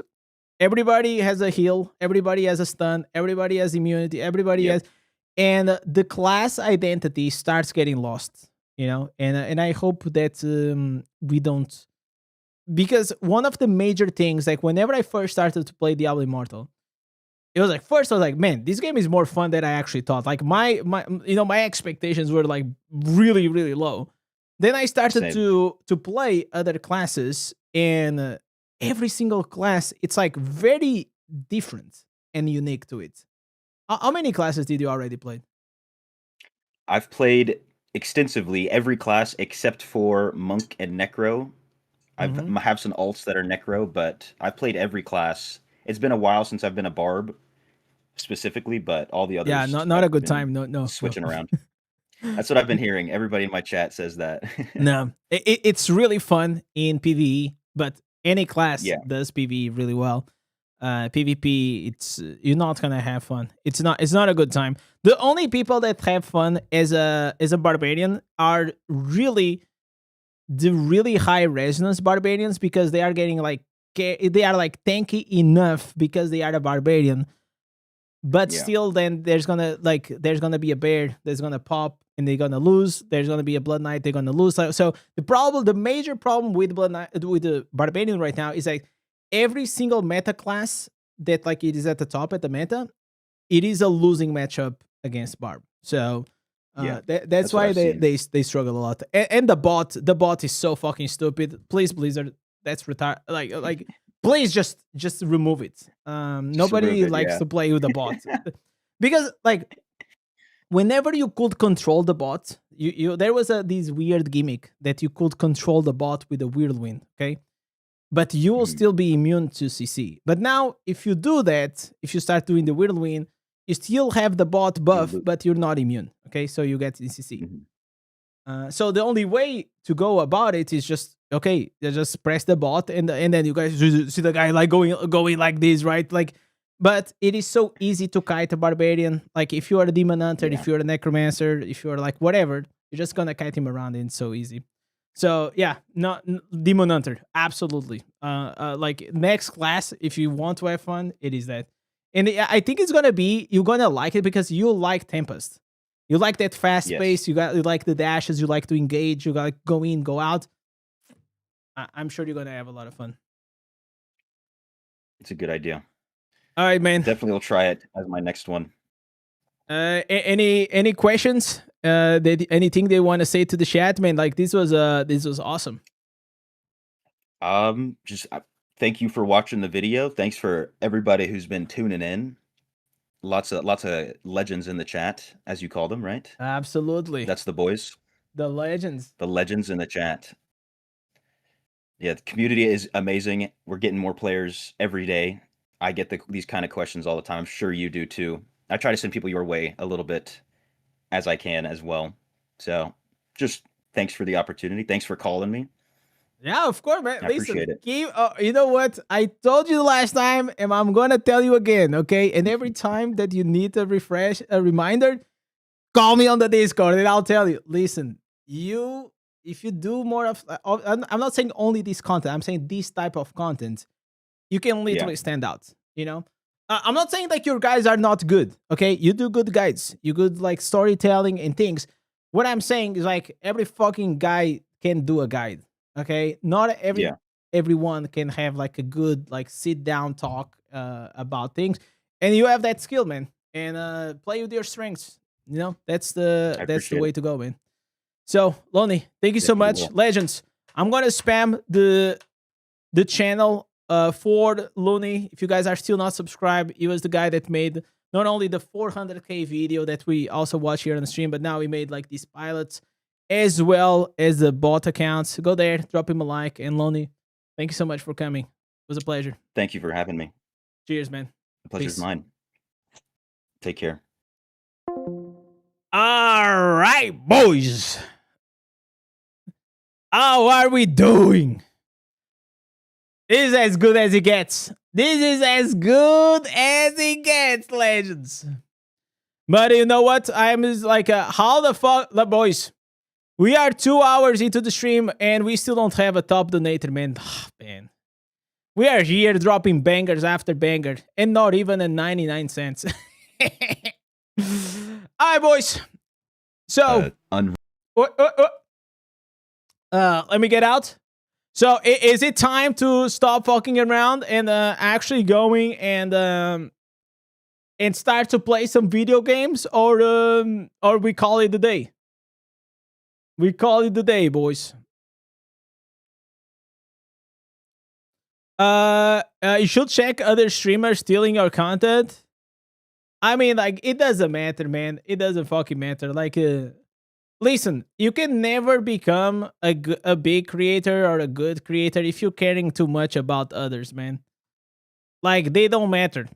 everybody has a heal, everybody has a stun, everybody has immunity, everybody Yep. has, and the class identity starts getting lost, you know. And I hope that we don't because one of the major things, like whenever I first started to play Diablo Immortal, it was like first I was like, man, this game is more fun than I actually thought. Like my you know my expectations were like really really low. Then I started Same. to play other classes, and every single class it's like very different and unique to it. How many classes did you already play? I've played extensively every class except for Monk and Necro. Mhm. I have some alts that are Necro, but I've played every class. It's been a while since I've been a Barb specifically, but all the Yeah, others not a I've good been time. No, no, no. switching around. That's what I've been hearing. Everybody in my chat says that. No, it's really fun in PVE, but any class Yeah. does PVE really well. PvP, it's you're not gonna have fun. It's not a good time. The only people that have fun as a barbarian are really the really high resonance barbarians because they are getting like they are like tanky enough because they are a barbarian, but Yeah. still then there's gonna be a bear that's gonna pop and they're gonna lose. There's gonna be a blood knight, they're gonna lose. So the major problem with blood knight with the barbarian right now is like every single meta class that like it is at the top at the meta, it is a losing matchup against barb. So Yeah. that's That's what why I've seen. they struggle a lot. And the bot is so fucking stupid. Please Blizzard, that's retire like please just remove it. Nobody remove it, likes yeah. to play with the bot because like whenever you could control the bot, you there was this weird gimmick that you could control the bot with a whirlwind, okay? But you will Mhm. still be immune to CC. But now, if you do that, if you start doing the whirlwind, you still have the bot buff, lo- but you're not immune, okay? So you get in CC. Mhm. So the only way to go about it is just okay, you just press the bot and then you guys see the guy like going like this, right? Like, but it is so easy to kite a barbarian. Like if you are a demon hunter, Yeah. if you're a necromancer, if you're like whatever, you're just gonna kite him around and it's so easy. So yeah, not demon hunter, absolutely. Like next class, if you want to have fun, it is that, and I think it's gonna be you're gonna like it because you like Tempest. You like that fast Yes. pace. You like the dashes. You like to engage. You got go in, go out. I'm sure you're gonna have a lot of fun. It's a good idea. All right, man. Definitely will try it as my next one. Any questions? Anything they want to say to the chat, man? Like this was awesome. Just thank you for watching the video. Thanks for everybody who's been tuning in. Lots of legends in the chat, as you call them, right? Absolutely. That's the boys. The legends. The legends in the chat. Yeah, the community is amazing. We're getting more players every day. I get these kind of questions all the time. I'm sure you do too. I try to send people your way a little bit as I can as well. So just thanks for the opportunity. Thanks for calling me. Yeah, of course, man. I Listen, appreciate it. you know what? I told you the last time, and I'm gonna tell you again, okay? And every time that you need a reminder, call me on the Discord, and I'll tell you. Listen, if you do more of, I'm not saying only this content. I'm saying this type of content, you can literally stand out. You know, I'm not saying like your guys are not good. Okay, you do good guides. You good like storytelling and things. What I'm saying is like every fucking guy can do a guide. Okay, not everyone can have like a good like sit down talk about things, and you have that skill, man. And play with your strengths. You know, that's the way to go, man. So Lonely, thank you so much, legends. I'm gonna spam the channel for Looney. If you guys are still not subscribed, he was the guy that made not only the 400k video that we also watch here on the stream, but now we made like these pilots as well as the bot accounts. Go there, drop him a like, and Lonely, thank you so much for coming. It was a pleasure. Thank you for having me. Cheers, man. The pleasure's mine. Take care. All right, boys. How are we doing? This is as good as it gets. This is as good as it gets, legends. But you know what? I'm just like, how the fuck, boys? We are 2 hours into the stream and we still don't have a top donator, man. Oh, man. We are here dropping bangers after banger and not even a 99 cents. All right, boys. So, let me get out. So, is it time to stop fucking around and actually going and start to play some video games, or we call it the day? We call it the day, boys. You should check other streamers stealing your content. I mean, like, it doesn't matter, man. It doesn't fucking matter. Like, listen, you can never become a big creator or a good creator if you're caring too much about others, man. Like, they don't matter.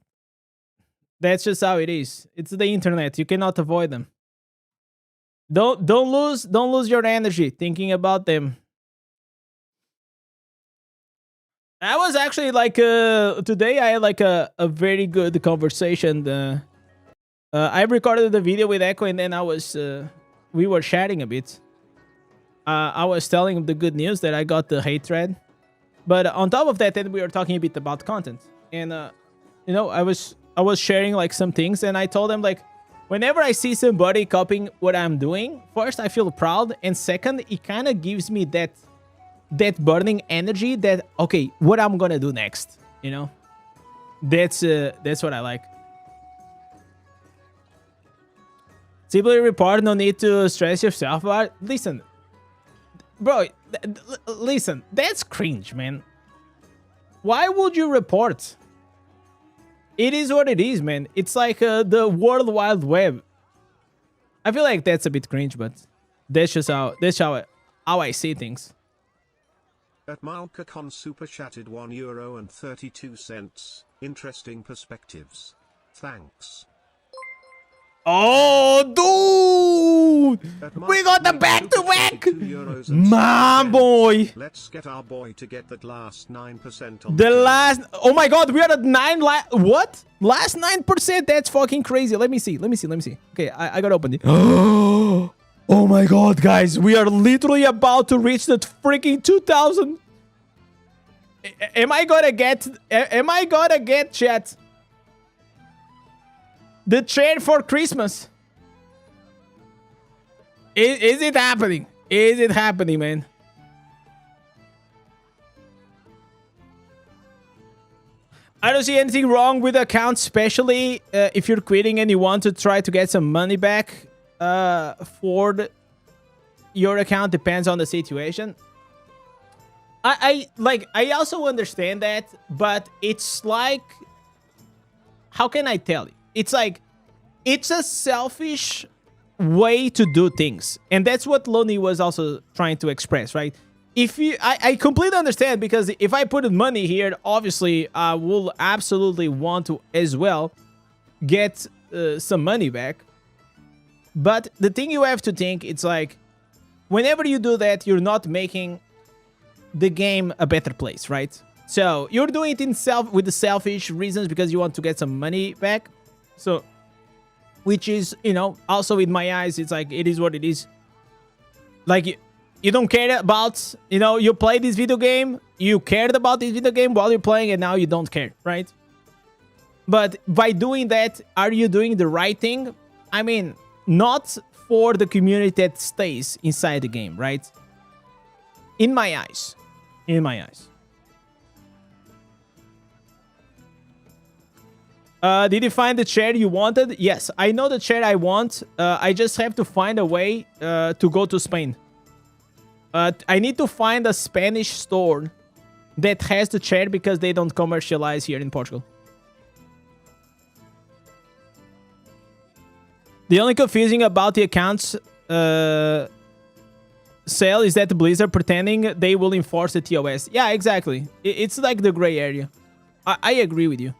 That's just how it is. It's the internet. You cannot avoid them. Don't lose your energy thinking about them. I was actually like today I had like a very good conversation. I recorded the video with Echo, and then we were chatting a bit. I was telling him the good news that I got the hate thread, but on top of that, then we were talking a bit about content, and you know, I was sharing like some things, and I told him like, whenever I see somebody copying what I'm doing, first I feel proud, and second, it kind of gives me that burning energy that, okay, what I'm gonna do next, you know? That's what I like. Simply report, no need to stress yourself about it. Listen, bro, listen, that's cringe, man. Why would you report? It is what it is, man. It's like the World Wide Web. I feel like that's a bit cringe, but that's just how I see things. At Malkacon super chatted €1.32. Interesting perspectives. Thanks. Oh, dude! We got the back-to-back! My boy! Let's get our boy to get that last 9% on the last... Oh my god, we are at 9... What? Last 9%? That's fucking crazy. Let me see. Okay, I gotta open it. Oh my god, guys. We are literally about to reach that freaking 2,000. Am I gonna get, chat? The trade for Christmas. Is it happening? Is it happening, man? I don't see anything wrong with the account, especially if you're quitting and you want to try to get some money back for your account. Depends on the situation. I also understand that, but it's like, how can I tell you? It's like, it's a selfish way to do things. And that's what Lonnie was also trying to express, right? If you, I completely understand, because if I put money here, obviously I will absolutely want to as well get some money back. But the thing you have to think, it's like, whenever you do that, you're not making the game a better place, right? So you're doing it with the selfish reasons because you want to get some money back. So, which is, you know, also in my eyes, it's like, it is what it is. Like, you don't care about, you know, you play this video game, you cared about this video game while you're playing, and now you don't care, right? But by doing that, are you doing the right thing? I mean, not for the community that stays inside the game, right? In my eyes. In my eyes. Did you find the chair you wanted? Yes, I know the chair I want. I just have to find a way to go to Spain. I need to find a Spanish store that has the chair because they don't commercialize here in Portugal. The only confusing about the accounts sale is that Blizzard pretending they will enforce the TOS. Yeah, exactly. It's like the gray area. I agree with you.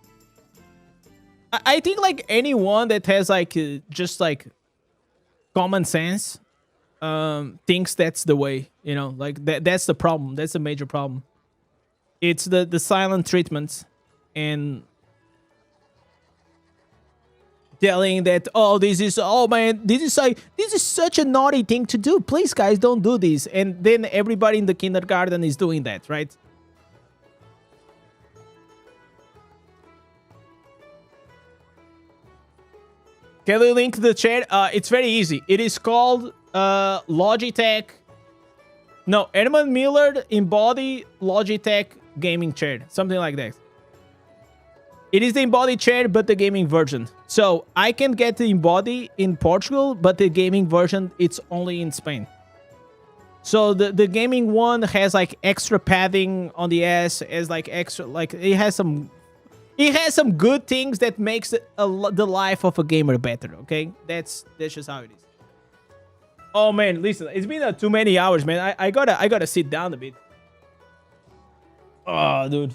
I think like anyone that has like just like common sense thinks that's the way, you know, like that's the problem. That's a major problem. It's the silent treatment and telling that, oh, this is, oh man, this is such a naughty thing to do. Please guys, don't do this. And then everybody in the kindergarten is doing that, right? Can we link the chat? It's very easy. It is called Logitech. No, Edmund Miller Embody Logitech Gaming Chair. Something like that. It is the Embody chair, but the gaming version. So I can get the Embody in Portugal, but the gaming version, it's only in Spain. So the gaming one has like extra padding on the ass, as like extra, like it has some good things that makes the life of a gamer better, okay? That's just how it is. Oh man, listen, it's been too many hours, man. I gotta sit down a bit. Oh, dude.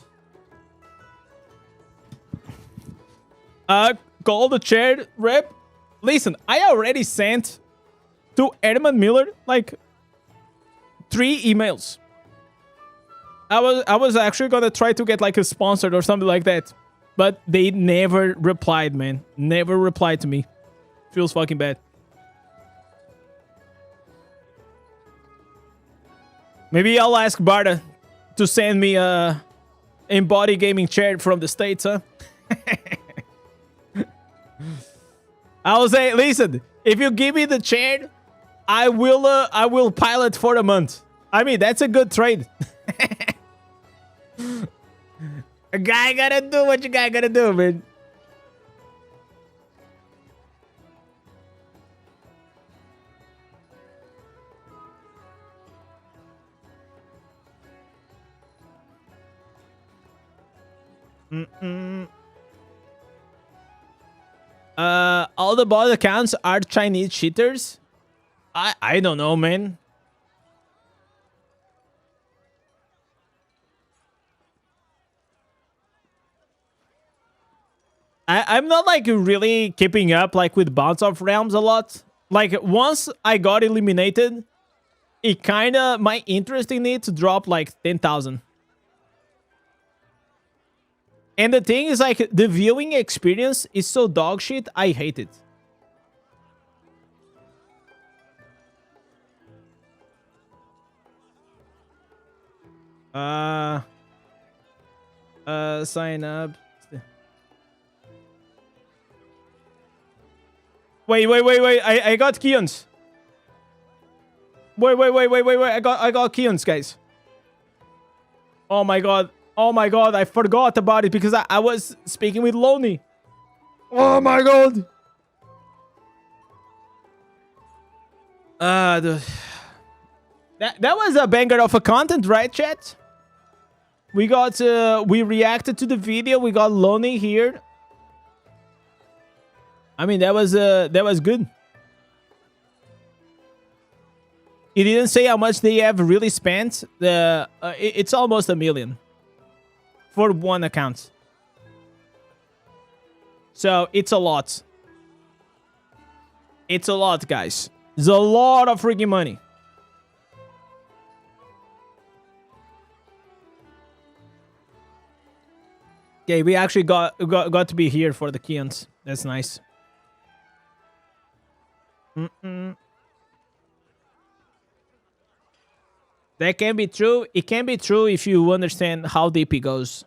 Call the chair rep. Listen, I already sent to Edmund Miller like 3 emails. I was actually gonna try to get like a sponsored or something like that. But they never replied, man. Never replied to me. Feels fucking bad. Maybe I'll ask Barda to send me a Embody gaming chair from the States, huh? I will say, listen, if you give me the chair, I will pilot for a month. I mean, that's a good trade. A guy gotta do what you guy gotta do, man. All the bot accounts are Chinese cheaters? I don't know, man. I'm not like really keeping up like with Bounce of Realms a lot. Like once I got eliminated, it kinda, my interest in it dropped like 10,000. And the thing is like the viewing experience is so dog shit, I hate it. Sign up. Wait. I got Keons. Wait. I got Keons, guys. Oh my god. I forgot about it because I was speaking with Lonnie. Oh my god. That was a banger of a content, right, chat? We got we reacted to the video. We got Lonnie here. I mean, that was good. It didn't say how much they have really spent. It's almost $1 million for one account. So it's a lot. It's a lot, guys. It's a lot of freaking money. Okay, we actually got to be here for the Keons. That's nice. That can be true. It can be true if you understand how deep it goes.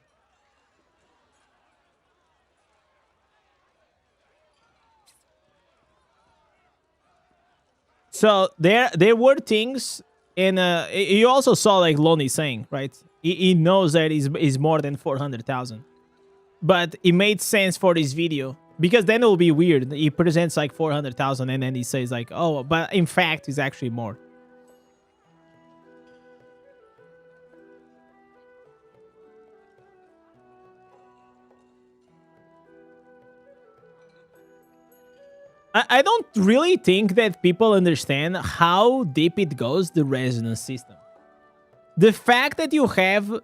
So there were things, and you also saw like Lonnie saying, right? He knows that is more than 400,000, but it made sense for this video because then it will be weird. He presents like 400,000, and then he says like, oh, but in fact, it's actually more. I don't really think that people understand how deep it goes, the resonance system. The fact that you have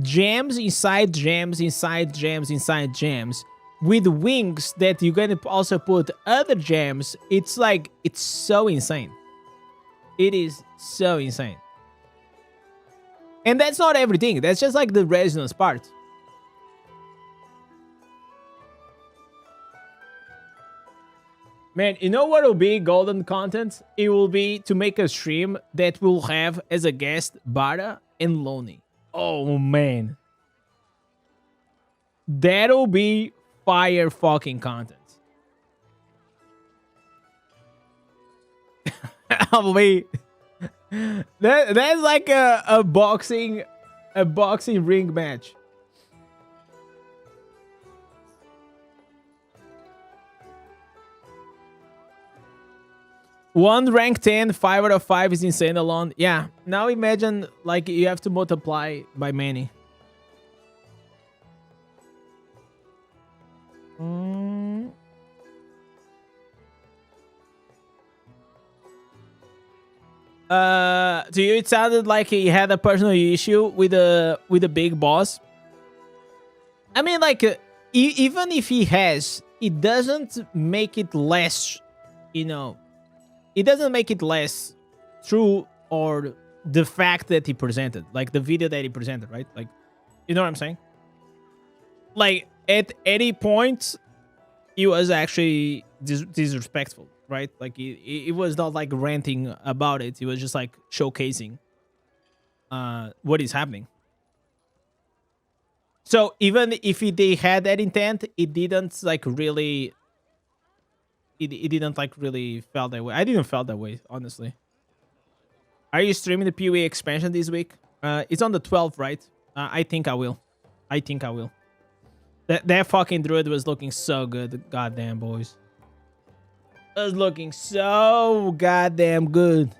gems inside gems, inside gems, inside gems, with wings that you're going to also put other gems, it's like, it's so insane. It is so insane. And that's not everything. That's just like the resonance part. Man, you know what will be golden content? It will be to make a stream that will have as a guest Bara and Lonnie. Oh, man. That'll be fire fucking content. Wait. That's like a boxing ring match. One rank 10, 5 out of 5 is insane alone. Yeah. Now imagine like you have to multiply by many. To you it sounded like he had a personal issue with a big boss. I mean, like even if he has, it doesn't make it less, you know, it doesn't make it less true or the fact that he presented, like the video that he presented, right? Like, you know what I'm saying? Like at any point, he was actually disrespectful, right? Like he was not like ranting about it. He was just like showcasing what is happening. So even if they had that intent, it didn't like really. It didn't like really felt that way. I didn't felt that way, honestly. Are you streaming the PoE expansion this week? It's on the 12th, right? I think I will. I think I will. That fucking druid was looking so good. Goddamn, boys. It was looking so goddamn good.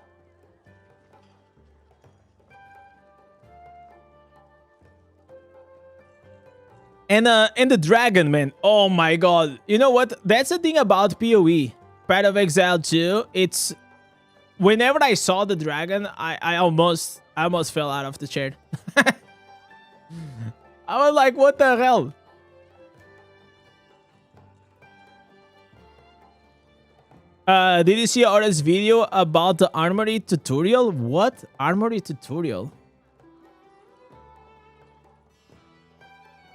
And the dragon, man. Oh my god. You know what? That's the thing about PoE. Path of Exile 2. It's whenever I saw the dragon, I almost fell out of the chair. I was like, what the hell? Did you see Aura's video about the armory tutorial? What? Armory tutorial?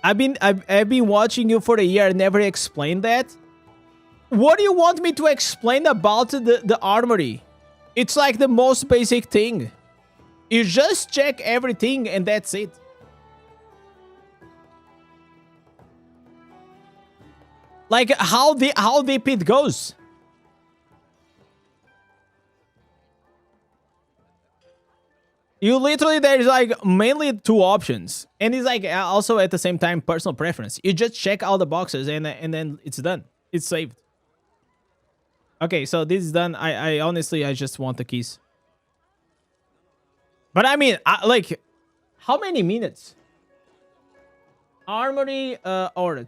I've been watching you for a year. Never explained that. What do you want me to explain about the armory? It's like the most basic thing. You just check everything and that's it. Like how deep it goes. You literally, there's like mainly two options. And it's like also at the same time personal preference. You just check all the boxes and then it's done. It's saved. Okay, so this is done. I honestly, I just want the keys. But I mean, like, how many minutes? Armory audit.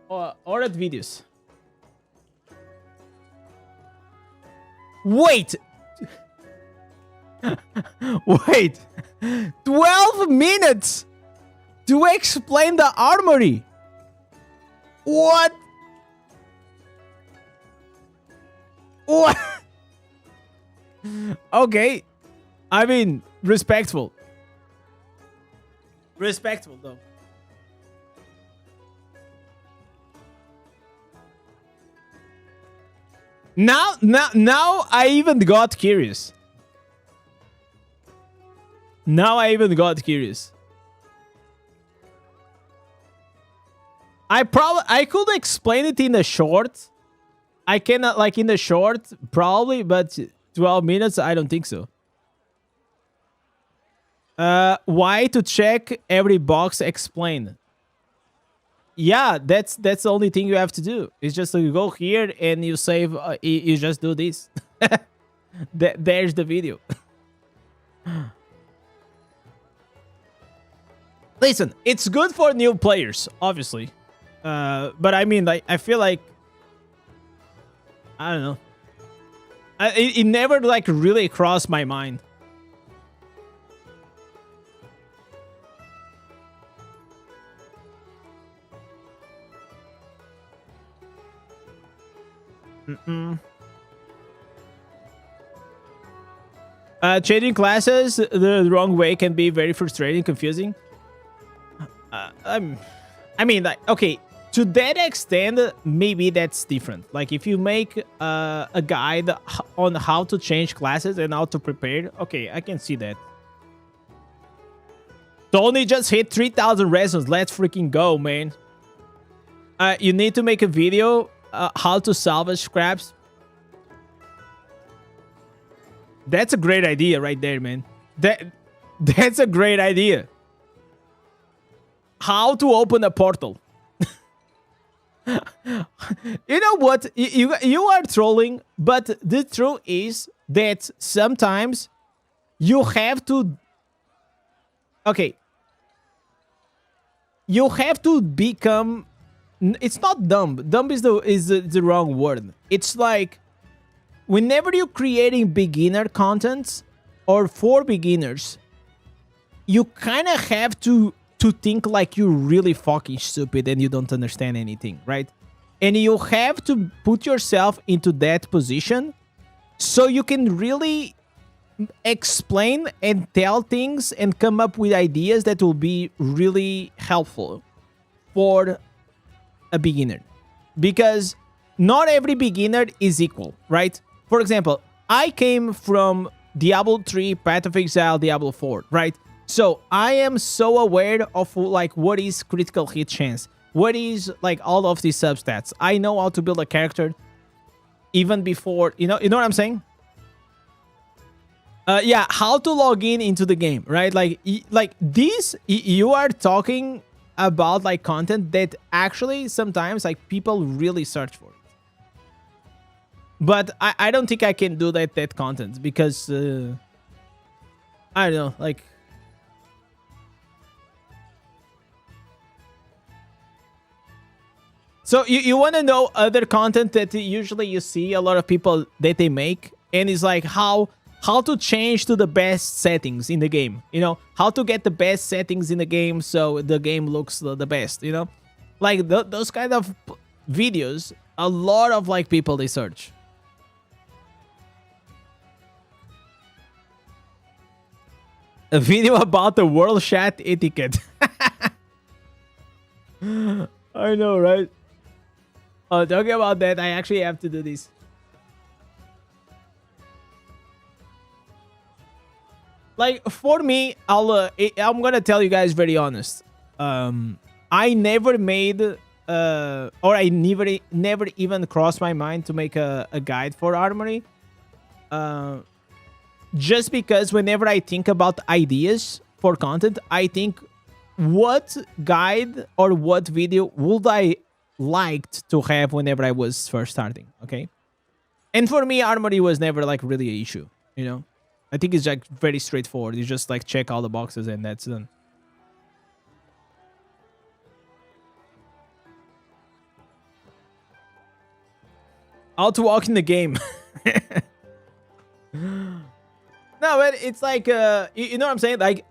Audit videos. Wait. Wait. 12 minutes to explain the armory. What? What? Okay. I mean, respectful. Respectful, though. Now I even got curious. Now I even got curious. I could explain it in a short. I cannot, like, in the short, probably, but 12 minutes, I don't think so. Why to check every box explain? Yeah, that's the only thing you have to do. It's just you go here and you save. You just do this. There's the video. Listen, it's good for new players, obviously. But I mean, like, I feel like, I don't know. It never, like, really crossed my mind. Changing classes the wrong way can be very frustrating, confusing. I mean, like, okay, to that extent, maybe that's different. Like, if you make a guide on how to change classes and how to prepare, okay, I can see that. Tony just hit 3,000 resons. Let's freaking go, man. You need to make a video how to salvage scraps. That's a great idea right there, man. That's a great idea. How to open a portal. You know what? You are trolling, but the truth is that sometimes you have to... Okay. You have to become... It's not dumb. Dumb is the wrong word. It's like, whenever you're creating beginner content or for beginners, you kind of have to think like you're really fucking stupid and you don't understand anything, right? And you have to put yourself into that position so you can really explain and tell things and come up with ideas that will be really helpful for a beginner. Because not every beginner is equal, right? For example, I came from Diablo 3, Path of Exile, Diablo 4, right? So I am so aware of, like, what is critical hit chance, what is, like, all of these substats. I know how to build a character even before, you know what I'm saying? Yeah, how to log into the game, right? Like this, you are talking about, like, content that actually sometimes, like, people really search for. But I don't think I can do that content because I don't know, like, so you want to know other content that usually you see a lot of people that they make, and it's like how to change to the best settings in the game, you know, how to get the best settings in the game so the game looks the best, you know, like those kind of videos. A lot of, like, people, they search. A video about the world chat etiquette. I know, right? Oh, talking about that, I actually have to do this. Like, for me, I'm gonna tell you guys very honest. I never made or I never even crossed my mind to make a guide for Armory. Just because whenever I think about ideas for content, I think, what guide or what video would I liked to have whenever I was first starting, okay? And for me, Armory was never, like, really an issue, you know? I think it's, like, very straightforward. You just, like, check all the boxes and that's done. How to walk in the game. No, but it's like, you know what I'm saying? Like,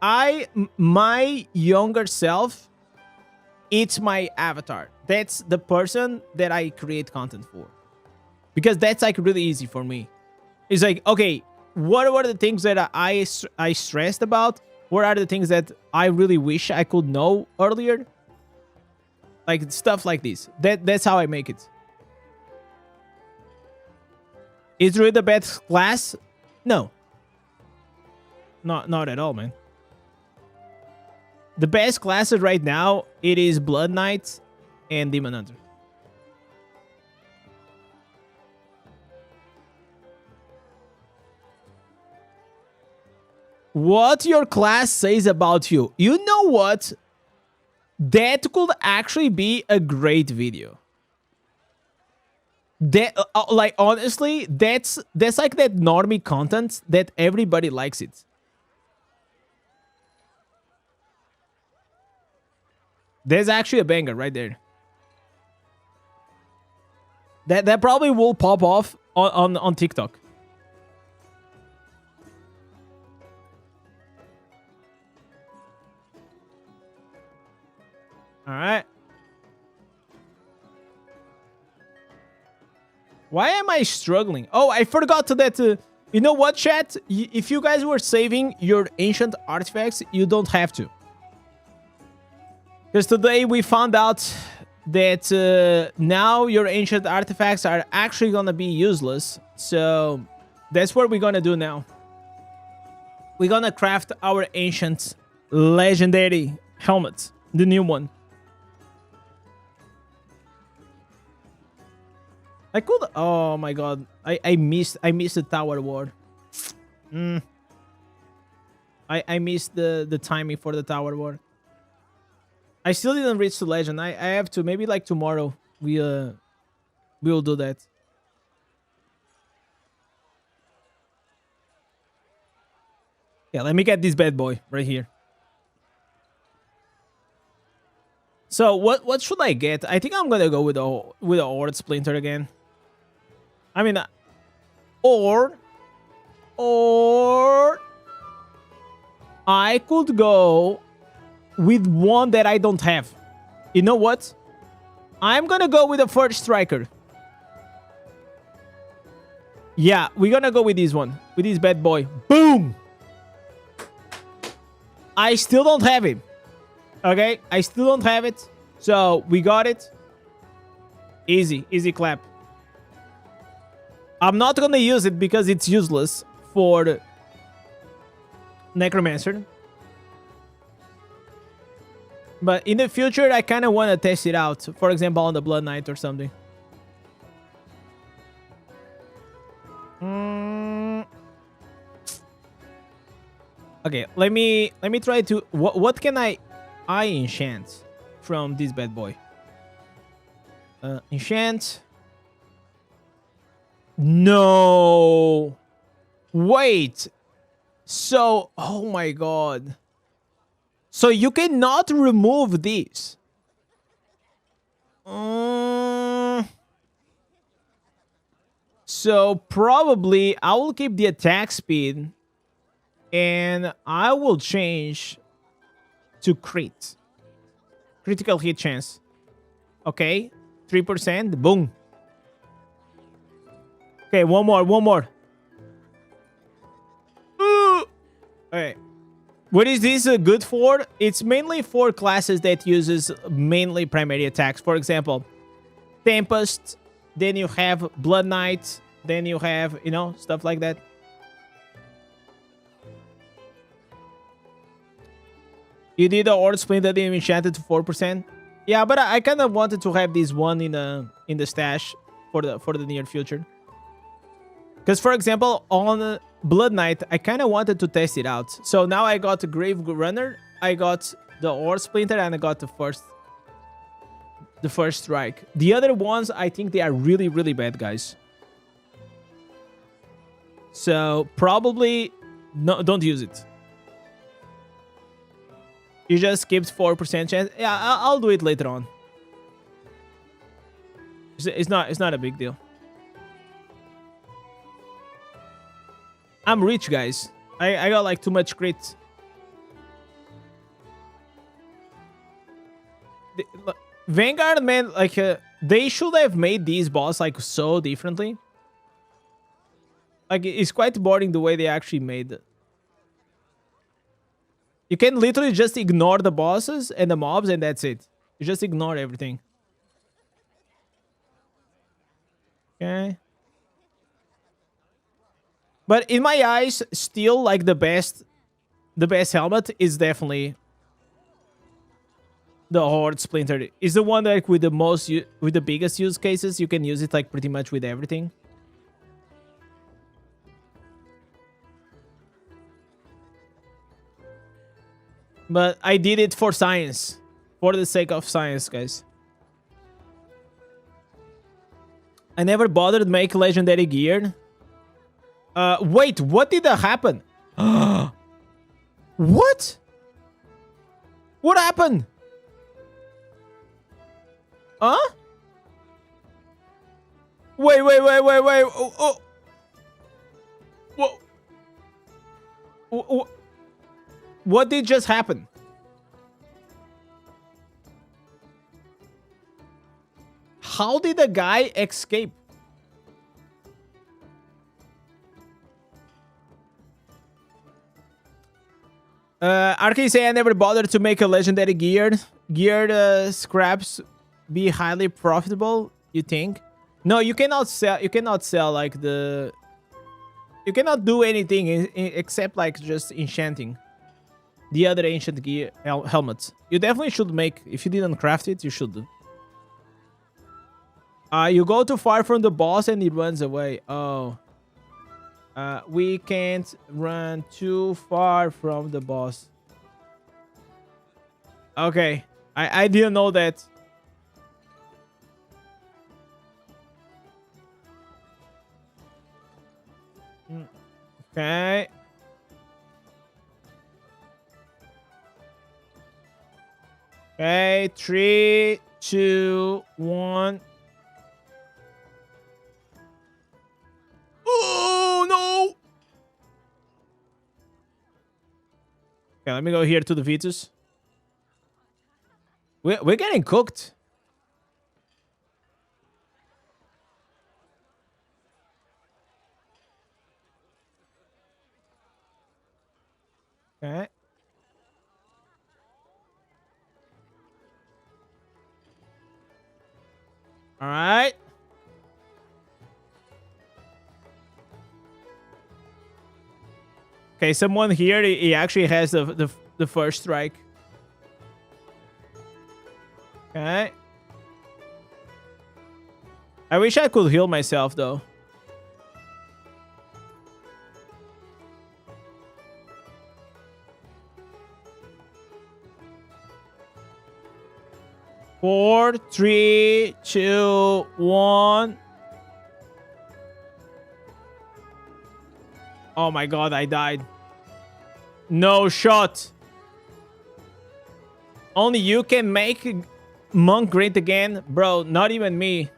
my younger self, it's my avatar. That's the person that I create content for. Because that's like really easy for me. It's like, okay, what were the things that I stressed about? What are the things that I really wish I could know earlier? Like stuff like this. That's how I make it. Is Druid the best class? No. Not at all, man. The best classes right now, it is Blood Knight and Demon Hunter. What your class says about you. You know what? That could actually be a great video. That like honestly, that's like that normie content that everybody likes it. There's actually a banger right there. That probably will pop off on TikTok. All right. Why am I struggling? Oh, I forgot to that. You know what, chat? If you guys were saving your ancient artifacts, you don't have to. Because today we found out that now your ancient artifacts are actually going to be useless. So that's what we're going to do now. We're going to craft our ancient legendary helmet. The new one. I could. Oh my god! I missed the tower war. I missed the timing for the tower war. I still didn't reach the legend. I have to. Maybe like tomorrow we will do that. Yeah, let me get this bad boy right here. So what should I get? I think I'm gonna go with the Ord Splinter again. I mean, or I could go with one that I don't have. You know what? I'm gonna go with the first striker. Yeah, we're gonna go with this one. With this bad boy. Boom! I still don't have him. Okay? I still don't have it. So, we got it. Easy. Easy clap. I'm not gonna use it because it's useless for Necromancer. But in the future, I kind of want to test it out. For example, on the Blood Knight or something. Okay, let me try to... What can I enchant from this bad boy? Enchant... No. Wait. So, oh my god. So you cannot remove these. So probably I will keep the attack speed and I will change to crit. Critical hit chance. Okay. 3%. Boom. Okay, one more. Okay. What is this good for? It's mainly for classes that uses mainly primary attacks. For example, Tempest, then you have Blood Knight, then you have, you know, stuff like that. You did the Ord Splinter that you enchanted to 4%. Yeah, but I kind of wanted to have this one in the stash for the near future. Because, for example, on Blood Knight, I kind of wanted to test it out. So now I got the Grave Runner, I got the Ord Splinter, and I got the first strike. The other ones, I think they are really, really bad, guys. So probably no, don't use it. You just skipped 4% chance. Yeah, I'll do it later on. It's not a big deal. I'm rich, guys. I got like too much crit. Vanguard, man, like they should have made these boss like so differently. Like it's quite boring the way they actually made it. You can literally just ignore the bosses and the mobs and that's it. You just ignore everything. Okay. But in my eyes, still like the best helmet is definitely the Horde Splinter. Is the one like with the biggest use cases. You can use it like pretty much with everything. But I did it for science. For the sake of science, guys. I never bothered to make legendary gear. Wait, what did that happen? What? What happened? Huh? Wait. Whoa. What did just happen? How did the guy escape? Arcade say I never bothered to make a legendary gear. Geared scraps be highly profitable, you think? No, you cannot sell like the... You cannot do anything except like just enchanting the other ancient gear helmets. You definitely should make... If you didn't craft it, you should do. You go too far from the boss and he runs away. Oh. We can't run too far from the boss. Okay. I didn't know that. Okay. Okay, 3, 2, 1. Oh, no! Okay, let me go here to the Vitus. We're getting cooked. Okay. All right. Okay, someone here, he actually has the first strike. Okay. I wish I could heal myself, though. Four, 3, 2, 1. Oh my god, I died. No shot. Only you can make Monk great again? Bro, not even me.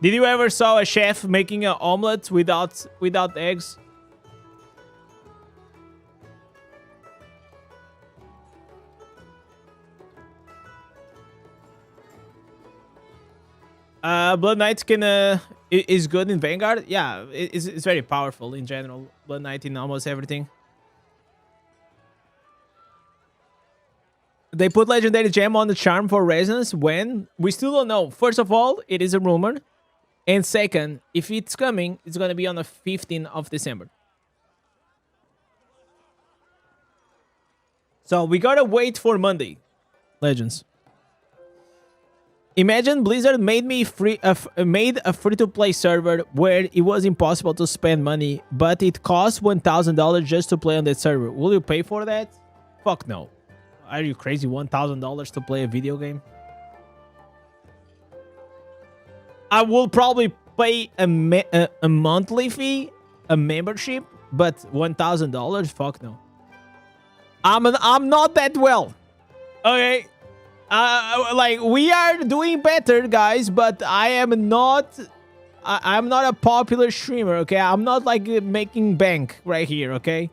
Did you ever saw a chef making an omelet without eggs? Blood Knight is good in Vanguard. Yeah, it's very powerful in general. Blood Knight in almost everything. They put Legendary Gem on the charm for resonance when? We still don't know. First of all, it is a rumor. And second, if it's coming, it's going to be on the 15th of December. So we got to wait for Monday. Legends. Imagine Blizzard made a free-to-play server where it was impossible to spend money, but it costs $1,000 just to play on that server. Will you pay for that? Fuck no. Are you crazy? $1,000 to play a video game? I will probably pay a monthly fee, a membership, but $1,000? Fuck no. I'm not that well. Okay. Like, we are doing better, guys, but I am not I'm not a popular streamer, okay? I'm not like making bank right here, okay?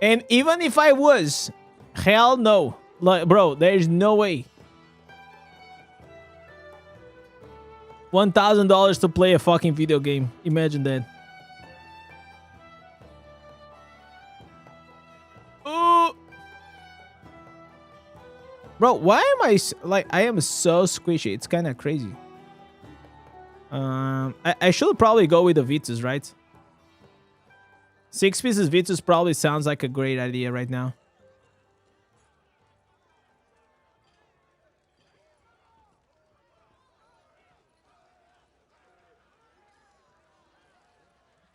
And even if I was, hell no. Like, bro, there's no way. $1,000 to play a fucking video game. Imagine that. Ooh. Bro, why am like I am so squishy? It's kind of crazy. I should probably go with the Vitus, right? 6 pieces Vitus probably sounds like a great idea right now.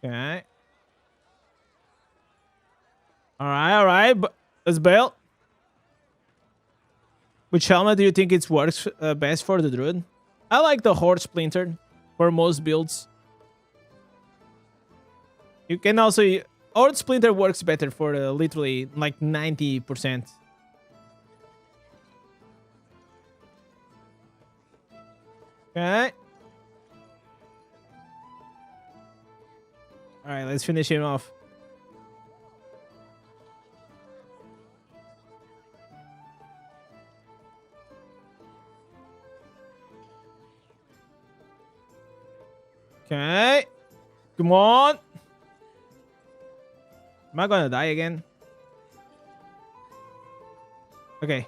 Okay. All right. But let's bail. Which helmet do you think it works best for the druid? I like the Horde Splinter for most builds. You can also... Horde Splinter works better for literally like 90%. Okay. Alright, let's finish him off. Okay. Come on. Am I gonna die again? Okay.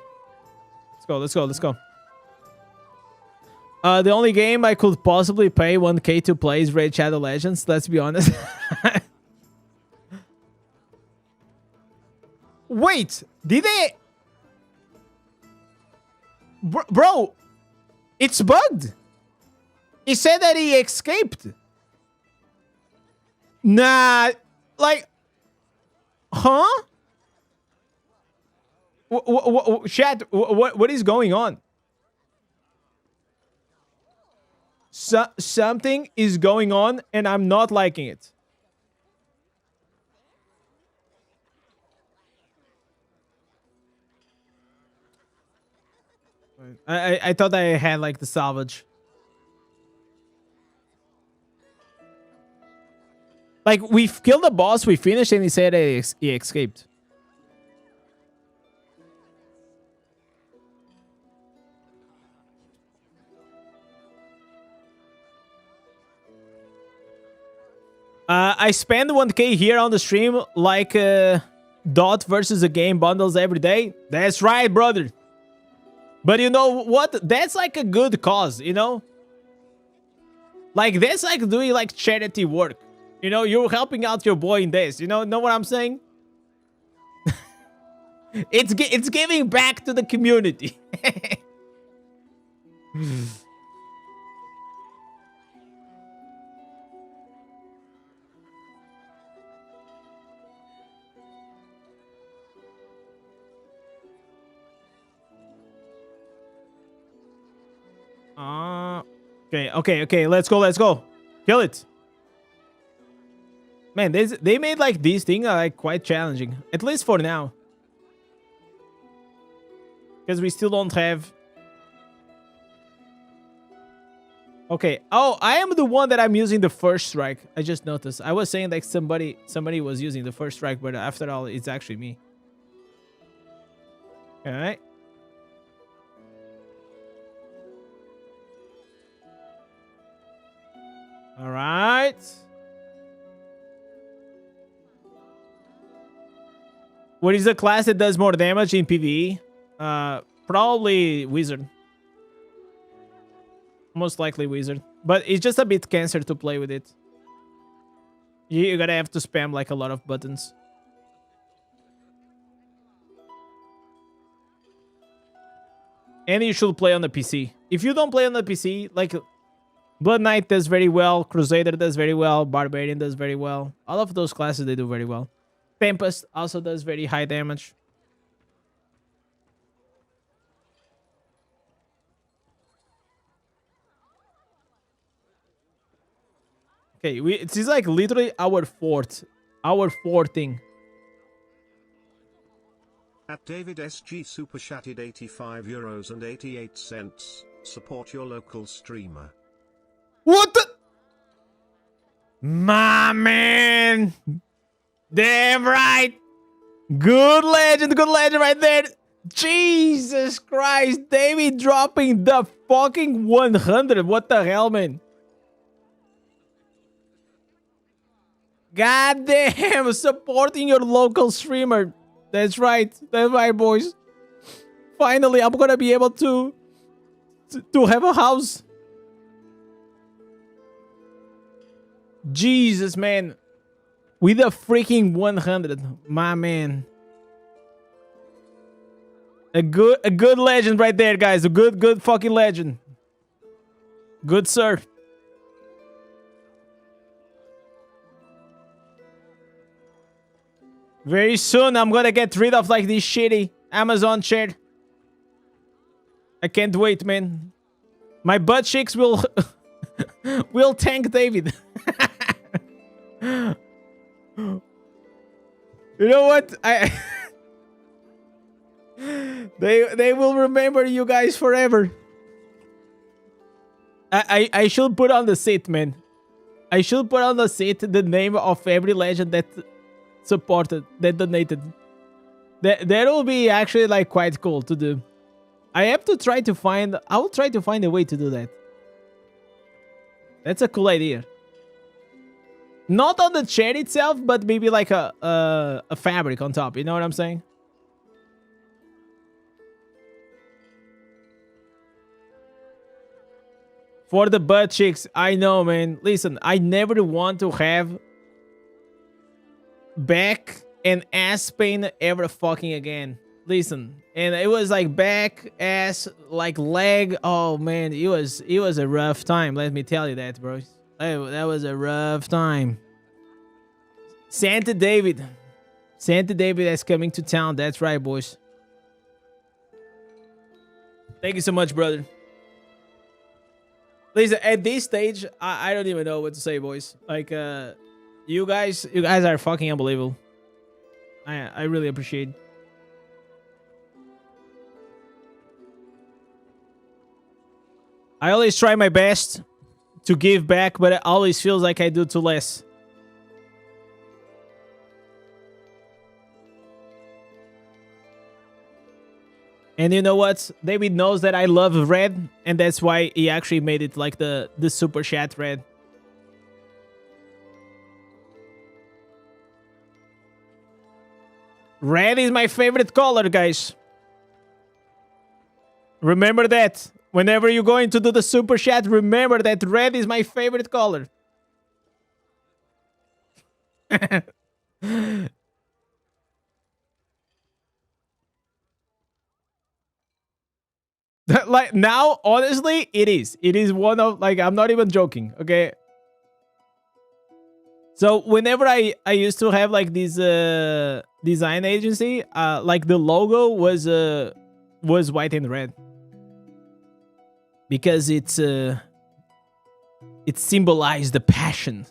Let's go. The only game I could possibly pay 1k to play is Raid Shadow Legends, let's be honest. Wait, did they... Bro, it's bugged. He said that he escaped. Nah, like... Huh? Chat, what is going on? Something is going on and I'm not liking it. I thought I had like the salvage. Like, we've killed the boss, we finished, and he said he escaped. I spend 1k here on the stream like Dot versus a game bundles every day. That's right, brother. But you know what? That's like a good cause, you know? Like, that's like doing like charity work. You know, you're helping out your boy in this. You know what I'm saying? It's giving back to the community. Okay. Let's go. Kill it. Man, they made like these things like quite challenging, at least for now, because we still don't have. Okay. Oh, I am the one that I'm using the first strike. I just noticed. I was saying like somebody was using the first strike, but after all, it's actually me. All right. All right. What is the class that does more damage in PvE? Probably Wizard. Most likely Wizard. But it's just a bit cancer to play with it. You gotta have to spam like a lot of buttons. And you should play on the PC. If you don't play on the PC, like Blood Knight does very well, Crusader does very well, Barbarian does very well. All of those classes, they do very well. Tempest also does very high damage. Okay, it is like literally our fourth thing. At David SG Super Chatted €85.88. Support your local streamer. What the? My man. Damn right. Good legend right there. Jesus Christ. David dropping the fucking 100. What the hell, man? God damn. Supporting your local streamer. That's right. That's right, boys. Finally, I'm gonna be able to have a house. Jesus, man. With a freaking 100. My man. A good legend right there, guys. A good fucking legend. Good sir. Very soon, I'm gonna get rid of like this shitty Amazon shit. I can't wait, man. My butt cheeks will will thank David. You know what? They will remember you guys forever. I should put on the seat, man. I should put on the seat the name of every legend that supported, that donated. That will be actually like quite cool to do. I have to try to find. I will try to find a way to do that. That's a cool idea. Not on the chair itself, but maybe like a fabric on top. You know what I'm saying? For the butt cheeks, I know, man. Listen, I never want to have back and ass pain ever fucking again. Listen, and it was like back, ass, like leg. Oh man, it was a rough time. Let me tell you that, bro. That was a rough time. Santa David is coming to town. That's right, boys. Thank you so much, brother. Listen, at this stage, I don't even know what to say, boys. Like, you guys are fucking unbelievable. I really appreciate it. I always try my best to give back, but it always feels like I do too less. And you know what? David knows that I love red, and that's why he actually made it like the super chat red. Red is my favorite color, guys. Remember that. Whenever you're going to do the super chat, remember that red is my favorite color. Like now, honestly, it is. It is one of, like, I'm not even joking, okay? So whenever I used to have like this design agency, like the logo was white and red. Because it symbolized the passion.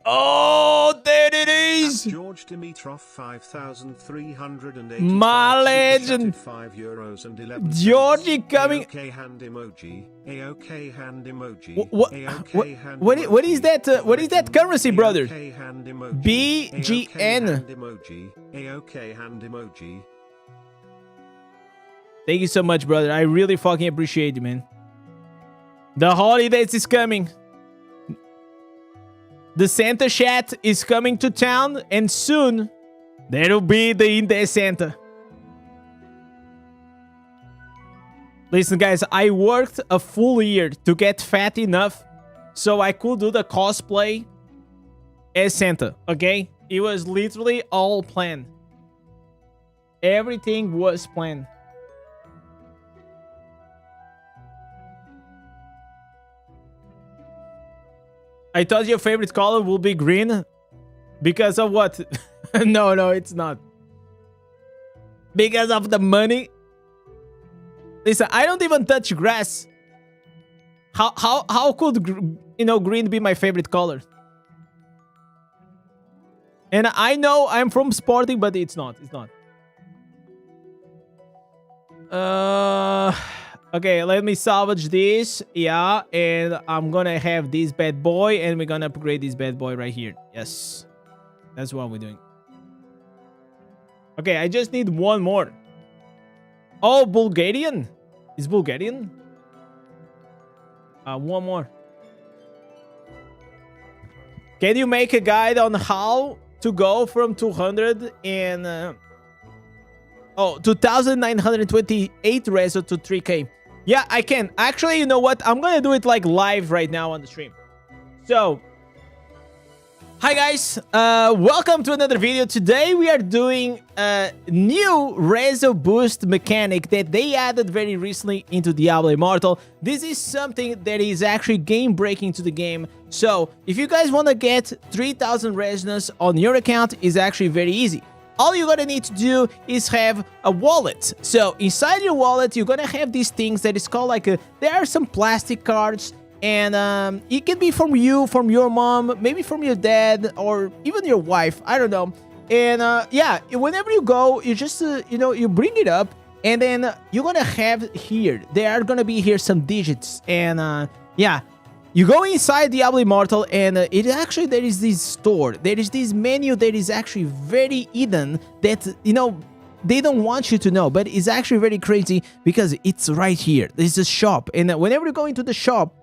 Oh, there it is! George Dimitrov 5,385. My legend! €5.11. Georgie coming. AOK hand emoji. AOK hand emoji. What is that? What is that currency, brother? AOK hand emoji. BGN. AOK hand emoji. Thank you so much, brother. I really fucking appreciate you, man. The holidays is coming. The Santa chat is coming to town, and soon there'll be the Indez Santa. Listen, guys, I worked a full year to get fat enough so I could do the cosplay as Santa, okay? It was literally all planned. Everything was planned. I thought your favorite color will be green. Because of what? No, it's not. Because of the money. Listen, I don't even touch grass. How could, green be my favorite color? And I know I'm from sporting, but it's not. It's not. Okay, let me salvage this. Yeah, and I'm gonna have this bad boy, and we're gonna upgrade this bad boy right here. Yes, that's what we're doing. Okay, I just need one more. Oh, Bulgarian? Is Bulgarian? One more. Can you make a guide on how to go from 200 and 2,928 reso to 3K? Yeah, I can. Actually, you know what? I'm gonna do it like live right now on the stream. So, hi guys, welcome to another video. Today we are doing a new reso boost mechanic that they added very recently into Diablo Immortal. This is something that is actually game breaking to the game. So if you guys want to get 3,000 resonance on your account, is actually very easy. All you're gonna need to do is have a wallet. So inside your wallet, you're gonna have these things that is called like there are some plastic cards. And it can be from you, from your mom, maybe from your dad, or even your wife. I don't know. And yeah, whenever you go, you just, you bring it up. And then you're going to have here, there are going to be here some digits. And yeah, you go inside Diablo Immortal and it actually, there is this store. There is this menu that is actually very hidden that, they don't want you to know. But it's actually very crazy because it's right here. There's a shop. And whenever you go into the shop,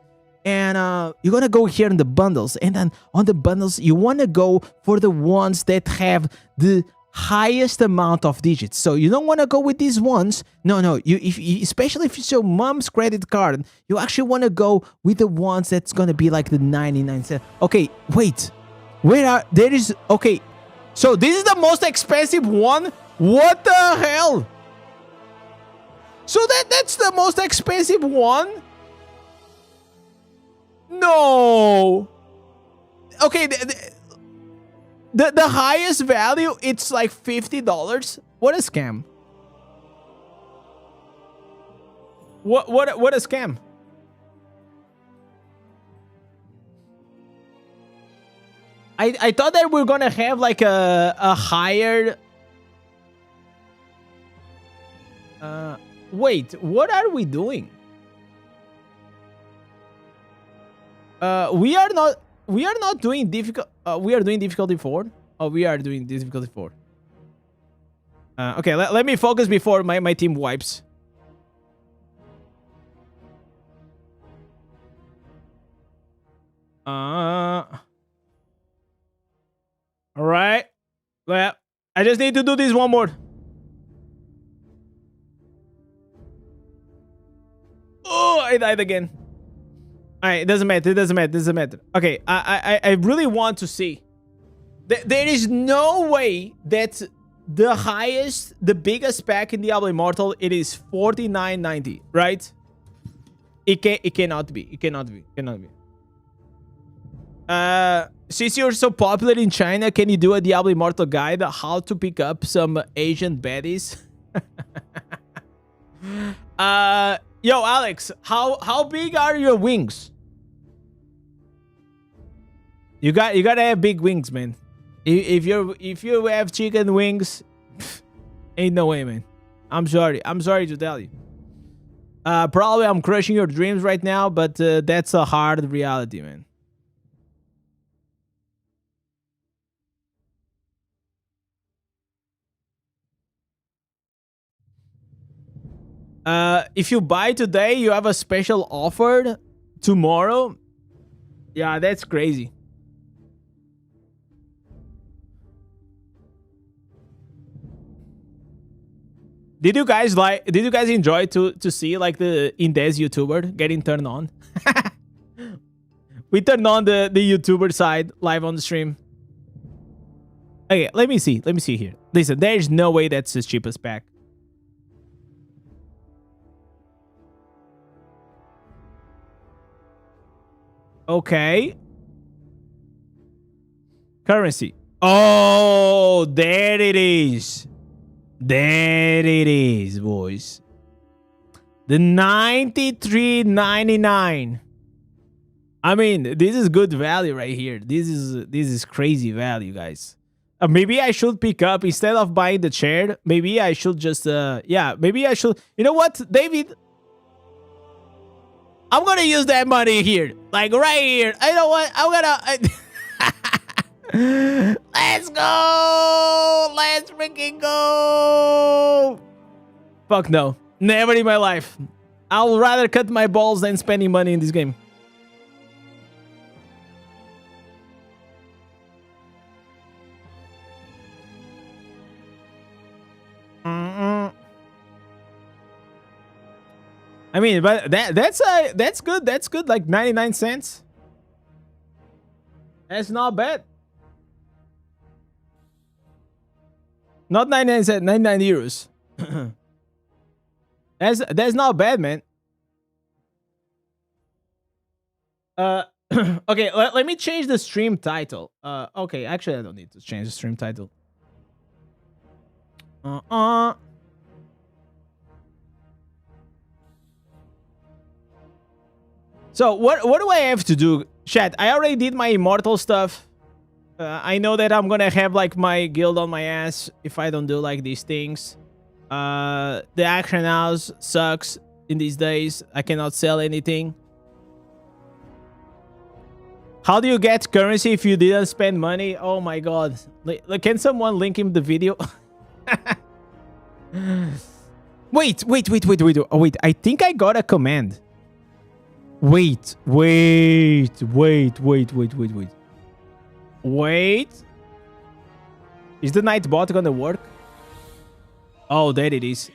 and you're gonna go here in the bundles, and then on the bundles you want to go for the ones that have the highest amount of digits. So you don't want to go with these ones. No, especially if it's your mom's credit card, you actually want to go with the ones that's gonna be like the 99 cents. Okay, wait, okay, so this is the most expensive one. What the hell? So that's the most expensive one. No. Okay, the highest value, it's like $50. What a scam. What a scam. I thought that we're gonna have like a higher wait, what are we doing? We are not doing difficult. We are doing difficulty 4. Oh, we are doing difficulty 4. Okay, let me focus before my team wipes. All right. Well, I just need to do this one more. Oh, I died again. Alright, it doesn't matter. Okay, I really want to see. There is no way that the biggest pack in Diablo Immortal, it is $49.90, right? It cannot be. Since you're so popular in China, can you do a Diablo Immortal guide how to pick up some Asian baddies? Yo, Alex, how big are your wings? You gotta have big wings, man. If you have chicken wings, ain't no way, man. I'm sorry to tell you. Probably I'm crushing your dreams right now, but that's a hard reality, man. If you buy today, you have a special offer tomorrow. Yeah, that's crazy. Did you guys enjoy to see like the Indez YouTuber getting turned on? We turned on the YouTuber side live on the stream. Okay, let me see here. Listen, there's no way that's the cheapest pack. Okay. Currency. Oh, there it is. There it is, boys. The 93.99. I mean, this is good value right here. This is crazy value, guys. Maybe I should pick up instead of buying the chair. Maybe I should just yeah, maybe I should. You know what, David? I'm gonna use that money here, like right here. I know what I'm gonna. Let's go! Let's freaking go! Fuck no, never in my life. I'll rather cut my balls than spending money in this game. I mean, but that's good. That's good. Like 99 cents. That's not bad. Not 99 cents, 99 euros. That's not bad, man. Okay, let me change the stream title. Okay, actually I don't need to change the stream title. So what do I have to do? Chat, I already did my immortal stuff. I know that I'm gonna have like my guild on my ass if I don't do like these things. The action house sucks in these days. I cannot sell anything. How do you get currency if you didn't spend money? Oh my god. Can someone link him the video? Wait. Oh, wait, I think I got a command. Wait. Wait. Is the night bot gonna work? Oh, there it is.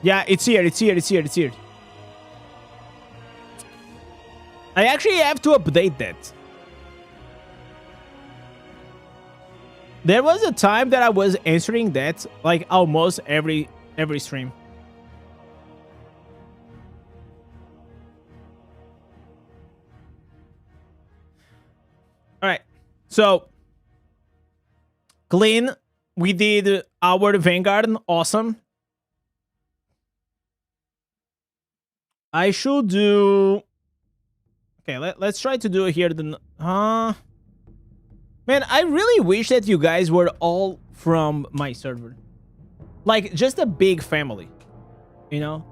Yeah, it's here. I actually have to update that. There was a time that I was answering that like almost every stream. All right, so clean. We did our Vanguard. Awesome. I should do. Okay, let's try to do it here. Man, I really wish that you guys were all from my server. Like, just a big family. You know?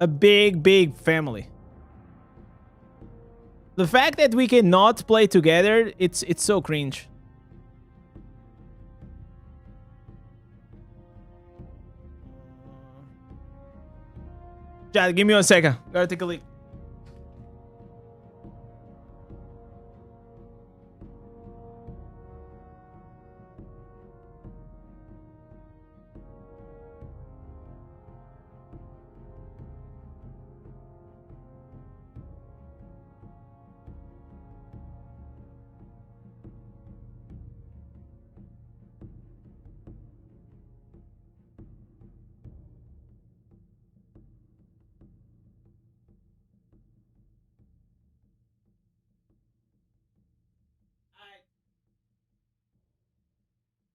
A big family. The fact that we cannot play together, it's so cringe. Chat, give me 1 second. Gotta take a leak.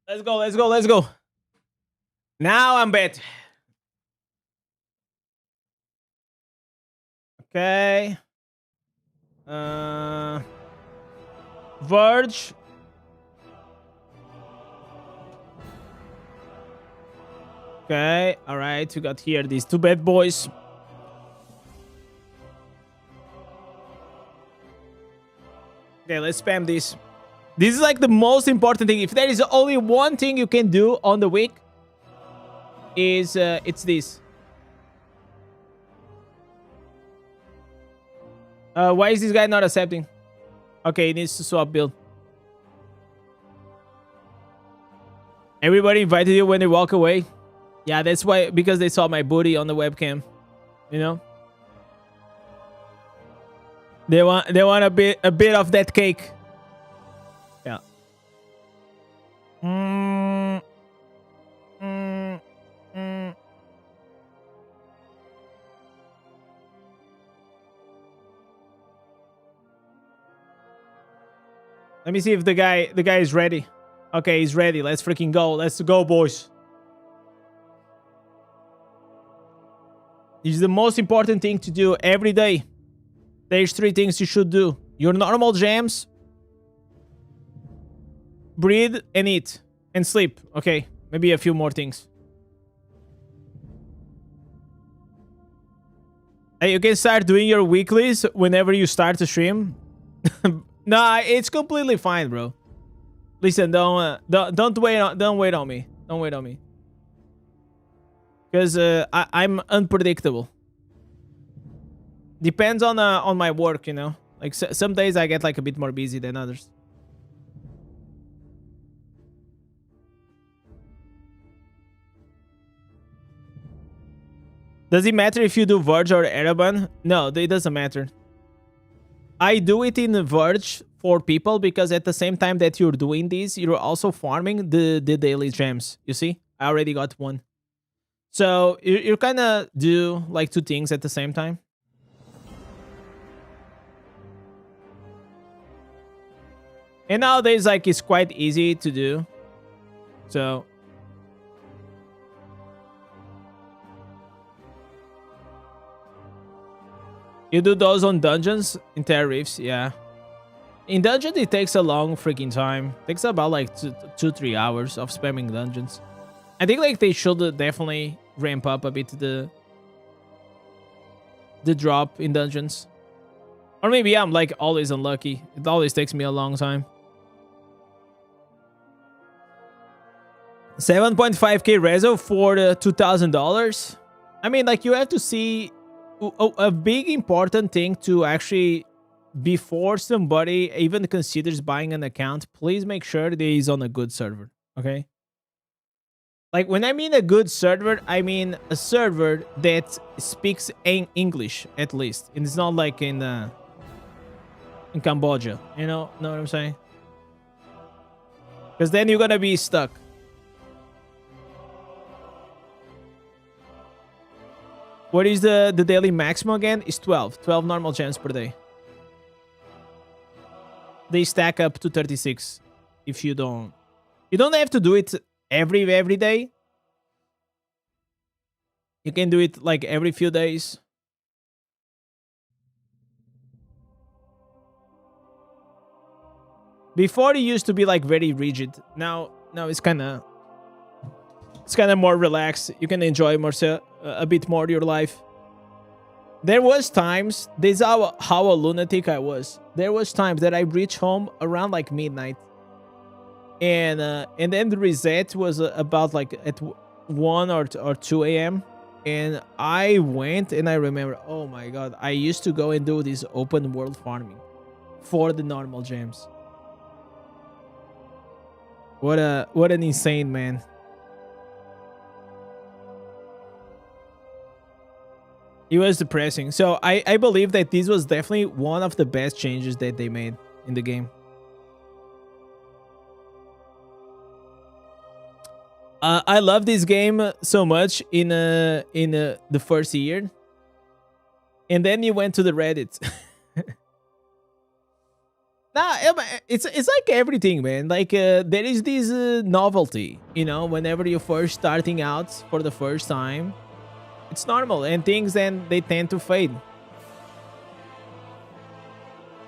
Let's go. Now I'm bet. Okay. Verge. Okay, all right. We got here these two bad boys. Okay, let's spam this. This is like the most important thing. If there is only one thing you can do on the week, is it's this. Why is this guy not accepting? Okay, he needs to swap build. Everybody invited you when they walk away. Yeah, that's why, because they saw my booty on the webcam. You know? They want a bit of that cake. Yeah. Let me see if the guy is ready. Okay, he's ready. Let's freaking go. Let's go, boys. This is the most important thing to do every day. There's 3 things you should do. Your normal gems. Breathe and eat. And sleep. Okay. Maybe a few more things. Hey, you can start doing your weeklies whenever you start to stream. Nah, it's completely fine, bro. Listen, don't wait on me. Don't wait on me. Because I'm unpredictable. Depends on my work, you know. Like some days I get like a bit more busy than others. Does it matter if you do Verge or Ereban? No, it doesn't matter. I do it in Verge for people because at the same time that you're doing this, you're also farming the daily gems. You see? I already got one. So you kind of do like two things at the same time. And nowadays, like, it's quite easy to do. So you do those on dungeons in Terra Reefs, yeah. In dungeons, it takes a long freaking time. It takes about like 2-3 hours of spamming dungeons. I think like they should definitely ramp up a bit the drop in dungeons. Or maybe I'm like always unlucky. It always takes me a long time. 7.5k reso for the $2,000. I mean, like, you have to see a big important thing to actually, before somebody even considers buying an account, please make sure that he's on a good server, okay? Like, when I mean a good server, I mean a server that speaks English, at least. And it's not like in Cambodia, you know what I'm saying? Because then you're gonna be stuck. What is the daily maximum again? It's 12 normal gems per day. They stack up to 36 if you don't have to do it every day. You can do it like every few days. Before it used to be like very rigid. Now it's kind of more relaxed. You can enjoy more a bit more your life. There was times, this is how a lunatic I was. There was times that I reached home around like midnight, and then the reset was about like at 1 or 2 a.m. and I went and I remember, oh my god, I used to go and do this open world farming for the normal gems. What an insane man. It was depressing. So I believe that this was definitely one of the best changes that they made in the game. I love this game so much in the first year, and then you went to the Reddit. Nah, it's like everything, man. Like there is this novelty, you know, whenever you're first starting out for the first time. It's normal, and things then they tend to fade.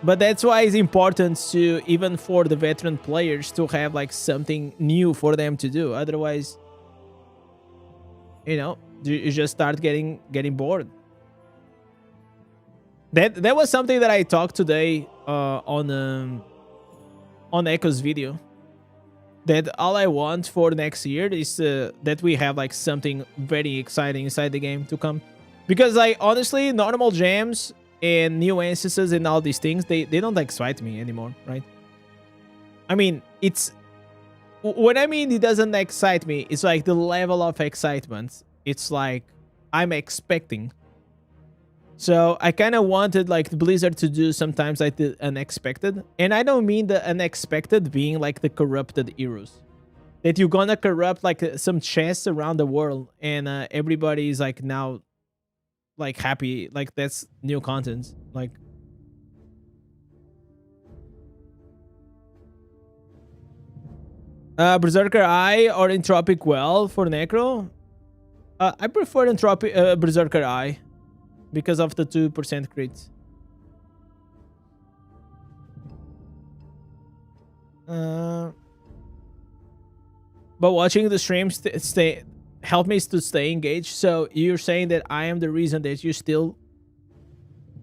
But that's why it's important to, even for the veteran players, to have like something new for them to do. Otherwise, you know, you just start getting bored. That was something that I talked today on Echo's video. That all I want for next year is that we have like something very exciting inside the game to come. Because like honestly, normal gems and new instances and all these things, they don't excite me anymore, right? I mean, it's... When I mean it doesn't excite me, it's like the level of excitement. It's like I'm expecting. So I kind of wanted like Blizzard to do sometimes like the unexpected. And I don't mean the unexpected being like the corrupted heroes. That you're gonna corrupt like some chests around the world and everybody is like now like happy. Like that's new content. Like... Berserker Eye or Entropic Well for Necro? I prefer Berserker Eye. Because of the 2% crits. But watching the streams help me to stay engaged. So you're saying that I am the reason that you're still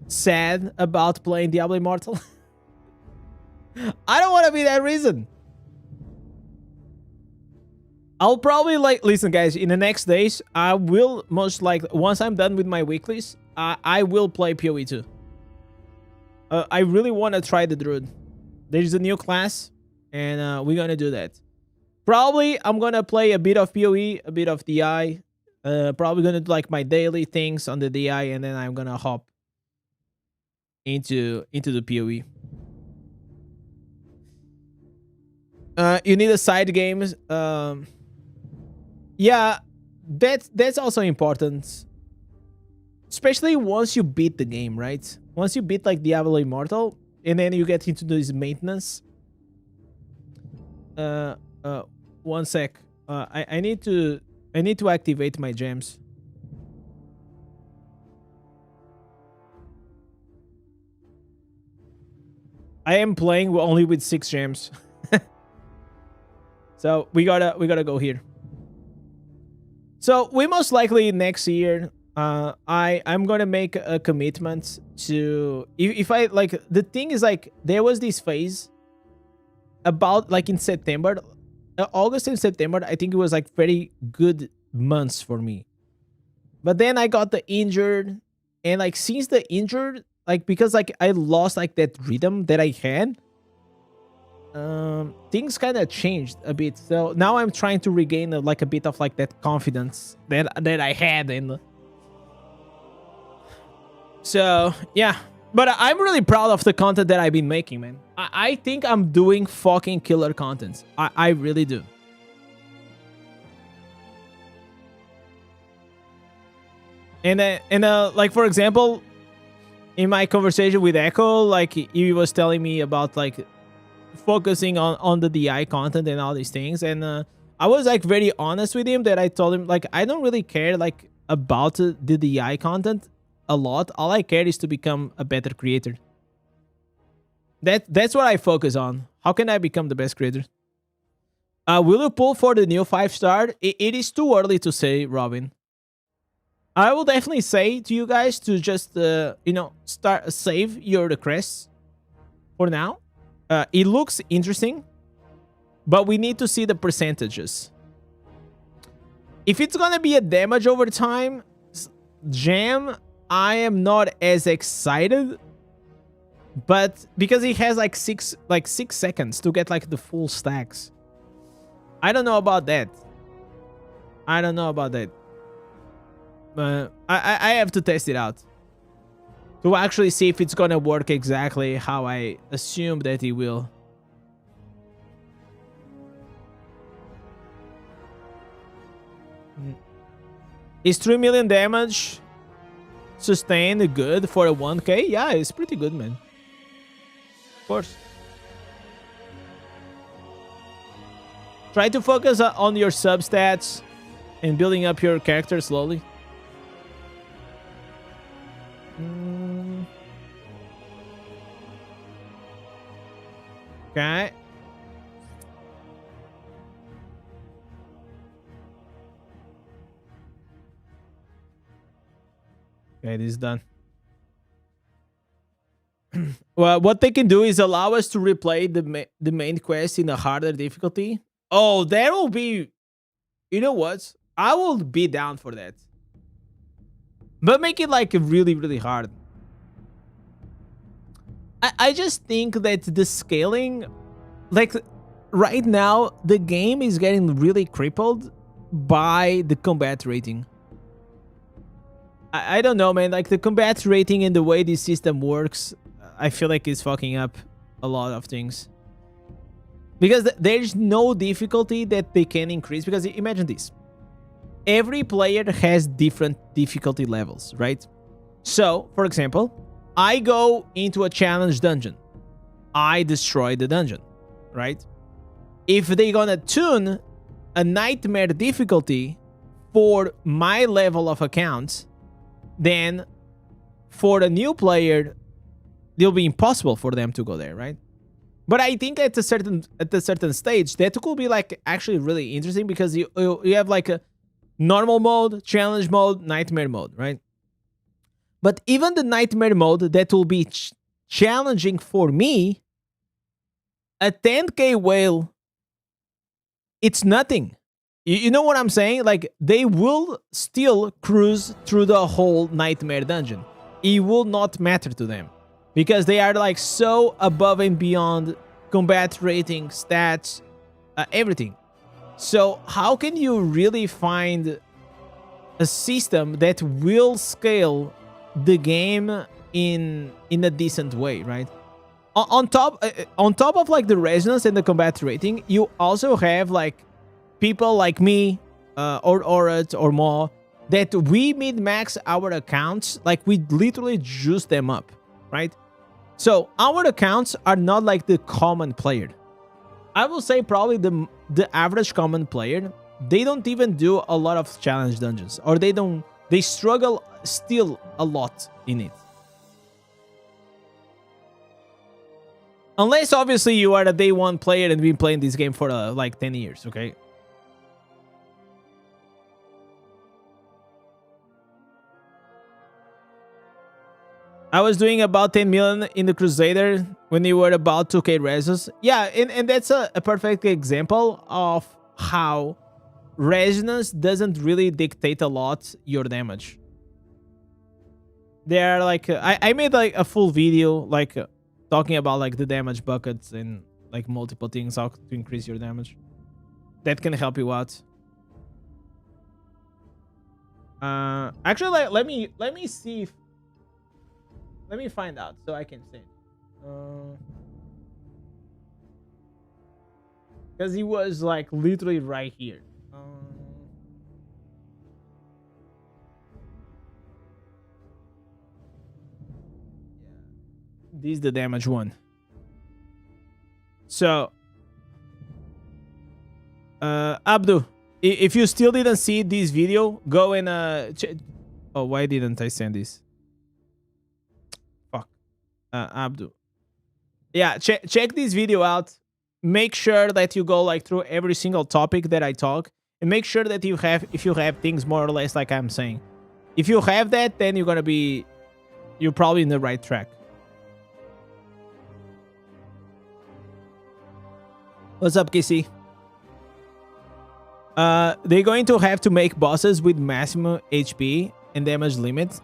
sad about playing Diablo Immortal? I don't want to be that reason. I'll probably listen guys, in the next days, I will most likely, once I'm done with my weeklies, I will play PoE too. I really want to try the Druid. There's a new class, and we're going to do that. Probably, I'm going to play a bit of PoE, a bit of DI. Probably going to do like my daily things on the DI, and then I'm going to hop into the PoE. You need a side games. Yeah, that's also important. Especially once you beat the game, right? Once you beat like Diablo Immortal, and then you get into this maintenance. One sec. I need to activate my gems. I am playing only with 6 gems. So we gotta go here. So we most likely next year, I'm gonna make a commitment to, if I like, the thing is like, there was this phase about like in September, August and September, I think it was like very good months for me. But then I got the injured, and like since the injured, like because like I lost like that rhythm that I had, things kind of changed a bit. So now I'm trying to regain like a bit of like that confidence that I had in. So yeah, but I'm really proud of the content that I've been making, man. I think I'm doing fucking killer content. I really do. And like for example, in my conversation with Echo, like he was telling me about like focusing on the DI content and all these things, and I was like very honest with him that I told him like I don't really care like about the DI content a lot. All I care is to become a better creator. That's what I focus on. How can I become the best creator? Will you pull for the new 5-star? It is too early to say, Robin. I will definitely say to you guys to just you know, save your requests for now. It looks interesting, but we need to see the percentages. If it's gonna be a damage over time gem, I am not as excited, but because it has like 6 seconds to get like the full stacks. I don't know about that. I don't know about that. I have to test it out to actually see if it's gonna work exactly how I assume that it will. Is 3 million damage sustained good for a 1k? Yeah, it's pretty good, man. Of course. Try to focus on your substats and building up your character slowly. Okay. Okay, this is done. Well, what they can do is allow us to replay the main quest in a harder difficulty. Oh, that will be... You know what? I will be down for that. But make it like really, really hard. I just think that the scaling... Like, right now, the game is getting really crippled by the combat rating. I don't know, man. Like, the combat rating and the way this system works, I feel like it's fucking up a lot of things. Because there's no difficulty that they can increase. Because imagine this. Every player has different difficulty levels, right? So, for example, I go into a challenge dungeon. I destroy the dungeon, right? If they're gonna tune a nightmare difficulty for my level of accounts, then for a new player, it'll be impossible for them to go there, right? But I think at a certain stage that could be like actually really interesting, because you have like a normal mode, challenge mode, nightmare mode, right? But even the nightmare mode, that will be challenging for me, a 10k whale, it's nothing. You know what I'm saying? Like, they will still cruise through the whole nightmare dungeon. It will not matter to them, because they are like so above and beyond combat rating, stats, everything. So how can you really find a system that will scale the game in a decent way, right? On top of like the resonance and the combat rating, you also have like people like me, or Orat or more, that we mid-max our accounts. Like, we literally juice them up, right? So our accounts are not like the common player. I will say probably the average common player, they don't even do a lot of challenge dungeons, or they struggle still a lot in it. Unless obviously you are a day one player and been playing this game for like 10 years, okay? I was doing about 10 million in the Crusader when you were about 2k resos. Yeah, and that's a perfect example of how resonance doesn't really dictate a lot your damage. There are like, I made like a full video like talking about like the damage buckets and like multiple things, how to increase your damage. That can help you out. Actually, like, let me see if, let me find out so I can say. Because he was like literally right here. This is the damage one. So, Abdu, if you still didn't see this video, go and oh, why didn't I send this? Fuck, Abdu. Yeah, check this video out. Make sure that you go like through every single topic that I talk, and make sure that you have, if you have things more or less like I'm saying. If you have that, then you're probably in the right track. What's up, KC? They're going to have to make bosses with maximum HP and damage limit.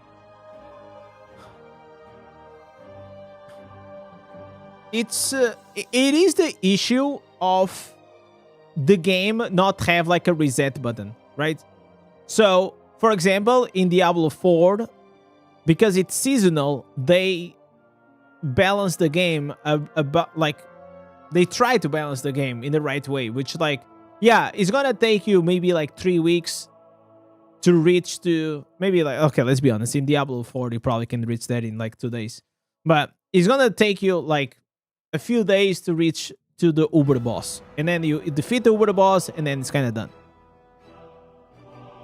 It is the issue of the game not have like a reset button, right? So, for example, in Diablo 4, because it's seasonal, they balance the game about like, they try to balance the game in the right way, which like, yeah, it's gonna take you maybe like 3 weeks to reach to, maybe like, okay, let's be honest, in Diablo 4 you probably can reach that in like 2 days, but it's gonna take you like a few days to reach to the Uber boss, and then you defeat the Uber boss, and then it's kind of done.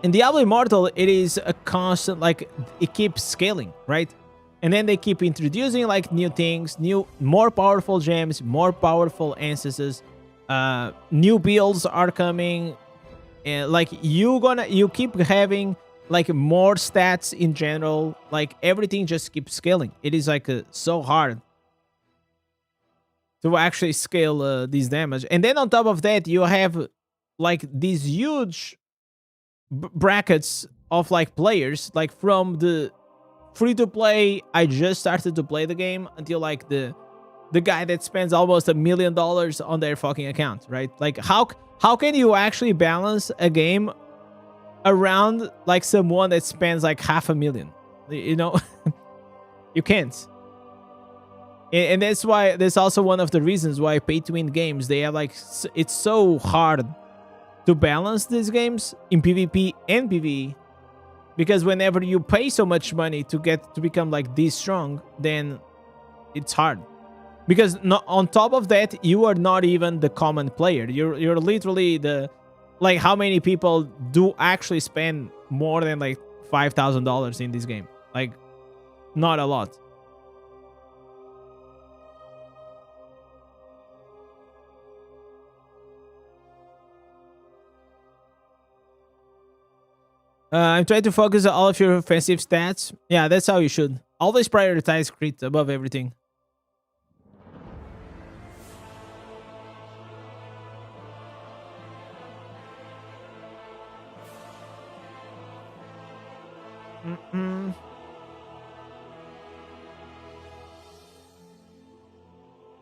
In Diablo Immortal, it is a constant, like, it keeps scaling, right? And then they keep introducing like new things, more powerful gems, more powerful instances, new builds are coming, and like you keep having like more stats in general. Like, everything just keeps scaling. It is like so hard to actually scale this damage. And then on top of that, you have like these huge brackets of like players, like from the free to play, I just started to play the game, until like the guy that spends almost $1 million on their fucking account, right? Like, how can you actually balance a game around like someone that spends like $500,000? You know, you can't. And that's why, that's also one of the reasons why pay to win games, they have like, it's so hard to balance these games in PvP and PvE. Because whenever you pay so much money to become like this strong, then it's hard. Because on top of that, you are not even the common player. You're literally the, like, how many people do actually spend more than like $5,000 in this game? Like, not a lot. I'm trying to focus on all of your offensive stats. Yeah, that's how you should. Always prioritize crit above everything.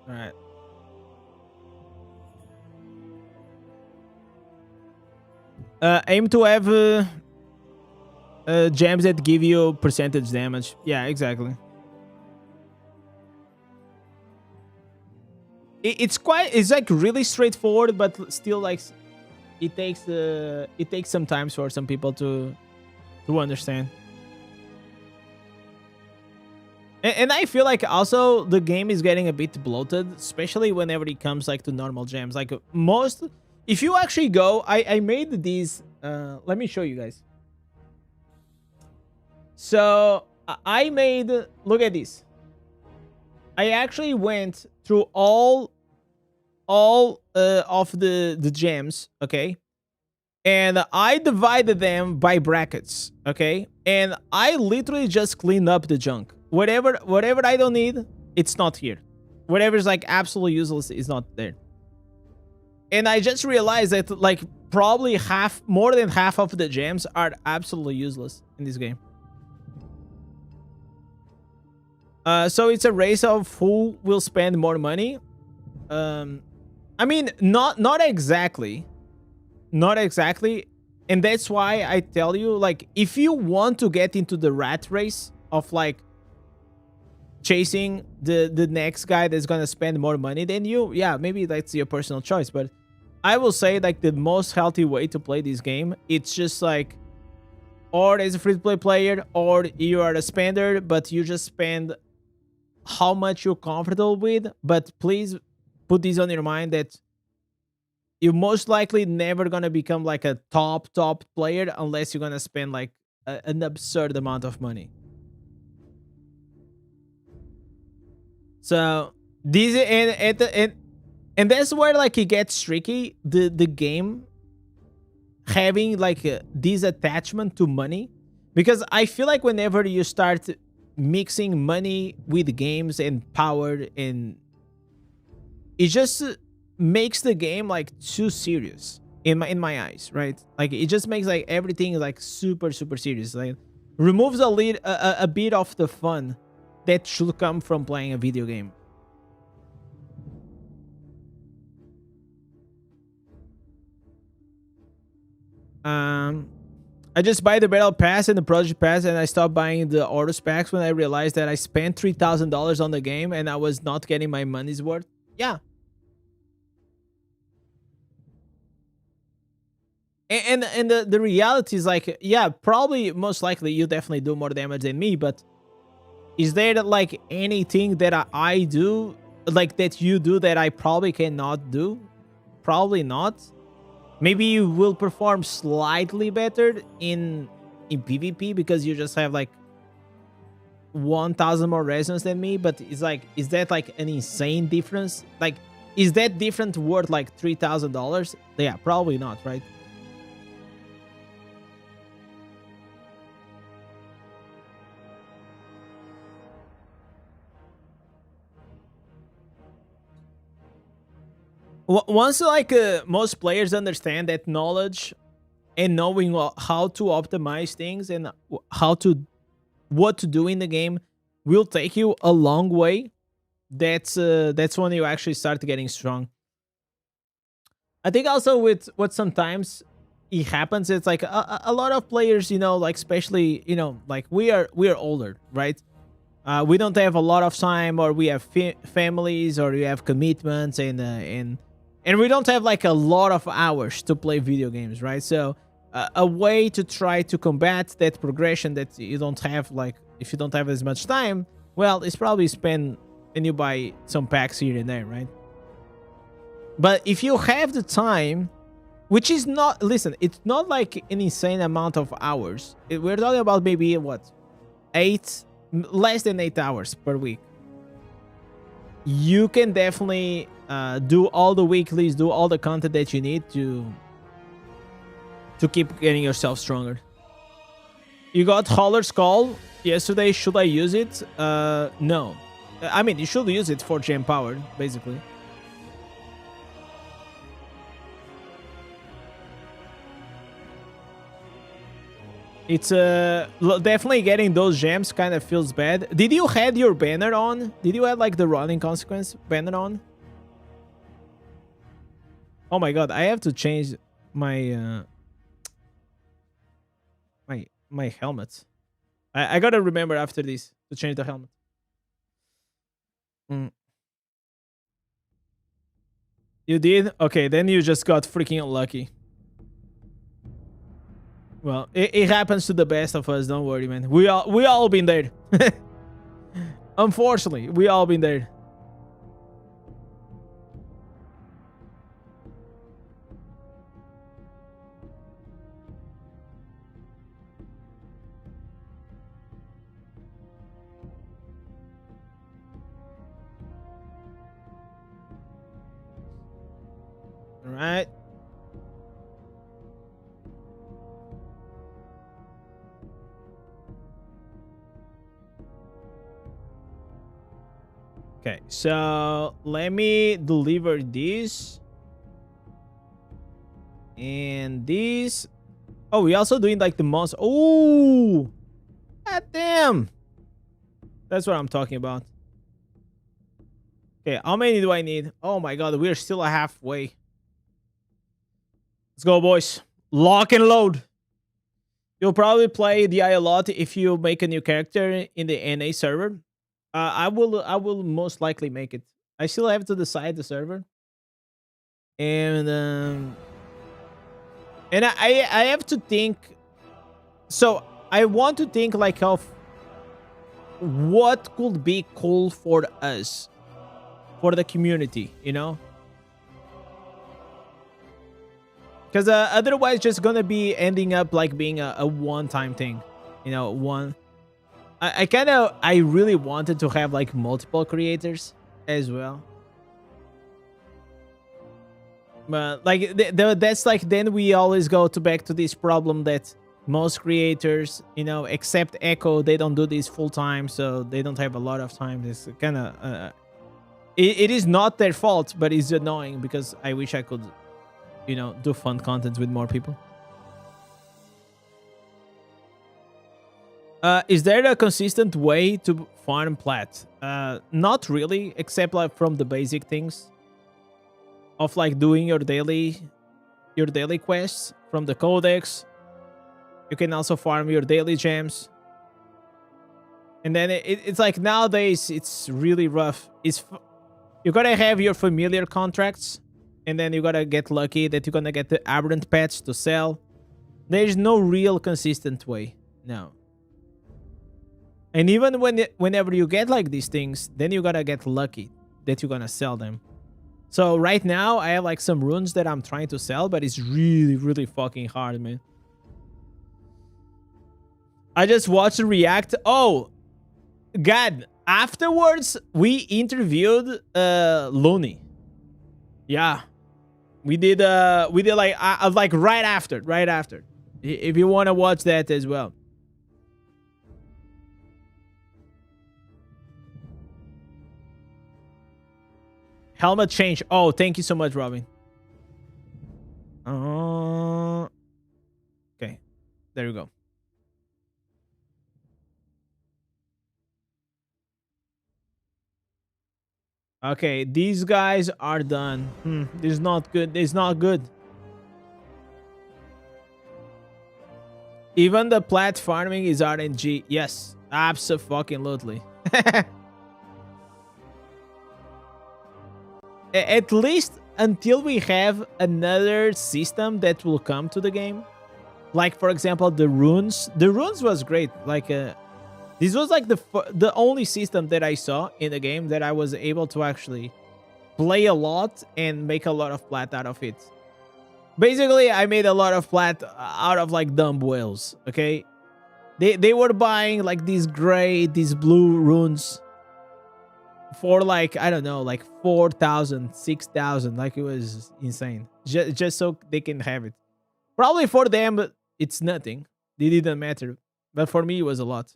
All right. Aim to have gems that give you percentage damage. Yeah, exactly. It's like really straightforward, but still like it takes some time for some people to understand. And I feel like also the game is getting a bit bloated, especially whenever it comes like to normal gems. Like most, if you actually go, I made these. Let me show you guys. So I made, look at this. I actually went through all of the gems, okay? And I divided them by brackets, okay? And I literally just cleaned up the junk. Whatever I don't need, it's not here. Whatever's like absolutely useless is not there. And I just realized that like probably more than half of the gems are absolutely useless in this game. So it's a race of who will spend more money. I mean, not exactly. Not exactly. And that's why I tell you, like, if you want to get into the rat race of like chasing the next guy that's gonna spend more money than you, yeah, maybe that's your personal choice. But I will say like the most healthy way to play this game, it's just like, or as a free-to-play player, or you are a spender, but you just spend how much you're comfortable with. But please put this on your mind that you're most likely never gonna become like a top player unless you're gonna spend like an absurd amount of money. So this and that's where like it gets tricky. The game having like this attachment to money, because I feel like whenever you start mixing money with games and power, and it just makes the game like too serious in my eyes, right? Like it just makes like everything like super serious. Like removes a bit of the fun that should come from playing a video game. I just buy the battle pass and the project pass, and I stopped buying the auto packs when I realized that I spent $3,000 on the game and I was not getting my money's worth. Yeah. And the reality is like, yeah, probably most likely you definitely do more damage than me, but is there like anything that I do, like that you do, that I probably cannot do? Probably not. Maybe you will perform slightly better in PvP because you just have like 1,000 more resonance than me, but it's like, is that like an insane difference? Like, is that different worth like $3,000? Yeah, probably not, right? Once like most players understand that knowledge and knowing how to optimize things and what to do in the game will take you a long way, that's when you actually start getting strong. I think also with what sometimes it happens, it's like a lot of players, you know, like especially, you know, like we are older, right? We don't have a lot of time, or we have families, or we have commitments, and we don't have like a lot of hours to play video games, right? So a way to try to combat that progression that you don't have, like if you don't have as much time, well, it's probably spend and you buy some packs here and there, right? But if you have the time, which is not, listen, it's not like an insane amount of hours. We're talking about maybe what, less than 8 hours per week. You can definitely do all the weeklies, do all the content that you need to keep getting yourself stronger. You got Holler's Call yesterday. Should I use it? No. I mean, you should use it for gem power, basically. It's definitely getting those gems kind of feels bad. Did you had your banner on? Did you have like the running consequence banner on? Oh my god, I have to change my my helmet. I gotta remember after this to change the helmet. You did? Okay, then you just got freaking unlucky. Well, it happens to the best of us. Don't worry, man. We all been there. Unfortunately, we all been there. All right. Okay, so let me deliver this. And this. Oh, we also doing like the most. Oh, god damn. That's what I'm talking about. Okay, how many do I need? Oh my god, we're still halfway. Let's go, boys. Lock and load. You'll probably play DI a lot if you make a new character in the NA server. I will most likely make it. I still have to decide the server. And I have to think. So I want to think like of what could be cool for us, for the community, you know? Because otherwise just gonna be ending up like being a one-time thing, you know, one. I really wanted to have like multiple creators as well. But like that's like, then we always go back to this problem that most creators, you know, except Echo, they don't do this full time, so they don't have a lot of time. It's kind of it is not their fault, but it's annoying because I wish I could, you know, do fun content with more people. Is there a consistent way to farm plat? Not really, except like from the basic things of like doing your daily quests from the codex. You can also farm your daily gems. And then it's like nowadays it's really rough. You gotta have your familiar contracts, and then you gotta get lucky that you're gonna get the aberrant pets to sell. There's no real consistent way. No. And even whenever you get like these things, then you gotta get lucky that you're gonna sell them. So right now I have like some runes that I'm trying to sell, but it's really, really fucking hard, man. I just watched the React. Oh, God. Afterwards, we interviewed Looney. Yeah. We did like right after. If you want to watch that as well. Helmet change. Oh, thank you so much, Robin. Okay. There you go. Okay, these guys are done. This is not good. This is not good. Even the plat farming is RNG. Yes, absolutely. At least until we have another system that will come to the game. Like, for example, the runes. The runes was great. Like, this was like the only system that I saw in the game that I was able to actually play a lot and make a lot of plat out of it. Basically, I made a lot of plat out of like dumb whales, okay? They were buying like these blue runes for like, I don't know, like 4,000, 6,000. Like, it was insane. Just so they can have it. Probably for them, it's nothing. It didn't matter. But for me, it was a lot.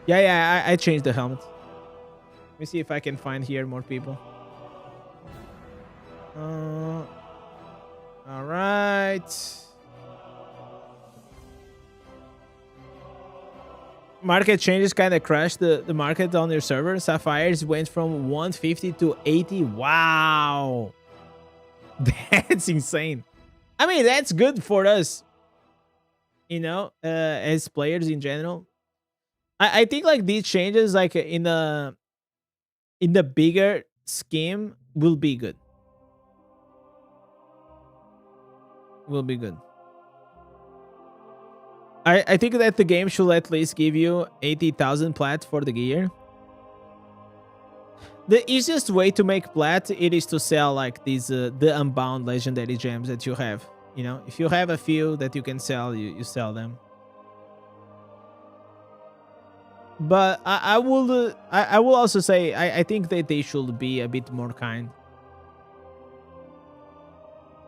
Yeah, I changed the helmet. Let me see if I can find here more people. All right. Market changes kind of crashed the market on your server. Sapphires went from 150 to 80. Wow. That's insane. I mean, that's good for us, you know, as players in general. I think like these changes, like in the bigger scheme, will be good. Will be good. I think that the game should at least give you 80,000 plat for the gear. The easiest way to make plat, it is to sell like these the unbound legendary gems that you have. You know, if you have a few that you can sell, you sell them. But I will also say I think that they should be a bit more kind,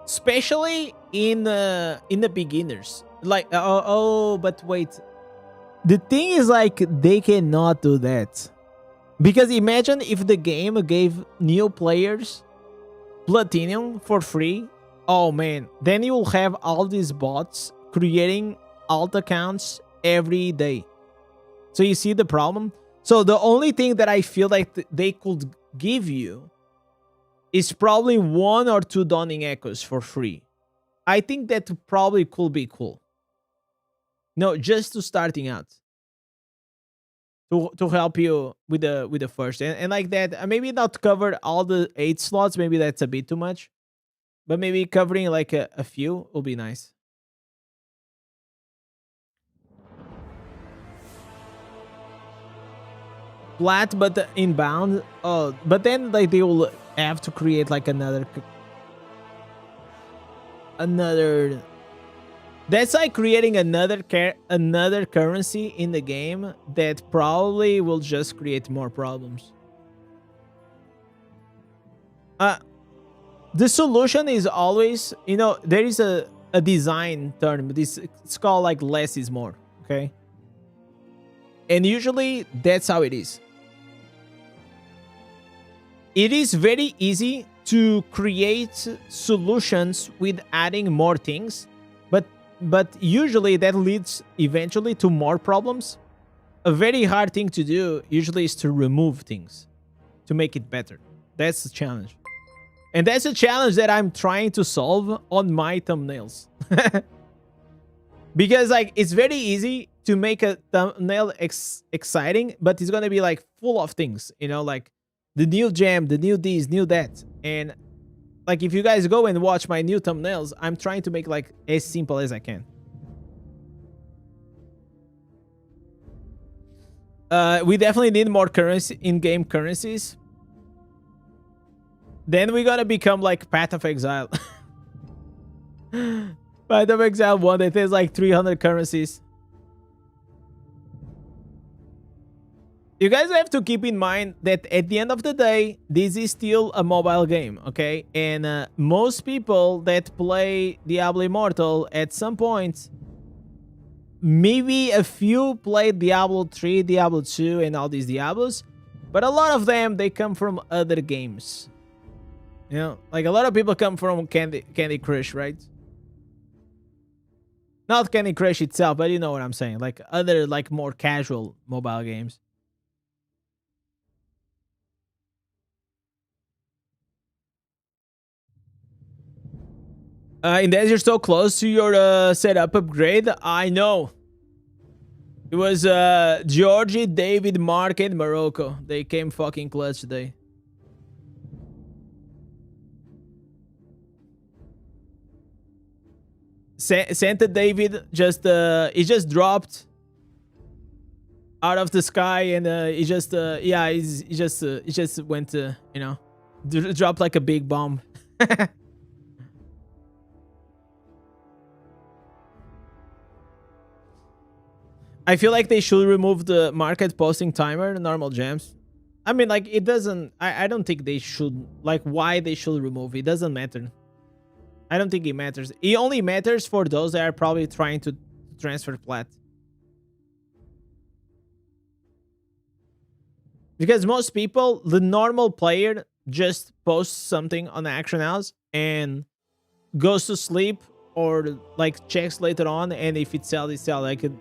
especially in the beginners. Like but wait, the thing is like they cannot do that, because imagine if the game gave new players platinum for free. Oh man, then you will have all these bots creating alt accounts every day. So you see the problem? So the only thing that I feel like they could give you is probably 1 or 2 Dawning Echoes for free. I think that probably could be cool. No, just to starting out. To help you with the first. And like that, maybe not cover all the 8 slots, maybe that's a bit too much. But maybe covering like a few will be nice. Flat, but the inbound. Oh, but then like they will have to create like another. That's like creating another currency in the game that probably will just create more problems. The solution is always, you know, there is a design term. It's called like less is more. Okay. And usually that's how it is. It is very easy to create solutions with adding more things, but usually that leads eventually to more problems. A very hard thing to do usually is to remove things to make it better. That's the challenge. And that's a challenge that I'm trying to solve on my thumbnails. Because like it's very easy to make a thumbnail exciting, but it's gonna be like full of things, you know, like the new gem, the new this, new that. And like if you guys go and watch my new thumbnails, I'm trying to make like as simple as I can. We definitely need more currency, in-game currencies. Then we gotta become like Path of Exile. Path of Exile 1 that has like 300 currencies. You guys have to keep in mind that at the end of the day, this is still a mobile game, okay? And most people that play Diablo Immortal at some point, maybe a few played Diablo 3, Diablo 2, and all these Diablos, but a lot of them, they come from other games. You know, like a lot of people come from Candy Crush, right? Not Candy Crush itself, but you know what I'm saying. Like other, like more casual mobile games. Indez, you're so close to your setup upgrade. I know. It was Georgie, David, Mark, and Morocco. They came fucking clutch today. Santa David just he just dropped out of the sky, and he just yeah, he just went to, you know, dropped like a big bomb. I feel like they should remove the market posting timer, normal gems. I mean, like, it doesn't... I don't think they should... Like, why they should remove it doesn't matter. I don't think it matters. It only matters for those that are probably trying transfer plat. Because most people, the normal player, just posts something on the action house and goes to sleep or like checks later on, and if it sells, it sells. Like it.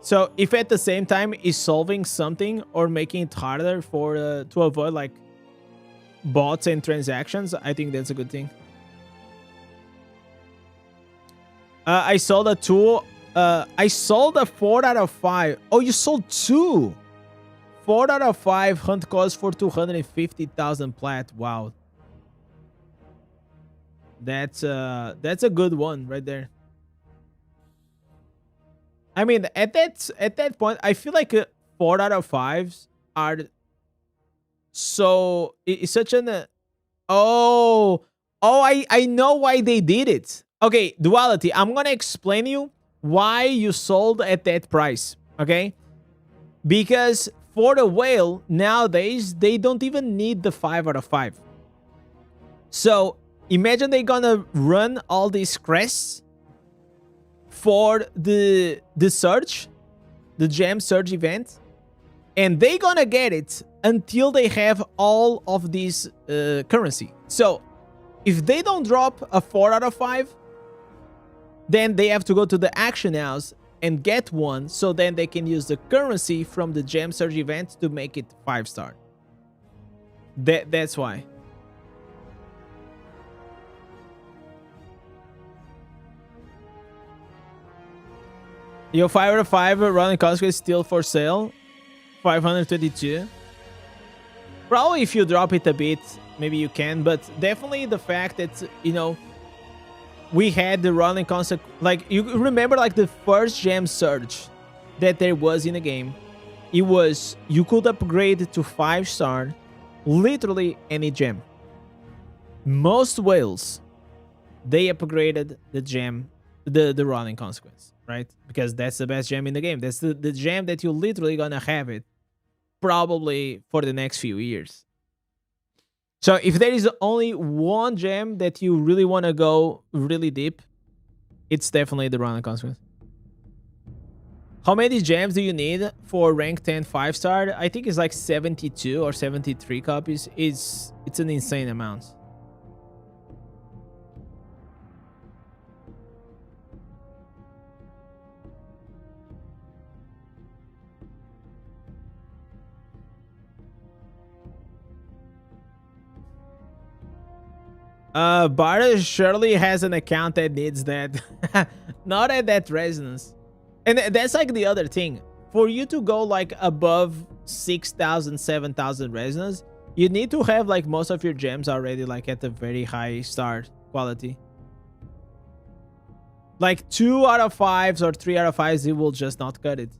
So if at the same time is solving something or making it harder for to avoid like bots and transactions, I think that's a good thing. I sold a 2. I sold a 4 out of 5. Oh, you sold 2. 4 out of 5 hunt cost for 250,000 plat. Wow. That's a good one right there. I mean, at that point, I feel like 4 out of 5s are so it's such an I know why they did it. Okay, Duality, I'm gonna explain you why you sold at that price. Okay, because for the whale nowadays they don't even need the 5 out of 5. So imagine they're gonna run all these crests for the search, the gem search event, and they gonna get it until they have all of this currency. So if they don't drop a 4 out of 5, then they have to go to the action house and get one, so then they can use the currency from the gem search event to make it 5-star. That's why. Yo, 5 out of 5 running consequence still for sale. 522. Probably if you drop it a bit, maybe you can, but definitely the fact that, you know, we had the running concept, like you remember like the first gem search that there was in the game, it was you could upgrade to 5-star literally any gem. Most whales, they upgraded the gem, the running consequence, right? Because that's the best gem in the game. That's the gem that you literally gonna have it probably for the next few years. So if there is only one gem that you really want to go really deep, it's definitely the running consequence. How many gems do you need for rank 10 5-star? I think it's like 72 or 73 copies. It's an insane amount. Barter surely has an account that needs that. Not at that resonance. And that's like the other thing. For you to go like above 6,000, 7,000 resonance, you need to have like most of your gems already like at a very high star quality. Like 2 out of 5s or 3 out of 5s, it will just not cut it.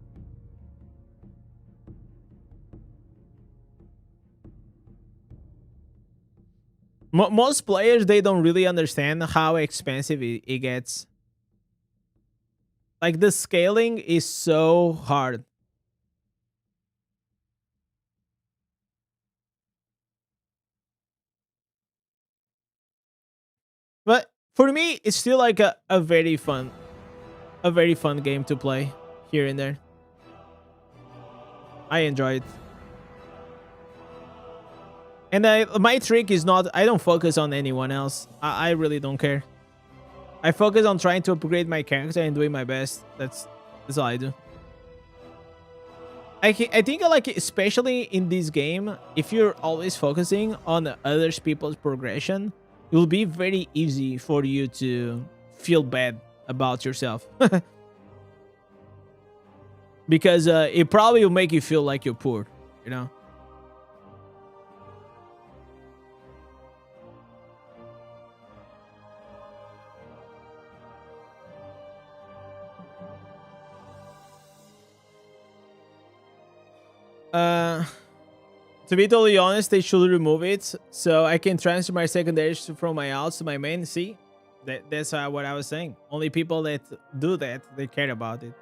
Most players, they don't really understand how expensive it gets. Like the scaling is so hard. But for me, it's still like a very fun game to play here and there. I enjoy it. And my trick is not, I don't focus on anyone else. I really don't care. I focus on trying to upgrade my character and doing my best. That's all I do. I think like, especially in this game, if you're always focusing on other people's progression, it will be very easy for you to feel bad about yourself. Because it probably will make you feel like you're poor, you know? To be totally honest, they should remove it so I can transfer my secondaries from my alts to my main. See, that's what I was saying. Only people that do that, they care about it.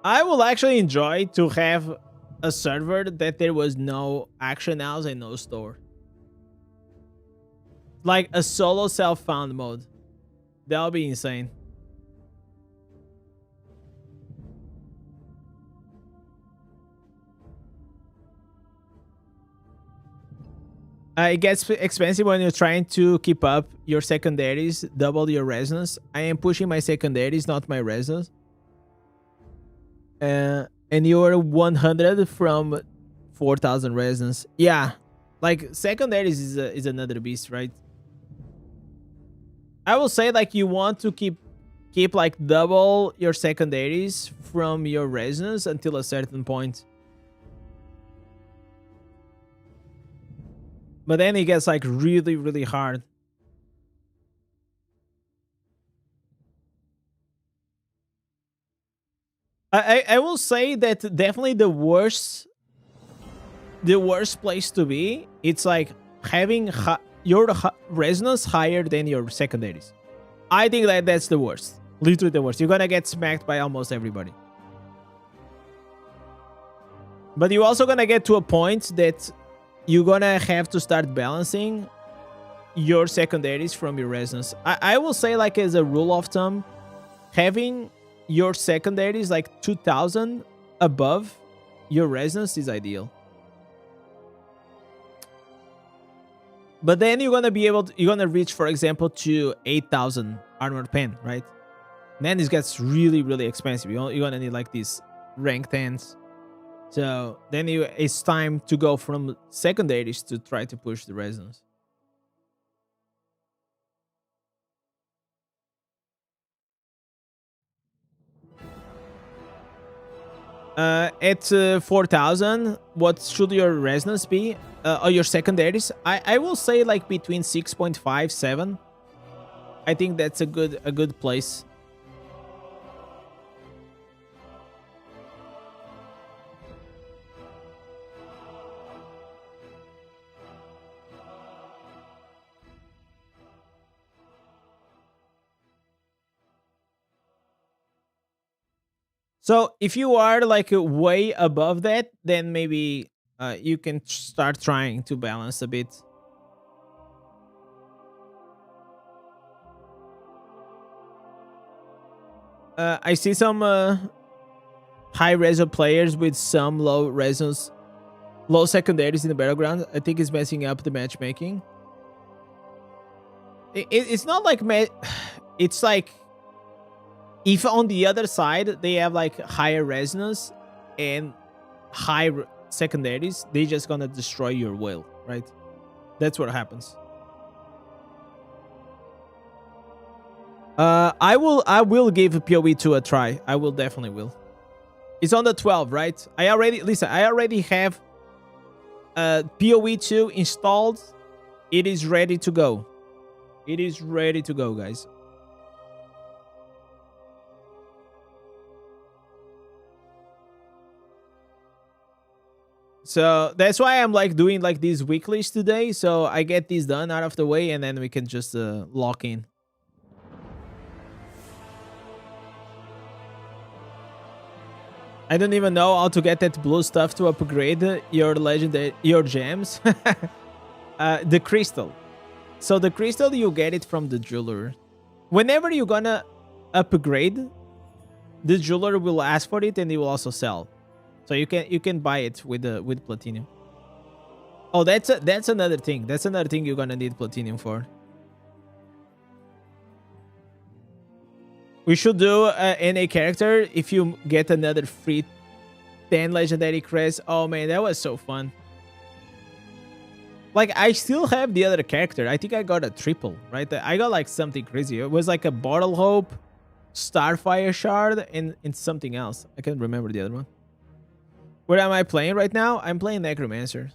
I will actually enjoy to have a server that there was no action house and no store. Like a solo self-found mode. That would be insane. It gets expensive when you're trying to keep up your secondaries, double your resonance. I am pushing my secondaries, not my resonance. And you're 100 from 4,000 resonance. Yeah, like secondaries is another beast, right? I will say like you want to keep like double your secondaries from your resonance until a certain point. But then it gets like really, really hard. I will say that definitely the worst place to be, it's like having your resonance higher than your secondaries. I think that that's the worst. Literally the worst. You're gonna get smacked by almost everybody. But you're also gonna get to a point that you're gonna have to start balancing your secondaries from your resonance. I will say, like, as a rule of thumb, having your secondaries like 2,000 above your resonance is ideal. But then you're gonna be able to, you're gonna reach, for example, to 8,000 armored pen, right? And then this gets really, really expensive. You're gonna need like these rank 10s. So then it's time to go from secondaries to try to push the resonance. At 4,000, what should your resonance be? Or your secondaries? I will say like between 6.5, 7. I think that's a good place. So if you are like way above that, then maybe you can start trying to balance a bit. I see some high reso players with some low resons, low secondaries in the battleground. I think it's messing up the matchmaking. It's not like it's like if on the other side they have like higher resonance and high secondaries, they just gonna destroy your will, right? That's what happens. I will give PoE2 a try. I will definitely will. It's on the 12, right? I already have PoE2 installed. It is ready to go. It is ready to go, guys. So that's why I'm like doing like these weeklies today. So I get these done out of the way and then we can just lock in. I don't even know how to get that blue stuff to upgrade your legendary, your gems. The crystal. So the crystal, you get it from the jeweler. Whenever you're gonna upgrade, the jeweler will ask for it and he will also sell. So you can buy it with platinum. Oh, that's another thing. That's another thing you're gonna need platinum for. We should do NA character if you get another free 10 legendary crest. Oh man, that was so fun. Like, I still have the other character. I think I got a triple, right? I got like something crazy. It was like a Bottle Hope, Starfire Shard, and something else. I can't remember the other one. What am I playing right now? I'm playing Necromancer.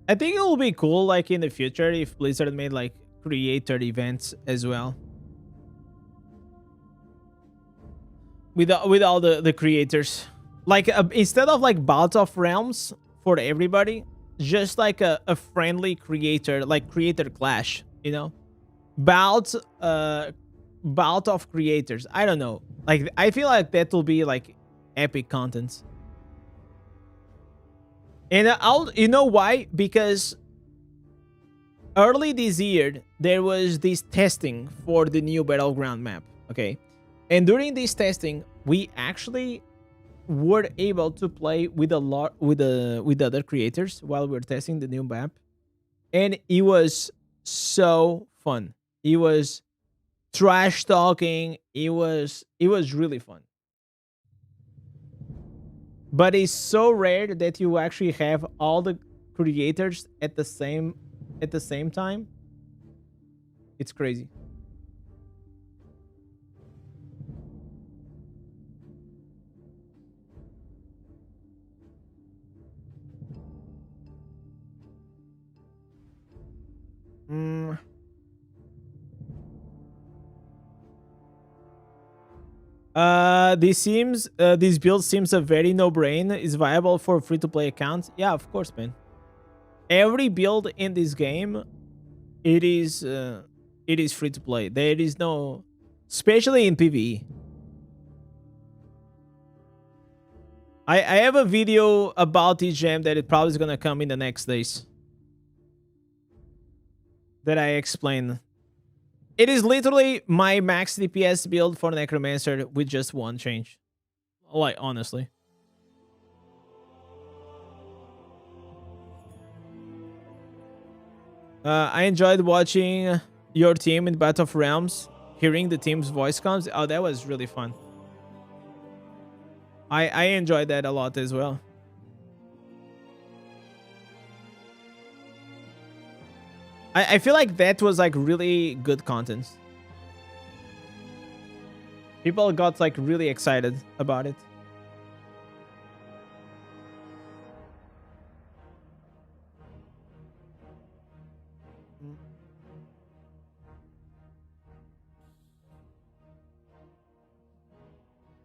I think it will be cool, like in the future, if Blizzard made like creator events as well. with all the creators. Like instead of like Bout of Realms for everybody, just like a friendly creator, like creator clash, you know? Bout of creators. I don't know. Like I feel like that will be like epic content. And you know why? Because early this year there was this testing for the new Battleground map, okay? And during this testing, we actually were able to play with with other creators while we were testing the new map, and it was so fun. It was trash talking. It was really fun. But it's so rare that you actually have all the creators at the same time. It's crazy. This build seems a very no-brain. Is viable for free-to-play accounts. Yeah, of course, man. Every build in this game, it is free to play. There is no, especially in PvE. I have a video about this gem that it probably is gonna come in the next days. That I explain. It is literally my max DPS build for Necromancer with just one change. Like, honestly. I enjoyed watching your team in Battle of Realms. Hearing the team's voice comes. Oh, that was really fun. I enjoyed that a lot as well. I feel like that was like really good content. People got like really excited about it.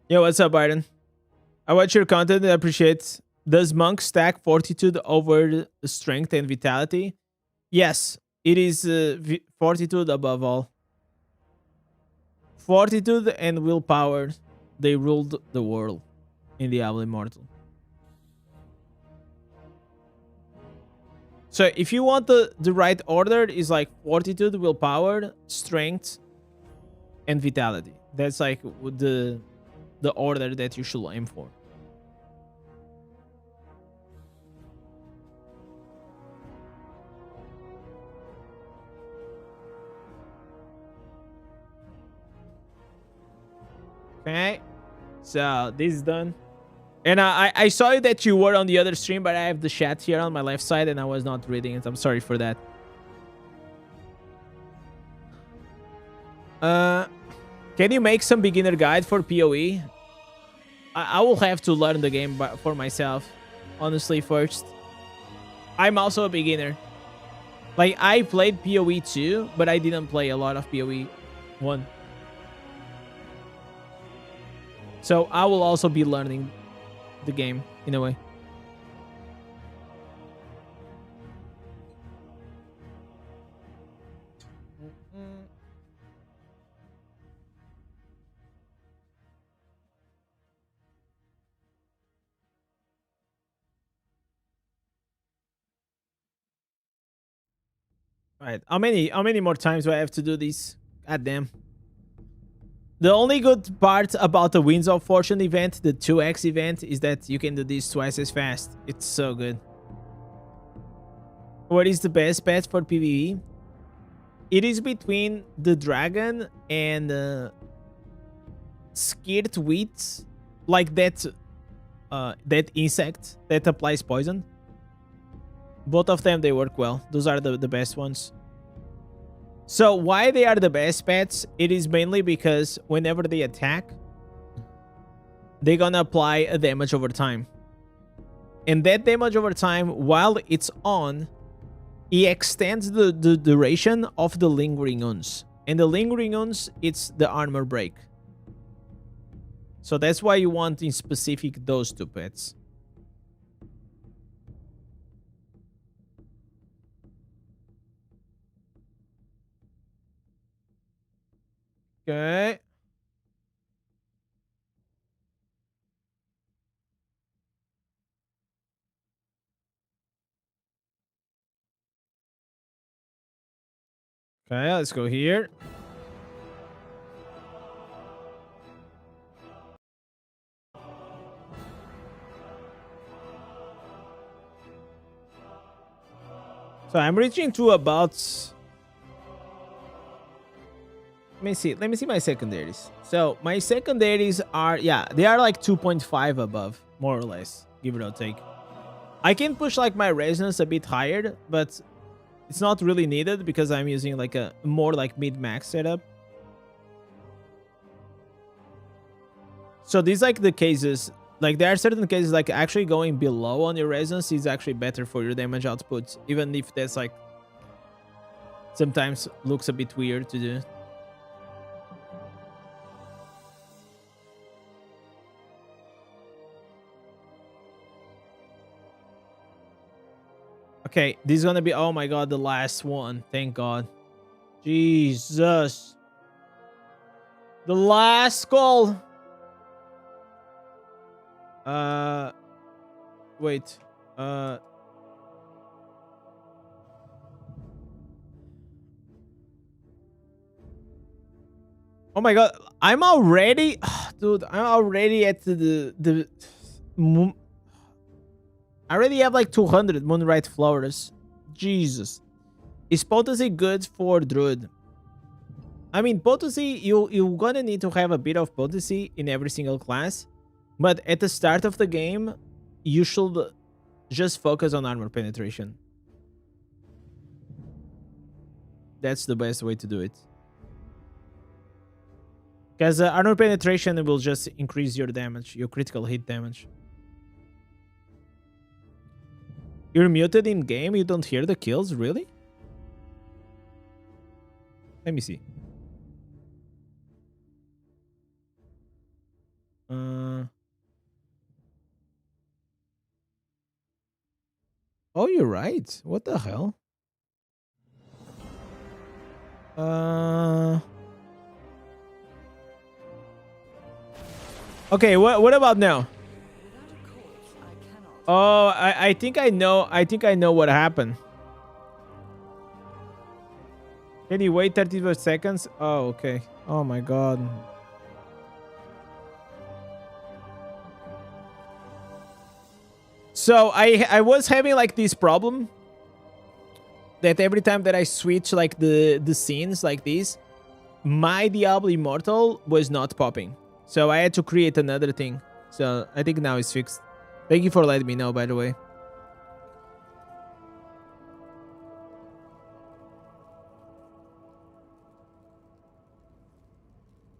Yo, what's up, Biden? I watch your content and appreciate. Does Monk stack Fortitude over Strength and Vitality? Yes, it is Fortitude above all. Fortitude and Willpower, they ruled the world in Diablo Immortal. So if you want the right order, is like Fortitude, Willpower, Strength, and Vitality. That's like the order that you should aim for. Okay, so this is done. And I saw that you were on the other stream, but I have the chat here on my left side and I was not reading it. I'm sorry for that. Can you make some beginner guide for PoE? I will have to learn the game for myself, honestly, first. I'm also a beginner. Like, I played PoE 2, but I didn't play a lot of PoE 1. So I will also be learning the game in a way. Right. How many more times do I have to do this? God damn. The only good part about the Winds of Fortune event, the 2x event, is that you can do this twice as fast. It's so good. What is the best pet for PvE? It is between the dragon and Skirt Wheat, like that insect that applies poison. Both of them, they work well. Those are the best ones. So why they are the best pets? It is mainly because whenever they attack, they're gonna apply a damage over time. And that damage over time, while it's on, it extends the duration of the Lingering Uns. And the Lingering Uns, it's the armor break. So that's why you want in specific those two pets. Okay. Okay, let's go here. So I'm reaching to about... Let me see my secondaries. So my secondaries are, yeah, they are like 2.5 above, more or less, give it or take. I can push like my resonance a bit higher, but it's not really needed because I'm using like a more like mid-max setup. So these like the cases, like there are certain cases like actually going below on your resonance is actually better for your damage output, even if that's like sometimes looks a bit weird to do. Okay, this is gonna be, oh my god, the last one. Thank god. Jesus. The last call. Wait. Oh my god, I'm already, dude, I'm already at the I already have like 200 Moonlight Flowers. Jesus. Is potency good for Druid? I mean, potency, you're gonna need to have a bit of potency in every single class. But at the start of the game, you should just focus on armor penetration. That's the best way to do it. Because armor penetration will just increase your damage, your critical hit damage. You're muted in game? You don't hear the kills? Really? Let me see. Oh, you're right. What the hell? Okay, what about now? Oh, I think I know. I think I know what happened. Can you wait 30 seconds? Oh, okay. Oh my god. So I was having like this problem that every time that I switch like the scenes like this, my Diablo Immortal was not popping. So I had to create another thing. So I think now it's fixed. Thank you for letting me know, by the way.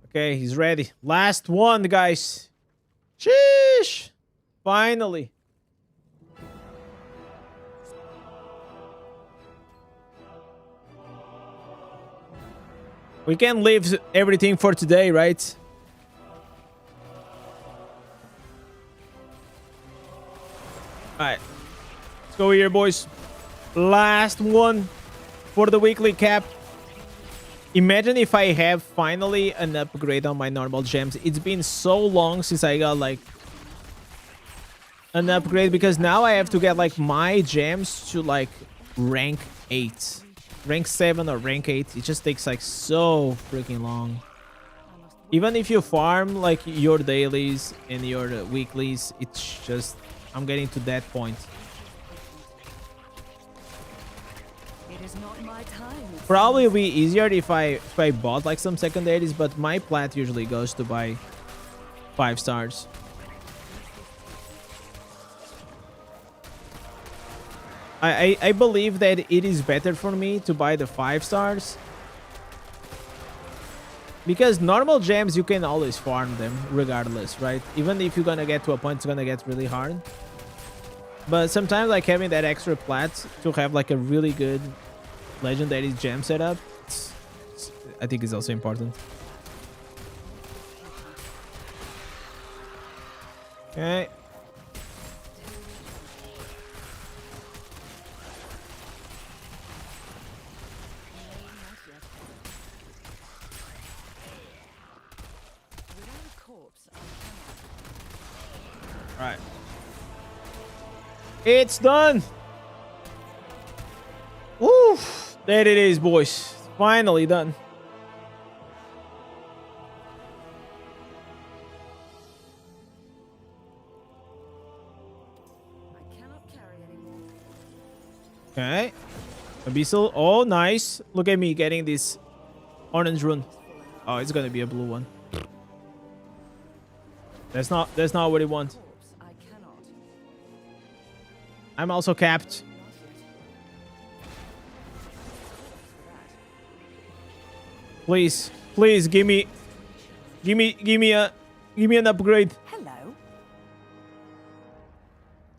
Okay, he's ready. Last one, guys. Sheesh. Finally. We can leave everything for today, right? Alright. Let's go here, boys. Last one for the weekly cap. Imagine if I have finally an upgrade on my normal gems. It's been so long since I got like an upgrade because now I have to get like my gems to like rank 8. Rank 7 or rank 8. It just takes like so freaking long. Even if you farm like your dailies and your weeklies, it's just, I'm getting to that point. It is not my time. Probably would be easier if I bought like some secondaries, but my plat usually goes to buy 5 stars. I believe that it is better for me to buy the 5 stars. Because normal gems, you can always farm them regardless, right? Even if you're gonna get to a point, it's gonna get really hard. But sometimes like having that extra plat to have like a really good legendary gem setup, I think is also important. Okay. Without a corpse, I cannot. Right. It's done. Woo! There it is, boys. Finally done. I cannot carry anymore. Okay. Abyssal. Oh, nice. Look at me getting this orange rune. Oh, it's gonna be a blue one. That's not what he wants. Corpse, I cannot. I'm also capped. Please, please give me an upgrade. Hello.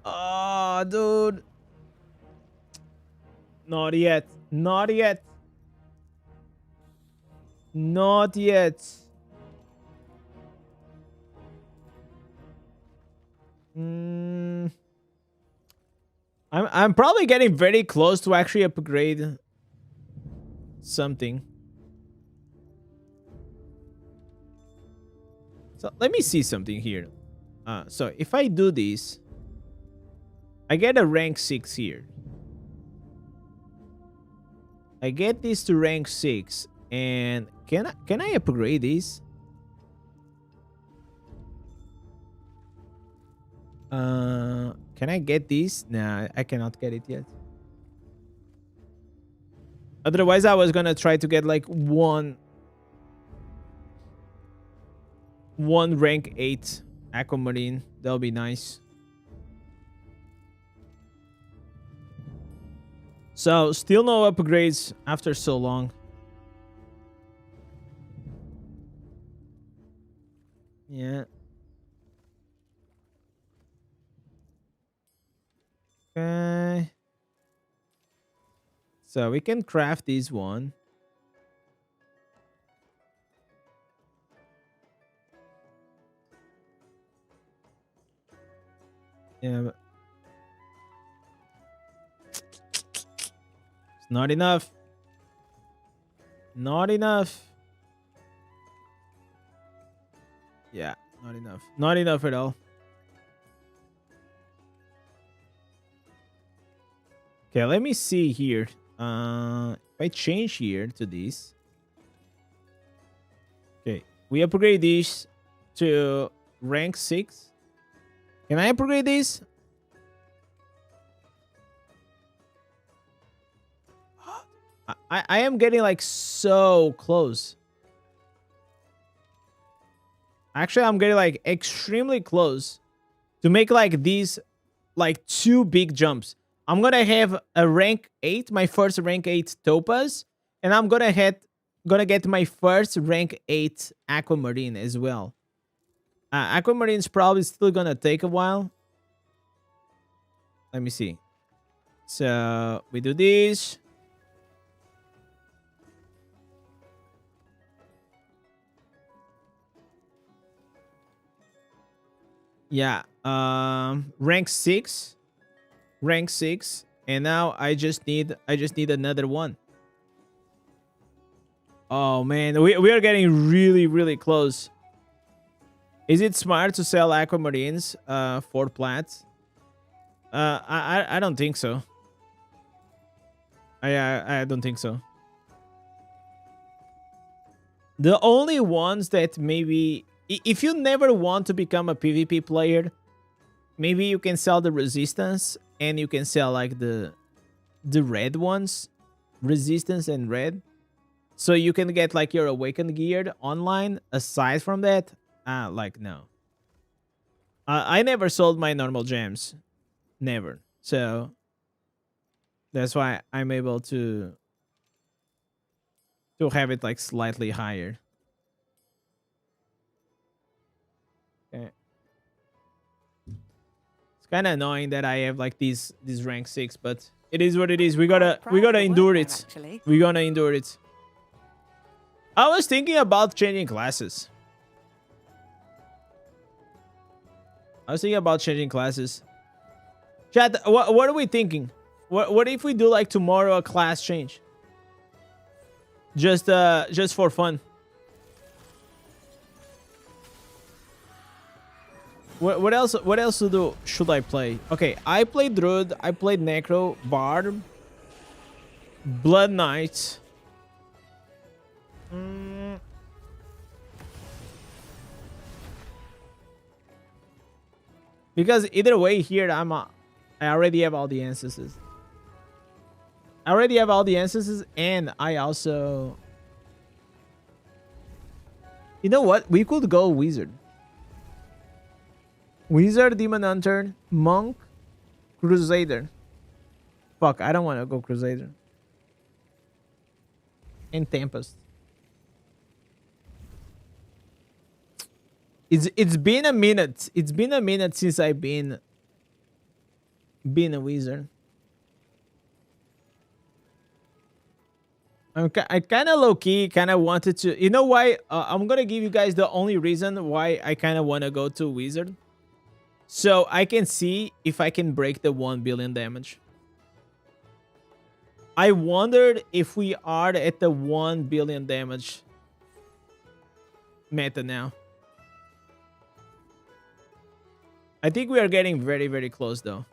Ah, dude. Not yet. Not yet. Not yet. I'm probably getting very close to actually upgrade something. So let me see something here. So if I do this, I get a rank 6 here. I get this to rank 6, and can I upgrade this? Can I get this? Nah, I cannot get it yet. Otherwise, I was gonna try to get like one rank 8 aquamarine. That'll be nice. So still no upgrades after so long. Yeah. Okay. So we can craft this one. Yeah. But it's not enough. Not enough. Yeah, not enough. Not enough at all. Okay, let me see here. If I change here to this. Okay, we upgrade this to rank 6. Can I upgrade this? I am getting like so close. Actually, I'm getting like extremely close to make like these like 2 big jumps. I'm gonna have a rank 8, my first rank 8 topaz, and I'm gonna get my first rank 8 aquamarine as well. Aquamarine's probably still gonna take a while. Let me see. So we do this. Yeah, rank 6. Rank 6, and now I just need another one. Oh man, we are getting really close. Is it smart to sell aquamarines for plats? I don't think so. I don't think so. The only ones that maybe, if you never want to become a PvP player, maybe you can sell the resistance, and you can sell like the red ones, resistance and red, so you can get like your awakened gear online. Aside from that, like no. I never sold my normal gems, never. So that's why I'm able to have it like slightly higher. Okay. Kind of annoying that I have like these rank 6, but it is what it is. We gotta endure it. We're gonna endure it. I was thinking about changing classes. I was thinking about changing classes. Chat, what are we thinking? What if we do like tomorrow a class change? Just for fun. What else should I play? Okay, I played Druid, I played Necro, Bard, Blood Knight. Because either way here I already have all the ancestors. I already have all the ancestors, and I also... You know what? We could go Wizard. Wizard, Demon Hunter, Monk, Crusader. Fuck, I don't want to go Crusader. And Tempest. It's been a minute. It's been a minute since I've been a Wizard. I kind of low-key kind of wanted to... You know why? I'm going to give you guys the only reason why I kind of want to go to Wizard. So I can see if I can break the 1 billion damage. I wondered if we are at the 1 billion damage meta now. I think we are getting very, very close though.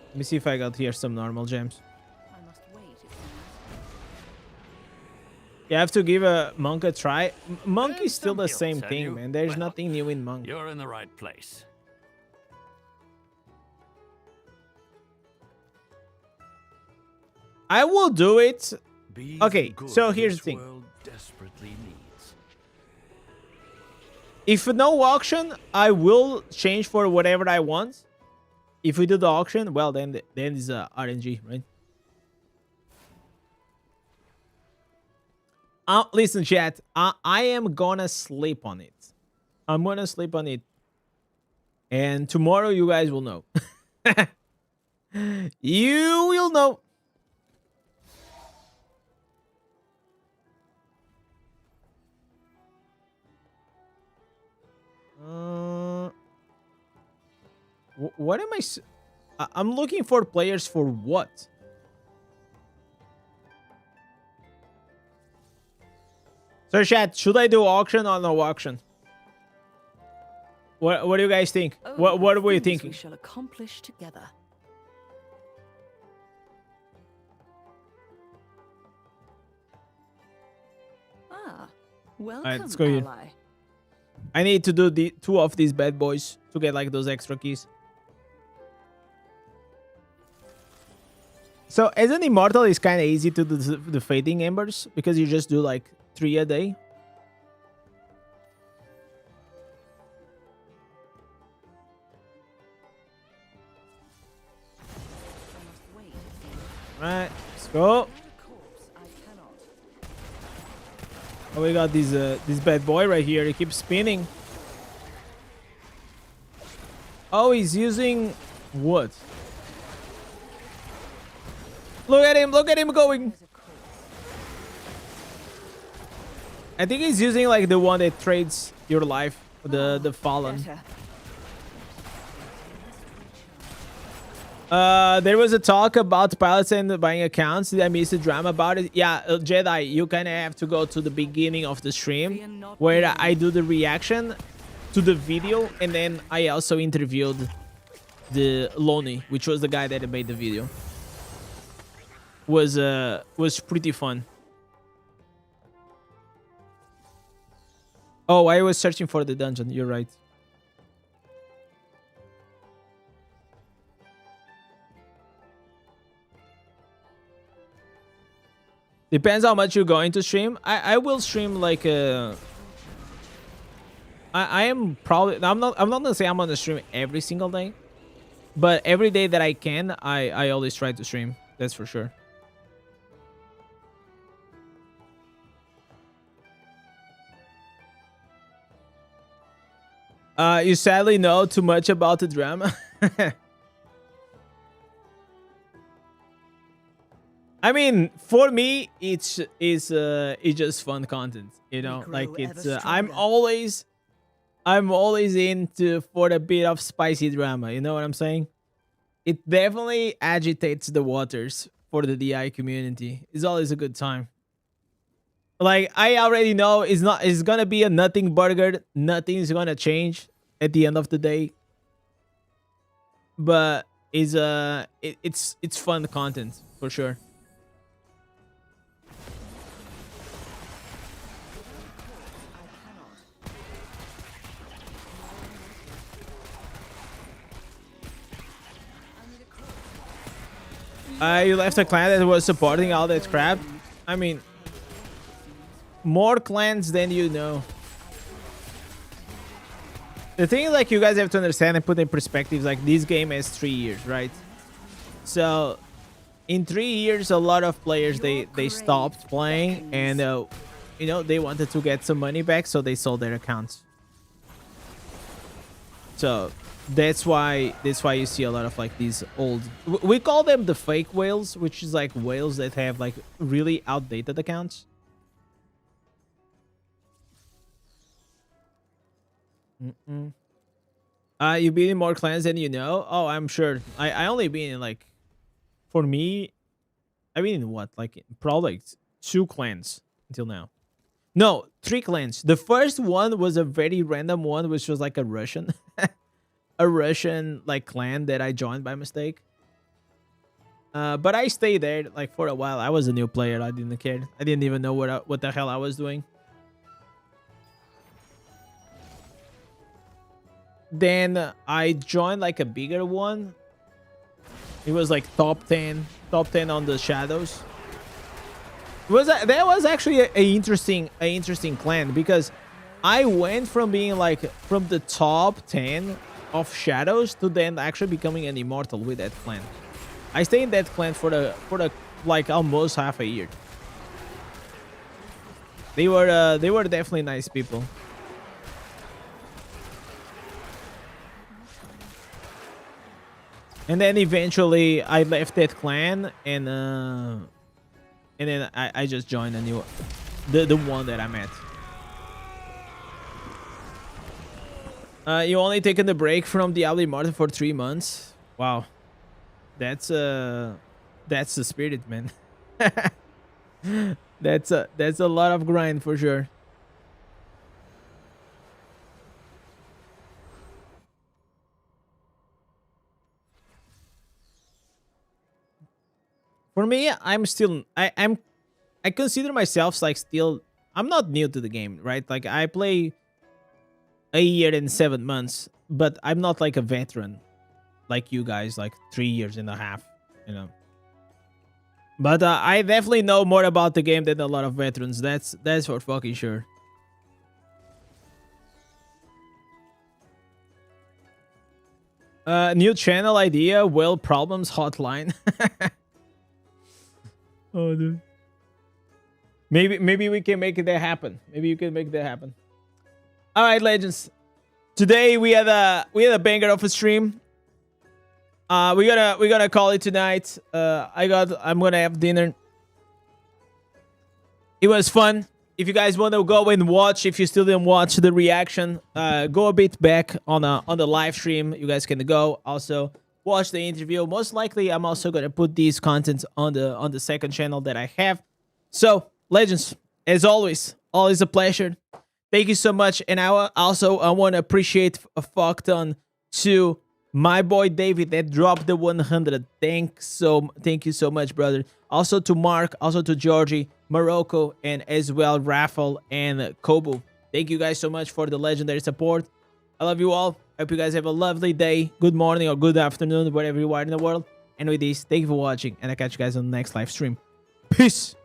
Let me see if I got here some normal gems. I must wait, it seems. You have to give a Monk a try. Monk There's is still some the hills, same have thing, you? man. There's Well, nothing new in Monk. You're in the right place. I will do it. Be Okay, the good so here's this the thing. world desperately needs. If no auction, I will change for whatever I want. If we do the auction, well, then it's RNG, right? Listen, chat. I am gonna sleep on it. I'm gonna sleep on it. And tomorrow you guys will know. You will know. What am I'm looking for players for what? So chat, should I do auction or no auction? What do you guys think? Oh, What the were you things thinking? We shall accomplish together. Ah, welcome, let's go here. ally. I need to do the 2 of these bad boys to get like those extra keys. So as an immortal, it's kind of easy to do the fading embers because you just do like 3 a day. I must wait, it seems. Right, let's go. Without a corpse, I cannot. Oh, we got this bad boy right here. He keeps spinning. Oh, he's using what? Look at him going. There's a corpse. I think he's using like the one that trades your life, the fallen. Better. There was a talk about pilots and buying accounts. Did I miss the drama about it? Yeah, Jedi, you kind of have to go to the beginning of the stream where I do the reaction to the video, and then I also interviewed the Loney, which was the guy that made the video. Was pretty fun. Oh, I was searching for the dungeon. You're right. Depends how much you're going to stream. I will stream like I am probably I'm not gonna say I'm gonna stream every single day, but every day that I can, I always try to stream. That's for sure. You sadly know too much about the drama. I mean, for me, it's just fun content, you know. grow Like it's ever I'm always into for a bit of spicy drama. You know what I'm saying? It definitely agitates the waters for the DI community. It's always a good time. Like I already know it's gonna be a nothing burger. Nothing's gonna change at the end of the day. But it's fun content for sure. You left a clan that was supporting all that crap. I mean, more clans than you know. The thing is, like, you guys have to understand and put in perspective, like, this game has 3 years, right? So, in 3 years, a lot of players, they stopped playing and, you know, they wanted to get some money back, so they sold their accounts. So, that's why you see a lot of, like, these old... We call them the fake whales, which is, like, whales that have, like, really outdated accounts. You been in more clans than you know? Oh, I'm sure. I only been in, like, for me, I've been in what? Like, probably like 2 clans until now. No, 3 clans. The first one was a very random one, which was like a Russian, a Russian like clan that I joined by mistake. But I stayed there like for a while. I was a new player. I didn't care. I didn't even know what the hell I was doing. Then I joined like a bigger one. It was like top 10 on the shadows. That was actually a interesting clan, because I went from being like from the top 10 of shadows to then actually becoming an immortal with that clan. I stayed in that clan for the like almost half a year. They were definitely nice people. And then eventually I left that clan and then I just joined a new the one that I met. You only taken the break from Diablo Immortal for 3 months. Wow. That's the spirit, man. That's a lot of grind for sure. For me, I'm still I consider myself like still I'm not new to the game, right? Like I play a year and 7 months, but I'm not like a veteran like you guys, like 3 years and a half, you know. But I definitely know more about the game than a lot of veterans. That's for fucking sure. New channel idea, well problems hotline. Oh, dude. Maybe we can make that happen. Maybe you can make that happen. All right, legends. Today we had a banger of a stream. We're gonna call it tonight. I'm gonna have dinner. It was fun. If you guys want to go and watch, if you still didn't watch the reaction, go a bit back on the live stream. You guys can go. Also, watch the interview. Most likely, I'm also gonna put these contents on the second channel that I have. So, legends, as always a pleasure. Thank you so much, and I want to appreciate a fuck ton to my boy David that dropped the 100. Thank you so much, brother. Also to Mark, also to Georgie, Morocco, and as well Raffle and Kobu. Thank you guys so much for the legendary support. I love you all. Hope you guys have a lovely day, good morning, or good afternoon, wherever you are in the world. And with this, thank you for watching, and I'll catch you guys on the next live stream. Peace!